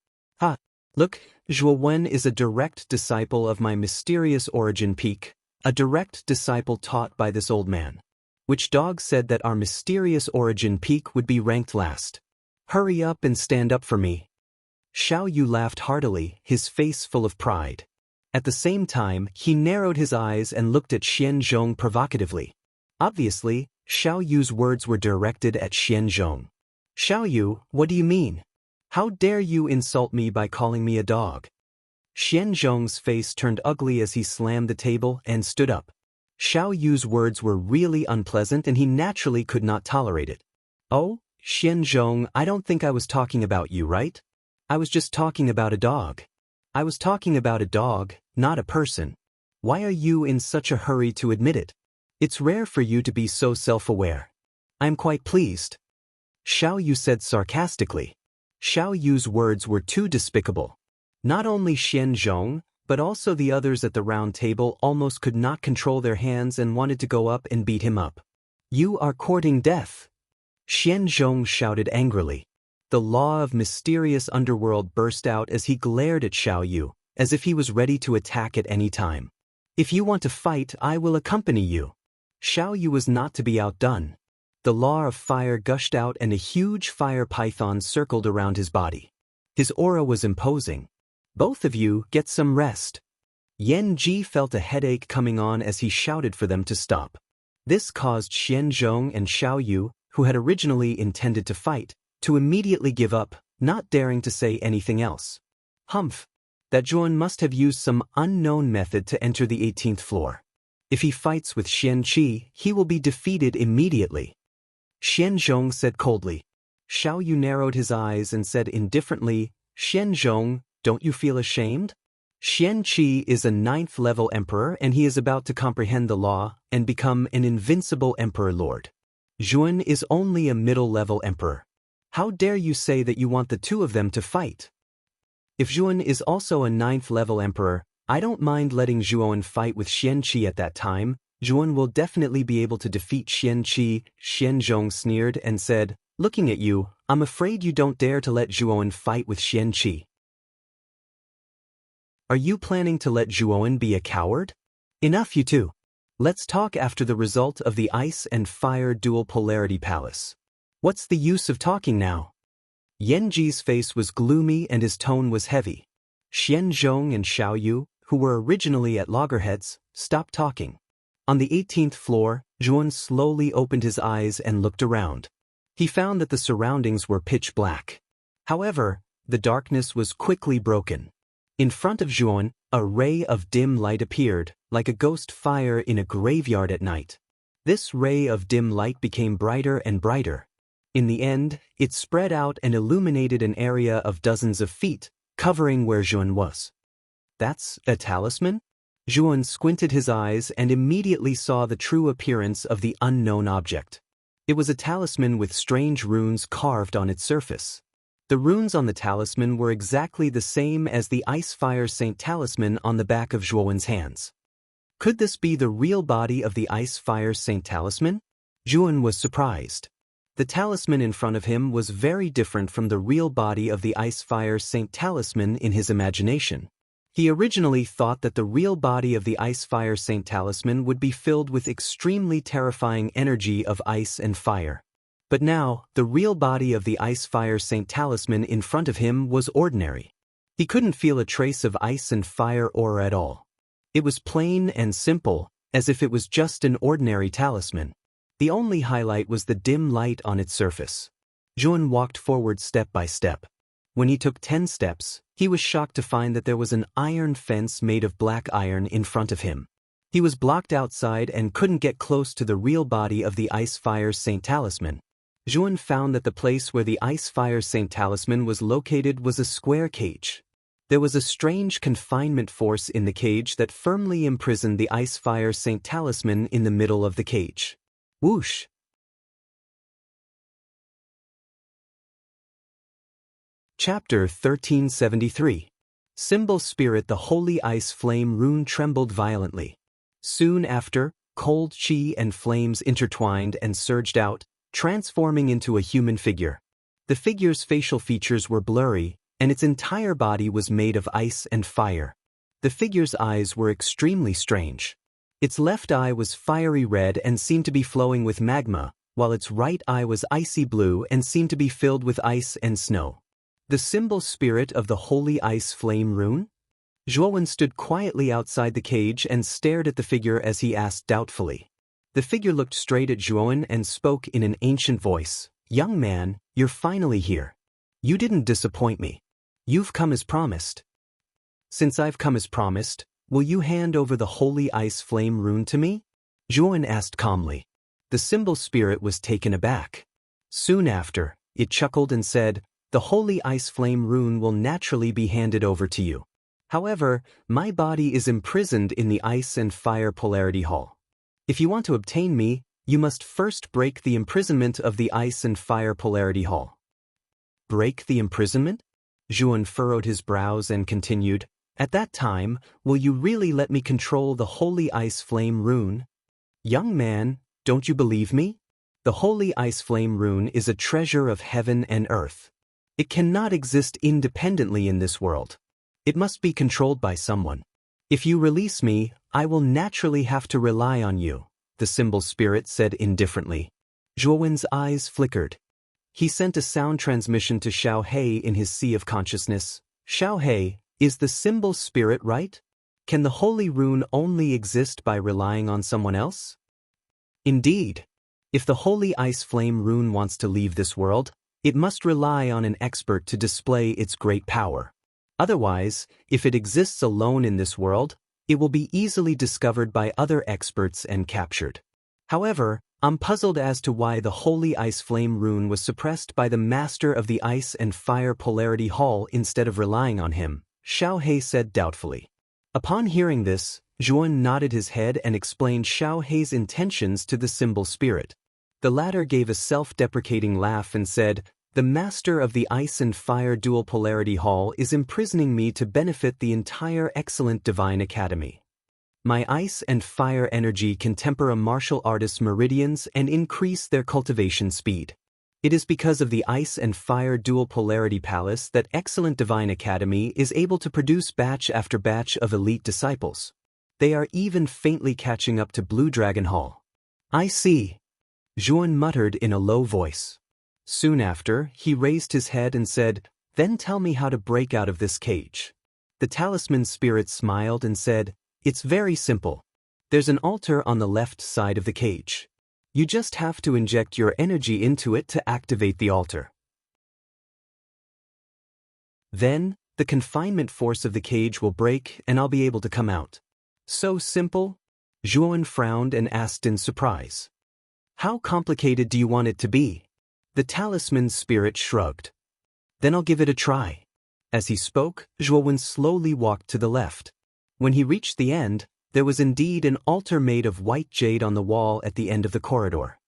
Ha! Look, Zhuowen is a direct disciple of my mysterious origin peak, a direct disciple taught by this old man. Which dog said that our mysterious origin peak would be ranked last? Hurry up and stand up for me. Xiao Yu laughed heartily, his face full of pride. At the same time, he narrowed his eyes and looked at Xianzhong provocatively. Obviously, Xiao Yu's words were directed at Xianzhong. Xiao Yu, what do you mean? How dare you insult me by calling me a dog? Xianzhong's face turned ugly as he slammed the table and stood up. Xiao Yu's words were really unpleasant and he naturally could not tolerate it. Oh, Xianzhong, I don't think I was talking about you, right? I was just talking about a dog. I was talking about a dog, not a person. Why are you in such a hurry to admit it? It's rare for you to be so self-aware. I'm quite pleased. Xiao Yu said sarcastically. Xiao Yu's words were too despicable. Not only Xianzhong, but also the others at the round table almost could not control their hands and wanted to go up and beat him up. You are courting death. Xianzhong shouted angrily. The law of mysterious underworld burst out as he glared at Xiao Yu, as if he was ready to attack at any time. If you want to fight, I will accompany you. Xiao Yu was not to be outdone. The law of fire gushed out and a huge fire python circled around his body. His aura was imposing. Both of you get some rest. Yan Ji felt a headache coming on as he shouted for them to stop. This caused Xianzhong and Xiao Yu, who had originally intended to fight, to immediately give up, not daring to say anything else. Humph! That Zhuan must have used some unknown method to enter the 18th floor. If he fights with Xian Qi, he will be defeated immediately. Xianzhong said coldly. Xiao Yu narrowed his eyes and said indifferently, Xian Zhong, don't you feel ashamed? Xian Qi is a 9th-level emperor and he is about to comprehend the law and become an invincible emperor lord. Zhuan is only a middle-level emperor. How dare you say that you want the two of them to fight? If Zhuan is also a 9th-level emperor, I don't mind letting Zhuan fight with Xian Qi at that time. Zhuan will definitely be able to defeat Xian Qi. Xian Zhong sneered and said, looking at you, I'm afraid you don't dare to let Zhuan fight with Xian Qi. Are you planning to let Zhuan be a coward? Enough you two. Let's talk after the result of the Ice and Fire Dual Polarity Palace. What's the use of talking now? Yan Ji's face was gloomy and his tone was heavy. Xian Zhong and Xiao Yu, who were originally at loggerheads, stopped talking. On the 18th floor, Zhuan slowly opened his eyes and looked around. He found that the surroundings were pitch black. However, the darkness was quickly broken. In front of Zhuan, a ray of dim light appeared, like a ghost fire in a graveyard at night. This ray of dim light became brighter and brighter. In the end, it spread out and illuminated an area of dozens of feet, covering where Zhuan was. That's a talisman? Zhuan squinted his eyes and immediately saw the true appearance of the unknown object. It was a talisman with strange runes carved on its surface. The runes on the talisman were exactly the same as the Ice-Fire Saint talisman on the back of Zhuan's hands. Could this be the real body of the Ice-Fire Saint talisman? Zhuan was surprised. The talisman in front of him was very different from the real body of the Ice-Fire Saint talisman in his imagination. He originally thought that the real body of the Ice-Fire Saint talisman would be filled with extremely terrifying energy of ice and fire. But now, the real body of the Ice-Fire Saint talisman in front of him was ordinary. He couldn't feel a trace of ice and fire aura at all. It was plain and simple, as if it was just an ordinary talisman. The only highlight was the dim light on its surface. Zhuan walked forward step by step. When he took 10 steps, he was shocked to find that there was an iron fence made of black iron in front of him. He was blocked outside and couldn't get close to the real body of the Ice-Fire Saint talisman. Zhuan found that the place where the Ice-Fire Saint talisman was located was a square cage. There was a strange confinement force in the cage that firmly imprisoned the Ice-Fire Saint talisman in the middle of the cage. Whoosh! Chapter 1373. Symbol Spirit. The Holy Ice Flame rune trembled violently. Soon after, cold chi and flames intertwined and surged out, transforming into a human figure. The figure's facial features were blurry, and its entire body was made of ice and fire. The figure's eyes were extremely strange. Its left eye was fiery red and seemed to be flowing with magma, while its right eye was icy blue and seemed to be filled with ice and snow. The symbol spirit of the Holy Ice Flame rune? Zhuan stood quietly outside the cage and stared at the figure as he asked doubtfully. The figure looked straight at Zhuan and spoke in an ancient voice. Young man, you're finally here. You didn't disappoint me. You've come as promised. Since I've come as promised, will you hand over the Holy Ice Flame rune to me? Zhuan asked calmly. The symbol spirit was taken aback. Soon after, it chuckled and said, the Holy Ice Flame rune will naturally be handed over to you. However, my body is imprisoned in the Ice and Fire Polarity Hall. If you want to obtain me, you must first break the imprisonment of the Ice and Fire Polarity Hall. Break the imprisonment? Zhuan furrowed his brows and continued, at that time, will you really let me control the Holy Ice Flame rune? Young man, don't you believe me? The Holy Ice Flame rune is a treasure of heaven and earth. It cannot exist independently in this world. It must be controlled by someone. If you release me, I will naturally have to rely on you, the symbol spirit said indifferently. Zhuan's eyes flickered. He sent a sound transmission to Xiao He in his sea of consciousness. Xiao He, is the symbol spirit right? Can the holy rune only exist by relying on someone else? Indeed. If the Holy Ice Flame rune wants to leave this world, it must rely on an expert to display its great power. Otherwise, if it exists alone in this world, it will be easily discovered by other experts and captured. However, I'm puzzled as to why the Holy Ice Flame rune was suppressed by the Master of the Ice and Fire Polarity Hall instead of relying on him, Xiao He said doubtfully. Upon hearing this, Zhuan nodded his head and explained Xiao He's intentions to the symbol spirit. The latter gave a self-deprecating laugh and said, "The Master of the Ice and Fire Dual Polarity Hall is imprisoning me to benefit the entire excellent Divine Academy. My ice and fire energy can temper a martial artist's meridians and increase their cultivation speed. It is because of the Ice and Fire Dual Polarity Palace that Excellent Divine Academy is able to produce batch after batch of elite disciples. They are even faintly catching up to Blue Dragon Hall." "I see," Zhuan muttered in a low voice. Soon after, he raised his head and said, "Then tell me how to break out of this cage." The talisman spirit smiled and said, "It's very simple. There's an altar on the left side of the cage. You just have to inject your energy into it to activate the altar. Then, the confinement force of the cage will break and I'll be able to come out." "So simple?" Zhuan frowned and asked in surprise. "How complicated do you want it to be?" The talisman spirit shrugged. "Then I'll give it a try." As he spoke, Zhuan slowly walked to the left. When he reached the end, there was indeed an altar made of white jade on the wall at the end of the corridor.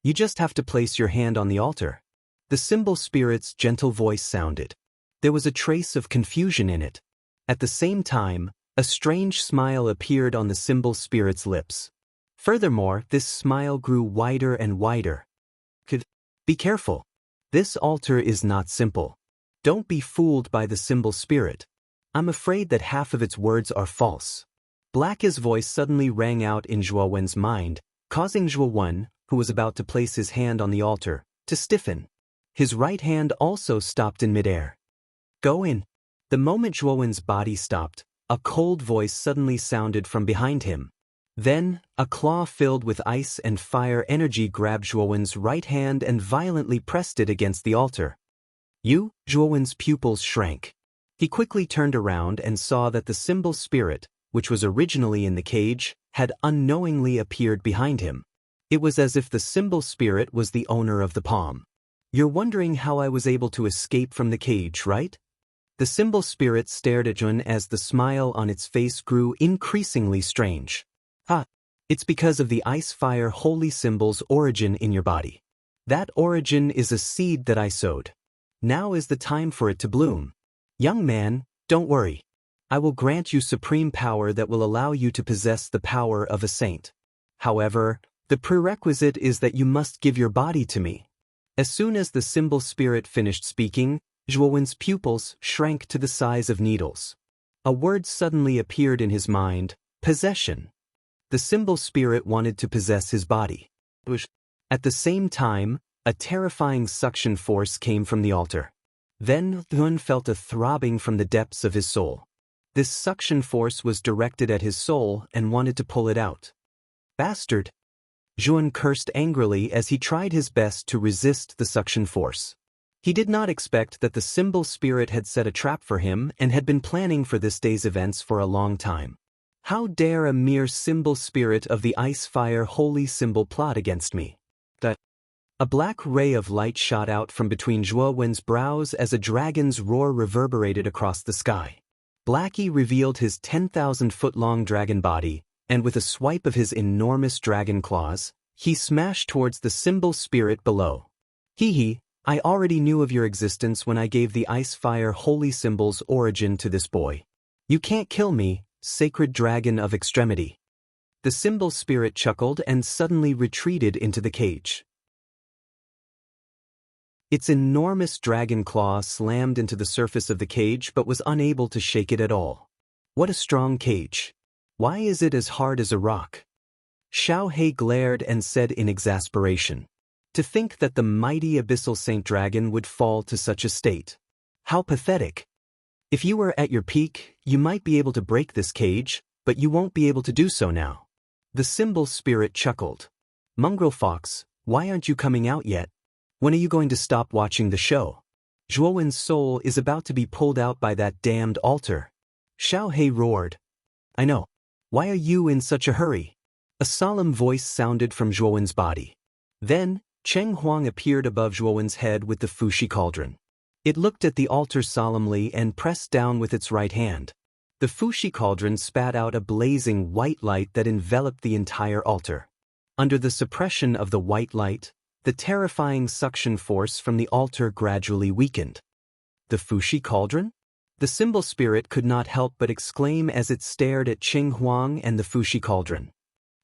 "You just have to place your hand on the altar." The symbol spirit's gentle voice sounded. There was a trace of confusion in it. At the same time, a strange smile appeared on the symbol spirit's lips. Furthermore, this smile grew wider and wider. "Be careful. This altar is not simple. Don't be fooled by the symbol spirit. I'm afraid that half of its words are false." Black's voice suddenly rang out in Zhuowen's mind, causing Zhuowen, who was about to place his hand on the altar, to stiffen. His right hand also stopped in midair. "Go in." The moment Zhuowen's body stopped, a cold voice suddenly sounded from behind him. Then, a claw filled with ice and fire energy grabbed Zhuowen's right hand and violently pressed it against the altar. Zhuowen's pupils shrank. He quickly turned around and saw that the symbol spirit, which was originally in the cage, had unknowingly appeared behind him. It was as if the symbol spirit was the owner of the palm. "You're wondering how I was able to escape from the cage, right?" The symbol spirit stared at Zhuan as the smile on its face grew increasingly strange. It's because of the ice-fire holy symbol's origin in your body. That origin is a seed that I sowed. Now is the time for it to bloom. Young man, don't worry. I will grant you supreme power that will allow you to possess the power of a saint. However, the prerequisite is that you must give your body to me." As soon as the symbol spirit finished speaking, Zhuowen's pupils shrank to the size of needles. A word suddenly appeared in his mind: possession. The symbol spirit wanted to possess his body. At the same time, a terrifying suction force came from the altar. Then Zhuan felt a throbbing from the depths of his soul. This suction force was directed at his soul and wanted to pull it out. "Bastard!" Zhuan cursed angrily as he tried his best to resist the suction force. He did not expect that the symbol spirit had set a trap for him and had been planning for this day's events for a long time. How dare a mere symbol spirit of the ice-fire holy symbol plot against me? A black ray of light shot out from between Zhuowen's brows as a dragon's roar reverberated across the sky. Blackie revealed his 10,000-foot-long dragon body, and with a swipe of his enormous dragon claws, he smashed towards the symbol spirit below. "Hee, I already knew of your existence when I gave the ice-fire holy symbol's origin to this boy. You can't kill me, sacred dragon of extremity." The symbol spirit chuckled and suddenly retreated into the cage. Its enormous dragon claw slammed into the surface of the cage but was unable to shake it at all. "What a strong cage. Why is it as hard as a rock?" Xiao He glared and said in exasperation. To think that the mighty abyssal saint dragon would fall to such a state. How pathetic. If you were at your peak, you might be able to break this cage, but you won't be able to do so now. The symbol spirit chuckled. "Mongrel fox, why aren't you coming out yet? When are you going to stop watching the show? Zhuowen's soul is about to be pulled out by that damned altar." Xiao He roared. "I know. Why are you in such a hurry?" A solemn voice sounded from Zhuowen's body. Then, Cheng Huang appeared above Zhuowen's head with the Fushi cauldron. It looked at the altar solemnly and pressed down with its right hand. The Fushi cauldron spat out a blazing white light that enveloped the entire altar. Under the suppression of the white light, the terrifying suction force from the altar gradually weakened. The Fushi cauldron? The symbol spirit could not help but exclaim as it stared at Cheng Huang and the Fushi cauldron.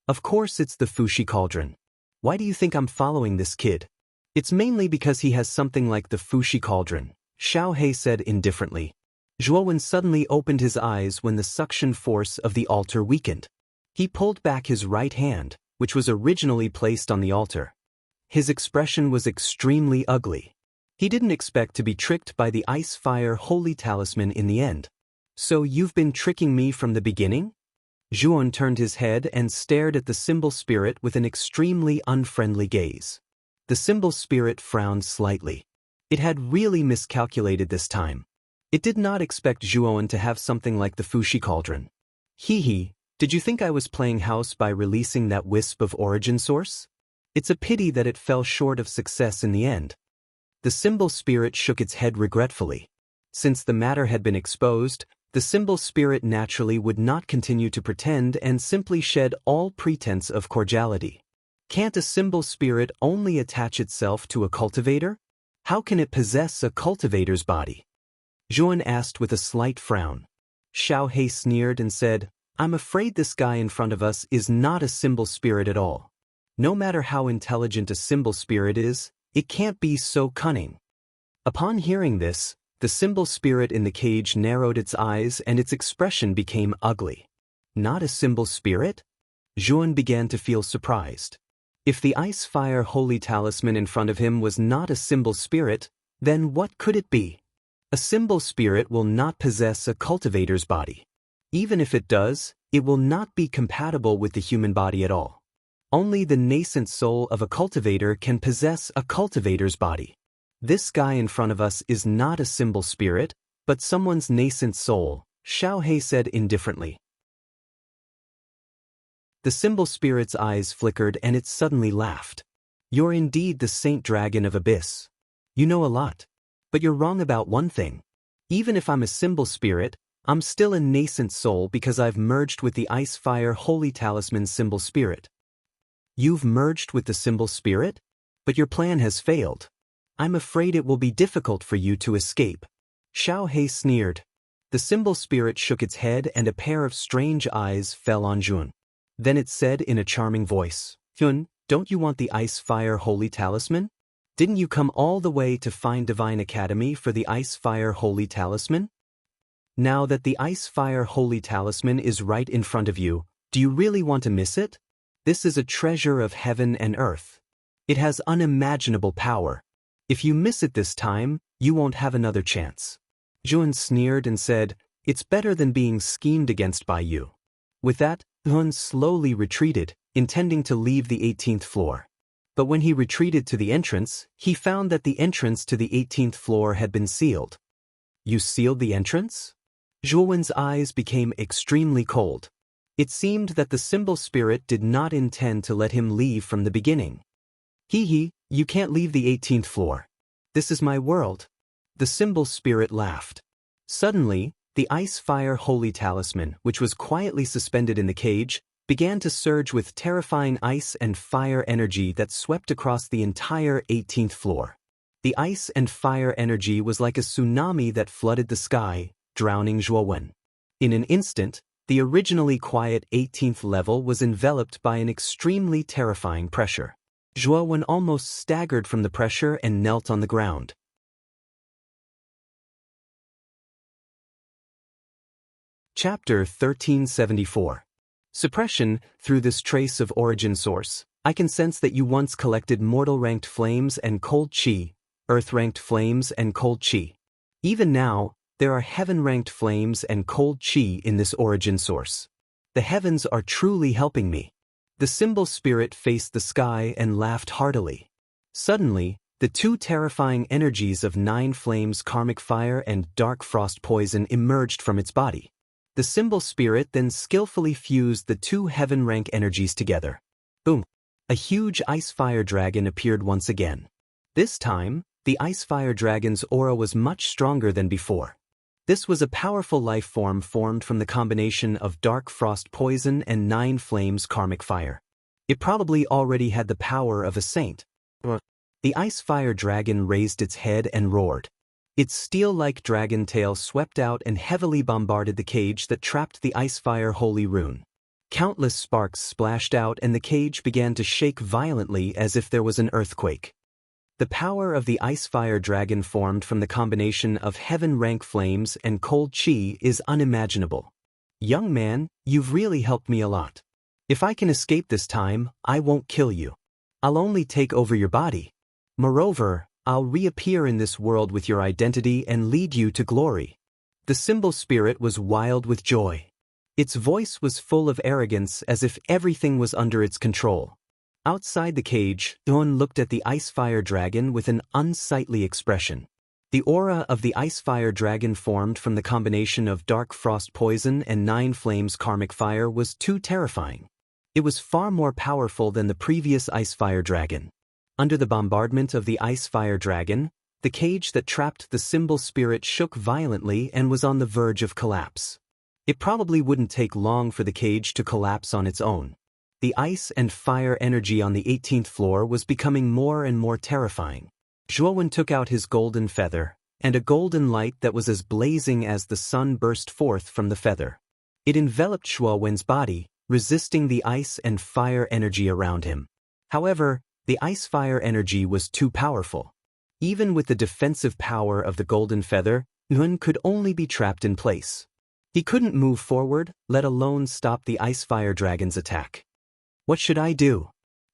Of course it's the Fushi cauldron. Why do you think I'm following this kid? It's mainly because he has something like the Fushi cauldron, Xiao He said indifferently. Zhuowen suddenly opened his eyes when the suction force of the altar weakened. He pulled back his right hand, which was originally placed on the altar. His expression was extremely ugly. He didn't expect to be tricked by the ice-fire holy talisman in the end. So you've been tricking me from the beginning? Zhuowen turned his head and stared at the symbol spirit with an extremely unfriendly gaze. The symbol spirit frowned slightly. It had really miscalculated this time. It did not expect Zhuowen to have something like the Fushi cauldron. Hee, did you think I was playing house by releasing that wisp of origin source? It's a pity that it fell short of success in the end. The symbol spirit shook its head regretfully. Since the matter had been exposed, the symbol spirit naturally would not continue to pretend and simply shed all pretense of cordiality. Can't a symbol spirit only attach itself to a cultivator? How can it possess a cultivator's body? Zhuowen asked with a slight frown. Xiao He sneered and said, I'm afraid this guy in front of us is not a symbol spirit at all. No matter how intelligent a symbol spirit is, it can't be so cunning. Upon hearing this, the symbol spirit in the cage narrowed its eyes and its expression became ugly. Not a symbol spirit? Zhuowen began to feel surprised. If the ice-fire holy talisman in front of him was not a symbol spirit, then what could it be? A symbol spirit will not possess a cultivator's body. Even if it does, it will not be compatible with the human body at all. Only the nascent soul of a cultivator can possess a cultivator's body. This guy in front of us is not a symbol spirit, but someone's nascent soul, Xiao He said indifferently. The symbol spirit's eyes flickered and it suddenly laughed. You're indeed the Saint Dragon of Abyss. You know a lot. But you're wrong about one thing. Even if I'm a symbol spirit, I'm still a nascent soul because I've merged with the ice-fire holy talisman symbol spirit. You've merged with the symbol spirit? But your plan has failed. I'm afraid it will be difficult for you to escape. Xiao He sneered. The symbol spirit shook its head and a pair of strange eyes fell on Zhuowen. Then it said in a charming voice, Zhuowen, don't you want the ice-fire holy talisman? Didn't you come all the way to find Divine Academy for the ice-fire holy talisman? Now that the ice-fire holy talisman is right in front of you, do you really want to miss it? This is a treasure of heaven and earth. It has unimaginable power. If you miss it this time, you won't have another chance. Zhuowen sneered and said, it's better than being schemed against by you. With that, Zhuowen slowly retreated, intending to leave the 18th floor. But when he retreated to the entrance, he found that the entrance to the 18th floor had been sealed. You sealed the entrance? Zhuowen's eyes became extremely cold. It seemed that the symbol spirit did not intend to let him leave from the beginning. You can't leave the 18th floor. This is my world. The symbol spirit laughed. Suddenly, the ice-fire holy talisman, which was quietly suspended in the cage, began to surge with terrifying ice and fire energy that swept across the entire 18th floor. The ice and fire energy was like a tsunami that flooded the sky, drowning Zhuowen. In an instant, the originally quiet 18th level was enveloped by an extremely terrifying pressure. Zhuowen almost staggered from the pressure and knelt on the ground. Chapter 1374. Suppression. Through this trace of origin source, I can sense that you once collected mortal-ranked flames and cold chi, earth-ranked flames and cold chi. Even now, there are heaven-ranked flames and cold chi in this origin source. The heavens are truly helping me. The symbol spirit faced the sky and laughed heartily. Suddenly, the two terrifying energies of 9 flames karmic fire and dark frost poison emerged from its body. The The symbol spirit then skillfully fused the two heaven rank energies together. Boom! A huge ice fire dragon appeared once again. This time, the ice fire dragon's aura was much stronger than before. This was a powerful life form formed from the combination of dark frost poison and 9 flames karmic fire. It probably already had the power of a saint. The ice fire dragon raised its head and roared. Its steel-like dragon tail swept out and heavily bombarded the cage that trapped the ice fire holy rune. Countless sparks splashed out and the cage began to shake violently as if there was an earthquake. The power of the ice fire dragon formed from the combination of heaven rank flames and cold chi is unimaginable. Young man, you've really helped me a lot. If I can escape this time, I won't kill you. I'll only take over your body. Moreover, I'll reappear in this world with your identity and lead you to glory. The symbol spirit was wild with joy. Its voice was full of arrogance as if everything was under its control. Outside the cage, Dawn looked at the ice fire dragon with an unsightly expression. The aura of the ice fire dragon formed from the combination of dark frost poison and 9 flames karmic fire was too terrifying. It was far more powerful than the previous ice fire dragon. Under the bombardment of the ice fire dragon, the cage that trapped the symbol spirit shook violently and was on the verge of collapse. It probably wouldn't take long for the cage to collapse on its own. The ice and fire energy on the 18th floor was becoming more and more terrifying. Zhuowen took out his golden feather, and a golden light that was as blazing as the sun burst forth from the feather. It enveloped Zhuowen's body, resisting the ice and fire energy around him. However, the ice fire energy was too powerful. Even with the defensive power of the golden feather, Nguyen could only be trapped in place. He couldn't move forward, let alone stop the ice fire dragon's attack. What should I do?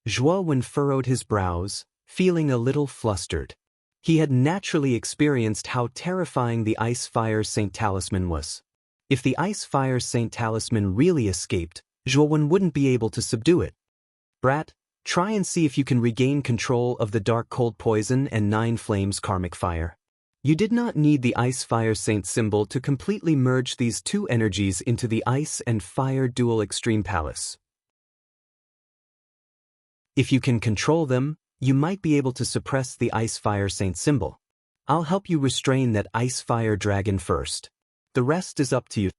Zhuowen furrowed his brows, feeling a little flustered. He had naturally experienced how terrifying the Ice Fire Saint Talisman was. If the Ice Fire Saint Talisman really escaped, Zhuowen wouldn't be able to subdue it. Brat, try and see if you can regain control of the Dark Cold Poison and 9 Flames Karmic Fire. You did not need the Ice Fire Saint symbol to completely merge these two energies into the Ice and Fire Dual Extreme Palace. If you can control them, you might be able to suppress the Ice Fire Saint symbol. I'll help you restrain that Ice Fire Dragon first. The rest is up to you.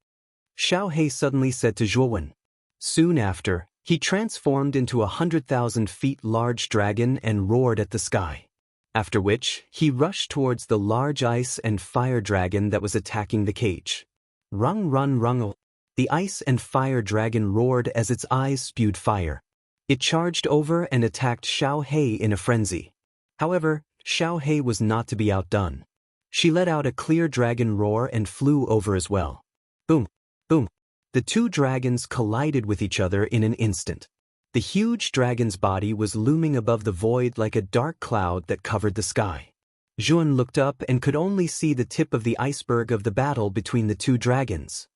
Xiao He suddenly said to Zhuowen. Soon after, he transformed into 100,000 feet large dragon and roared at the sky. After which, he rushed towards the large ice and fire dragon that was attacking the cage. Rung run rung. The ice and fire dragon roared as its eyes spewed fire. It charged over and attacked Xiao He in a frenzy. However, Xiao He was not to be outdone. She let out a clear dragon roar and flew over as well. Boom, boom. The two dragons collided with each other in an instant. The huge dragon's body was looming above the void like a dark cloud that covered the sky. Zhuowen looked up and could only see the tip of the iceberg of the battle between the two dragons.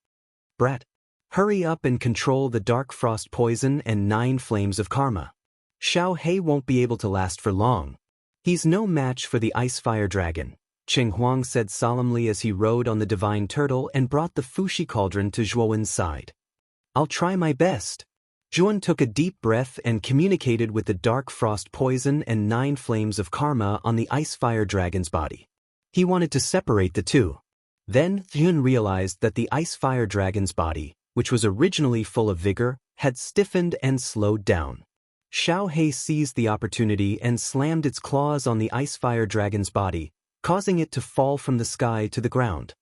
Brat, hurry up and control the dark frost poison and 9 flames of karma. Xiao He won't be able to last for long. He's no match for the ice fire dragon, Cheng Huang said solemnly as he rode on the divine turtle and brought the Fushi cauldron to Zhuowen's side. I'll try my best. Zhuowen took a deep breath and communicated with the dark frost poison and 9 flames of karma on the ice fire dragon's body. He wanted to separate the two. Then Zhuowen realized that the ice fire dragon's body, which was originally full of vigor, had stiffened and slowed down. Xiao He seized the opportunity and slammed its claws on the ice fire dragon's body, causing it to fall from the sky to the ground.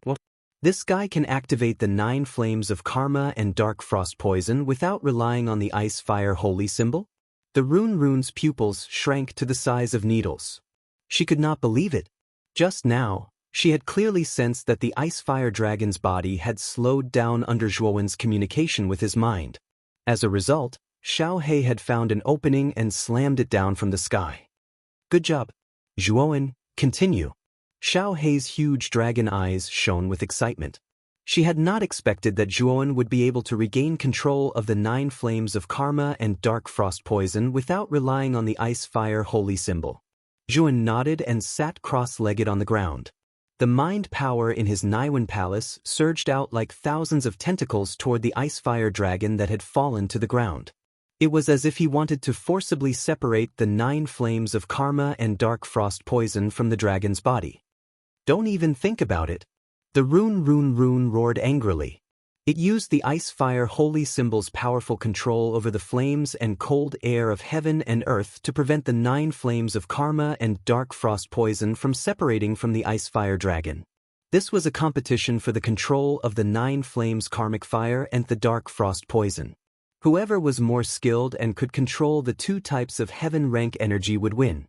What? This guy can activate the 9 flames of karma and dark frost poison without relying on the ice fire holy symbol? The rune's pupils shrank to the size of needles. She could not believe it. Just now, she had clearly sensed that the ice fire dragon's body had slowed down under Zhuowen's communication with his mind. As a result, Xiao He had found an opening and slammed it down from the sky. Good job. Zhuowen, continue. Xiao He's huge dragon eyes shone with excitement. She had not expected that Zhuowen would be able to regain control of the 9 flames of karma and dark frost poison without relying on the ice fire holy symbol. Zhuowen nodded and sat cross-legged on the ground. The mind power in his Naiwan palace surged out like thousands of tentacles toward the ice-fire dragon that had fallen to the ground. It was as if he wanted to forcibly separate the 9 flames of karma and dark frost poison from the dragon's body. Don't even think about it. The rune roared angrily. It used the ice-fire holy symbol's powerful control over the flames and cold air of heaven and earth to prevent the 9 flames of karma and dark frost poison from separating from the ice-fire dragon. This was a competition for the control of the 9 flames karmic fire and the dark frost poison. Whoever was more skilled and could control the 2 types of heaven rank energy would win.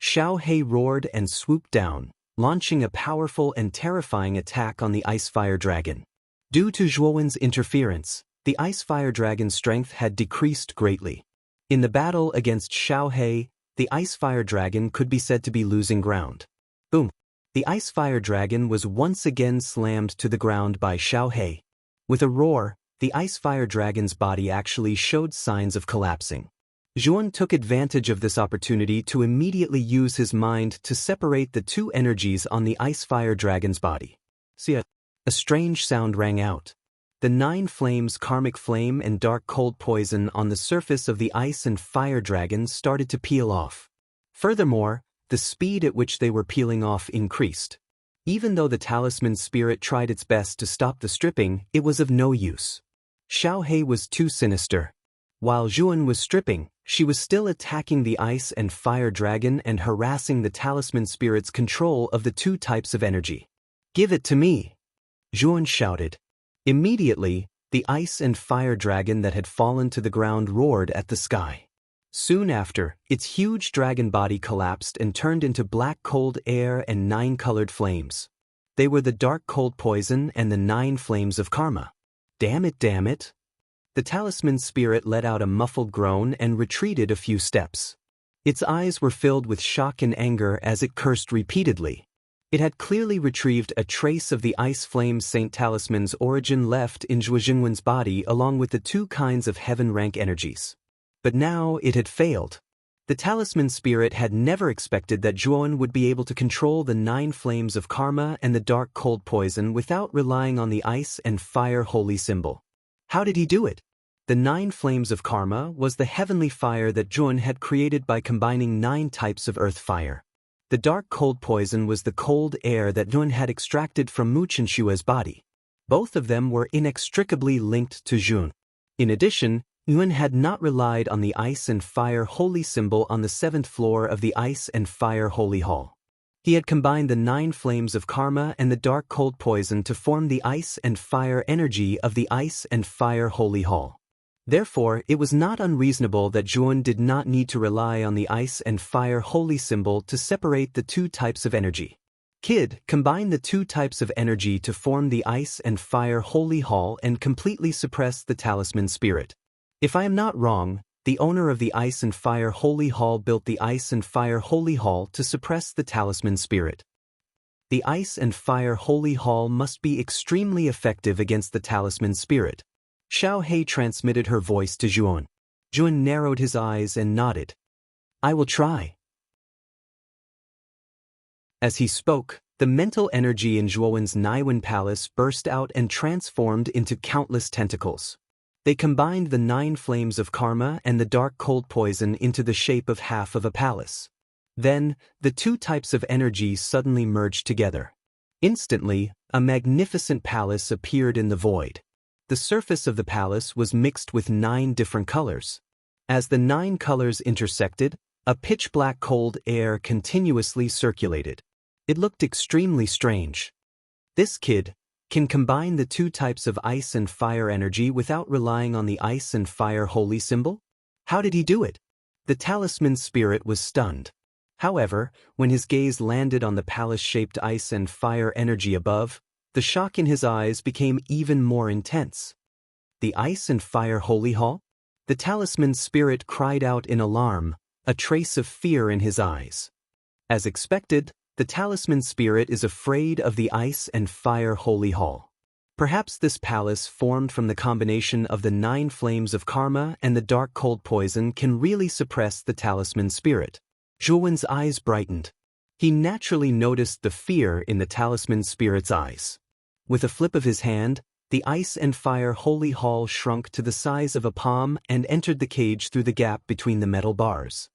Xiao He roared and swooped down, launching a powerful and terrifying attack on the ice-fire dragon. Due to Zhuowen's interference, the ice-fire dragon's strength had decreased greatly. In the battle against Xiao He, the ice-fire dragon could be said to be losing ground. Boom! The ice-fire dragon was once again slammed to the ground by Xiao He. With a roar, the ice-fire dragon's body actually showed signs of collapsing. Zhuan took advantage of this opportunity to immediately use his mind to separate the 2 energies on the ice-fire dragon's body. See, a strange sound rang out. The 9 flames karmic flame and dark cold poison on the surface of the ice and fire dragon started to peel off. Furthermore, the speed at which they were peeling off increased. Even though the talisman spirit tried its best to stop the stripping, it was of no use. Xiao He was too sinister. While Zhuan was stripping, she was still attacking the ice and fire dragon and harassing the talisman spirit's control of the 2 types of energy. "Give it to me!" Zhuan shouted. Immediately, the ice and fire dragon that had fallen to the ground roared at the sky. Soon after, its huge dragon body collapsed and turned into black cold air and 9 colored flames. They were the dark cold poison and the 9 flames of karma. Damn it, damn it! The talisman spirit let out a muffled groan and retreated a few steps. Its eyes were filled with shock and anger as it cursed repeatedly. It had clearly retrieved a trace of the ice flame saint talisman's origin left in Zhuo Jingwen's body along with the 2 kinds of heaven rank energies. But now it had failed. The talisman spirit had never expected that Zhuan would be able to control the 9 flames of karma and the dark cold poison without relying on the ice and fire holy symbol. How did he do it? The 9 flames of karma was the heavenly fire that Zhuan had created by combining 9 types of earth fire. The dark cold poison was the cold air that Zhuan had extracted from Mu Qinshue's body. Both of them were inextricably linked to Zhuan. In addition, Yuan had not relied on the ice and fire holy symbol on the 7th floor of the ice and fire holy hall. He had combined the 9 flames of karma and the dark cold poison to form the ice and fire energy of the ice and fire holy hall. Therefore, it was not unreasonable that Zhuan did not need to rely on the ice and fire holy symbol to separate the 2 types of energy. Kid, combine the 2 types of energy to form the ice and fire holy hall and completely suppress the talisman spirit. If I am not wrong, the owner of the Ice and Fire Holy Hall built the Ice and Fire Holy Hall to suppress the talisman spirit. The Ice and Fire Holy Hall must be extremely effective against the talisman spirit. Xiao He transmitted her voice to Zhuan. Zhuan narrowed his eyes and nodded. "I will try." As he spoke, the mental energy in Zhuowen's Naiwan palace burst out and transformed into countless tentacles. They combined the 9 flames of karma and the dark cold poison into the shape of half of a palace. Then, the 2 types of energy suddenly merged together. Instantly, a magnificent palace appeared in the void. The surface of the palace was mixed with 9 different colors. As the 9 colors intersected, a pitch-black cold air continuously circulated. It looked extremely strange. This kid can combine the 2 types of ice and fire energy without relying on the ice and fire holy symbol? How did he do it? The talisman spirit was stunned. However, when his gaze landed on the palace-shaped ice and fire energy above, the shock in his eyes became even more intense. The ice and fire holy hall? The talisman spirit cried out in alarm, a trace of fear in his eyes. As expected, the talisman spirit is afraid of the ice and fire holy hall. Perhaps this palace formed from the combination of the 9 flames of karma and the dark cold poison can really suppress the talisman spirit. Zhuowen's eyes brightened. He naturally noticed the fear in the talisman spirit's eyes. With a flip of his hand, the ice and fire holy hall shrunk to the size of a palm and entered the cage through the gap between the metal bars.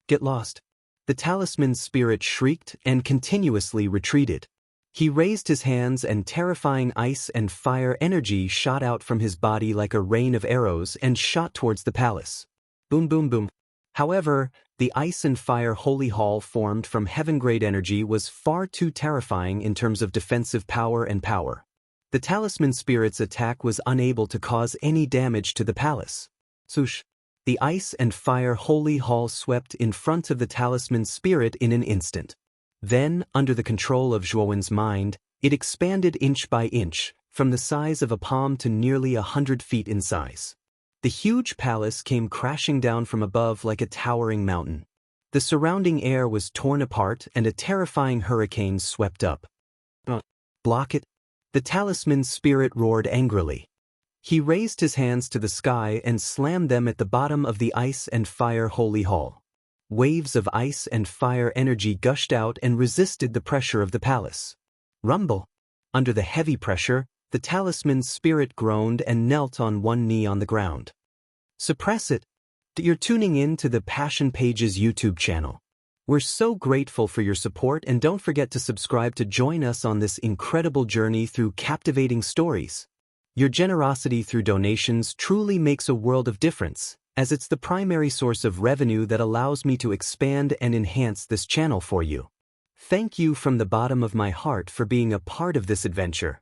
Get lost. The talisman spirit shrieked and continuously retreated. He raised his hands and terrifying ice and fire energy shot out from his body like a rain of arrows and shot towards the palace. Boom boom boom. However, the ice and fire holy hall formed from heaven-grade energy was far too terrifying in terms of defensive power and power. The talisman spirit's attack was unable to cause any damage to the palace. Swoosh. The ice and fire holy hall swept in front of the talisman spirit in an instant. Then, under the control of Zhuowen's mind, it expanded inch by inch, from the size of a palm to nearly 100 feet in size. The huge palace came crashing down from above like a towering mountain. The surrounding air was torn apart and a terrifying hurricane swept up. Block it! The talisman spirit roared angrily. He raised his hands to the sky and slammed them at the bottom of the ice and fire holy hall. Waves of ice and fire energy gushed out and resisted the pressure of the palace. Rumble! Under the heavy pressure, the talisman spirit groaned and knelt on one knee on the ground. Suppress it! You're tuning in to the Passion Pages YouTube channel. We're so grateful for your support, and don't forget to subscribe to join us on this incredible journey through captivating stories. Your generosity through donations truly makes a world of difference, as it's the primary source of revenue that allows me to expand and enhance this channel for you. Thank you from the bottom of my heart for being a part of this adventure.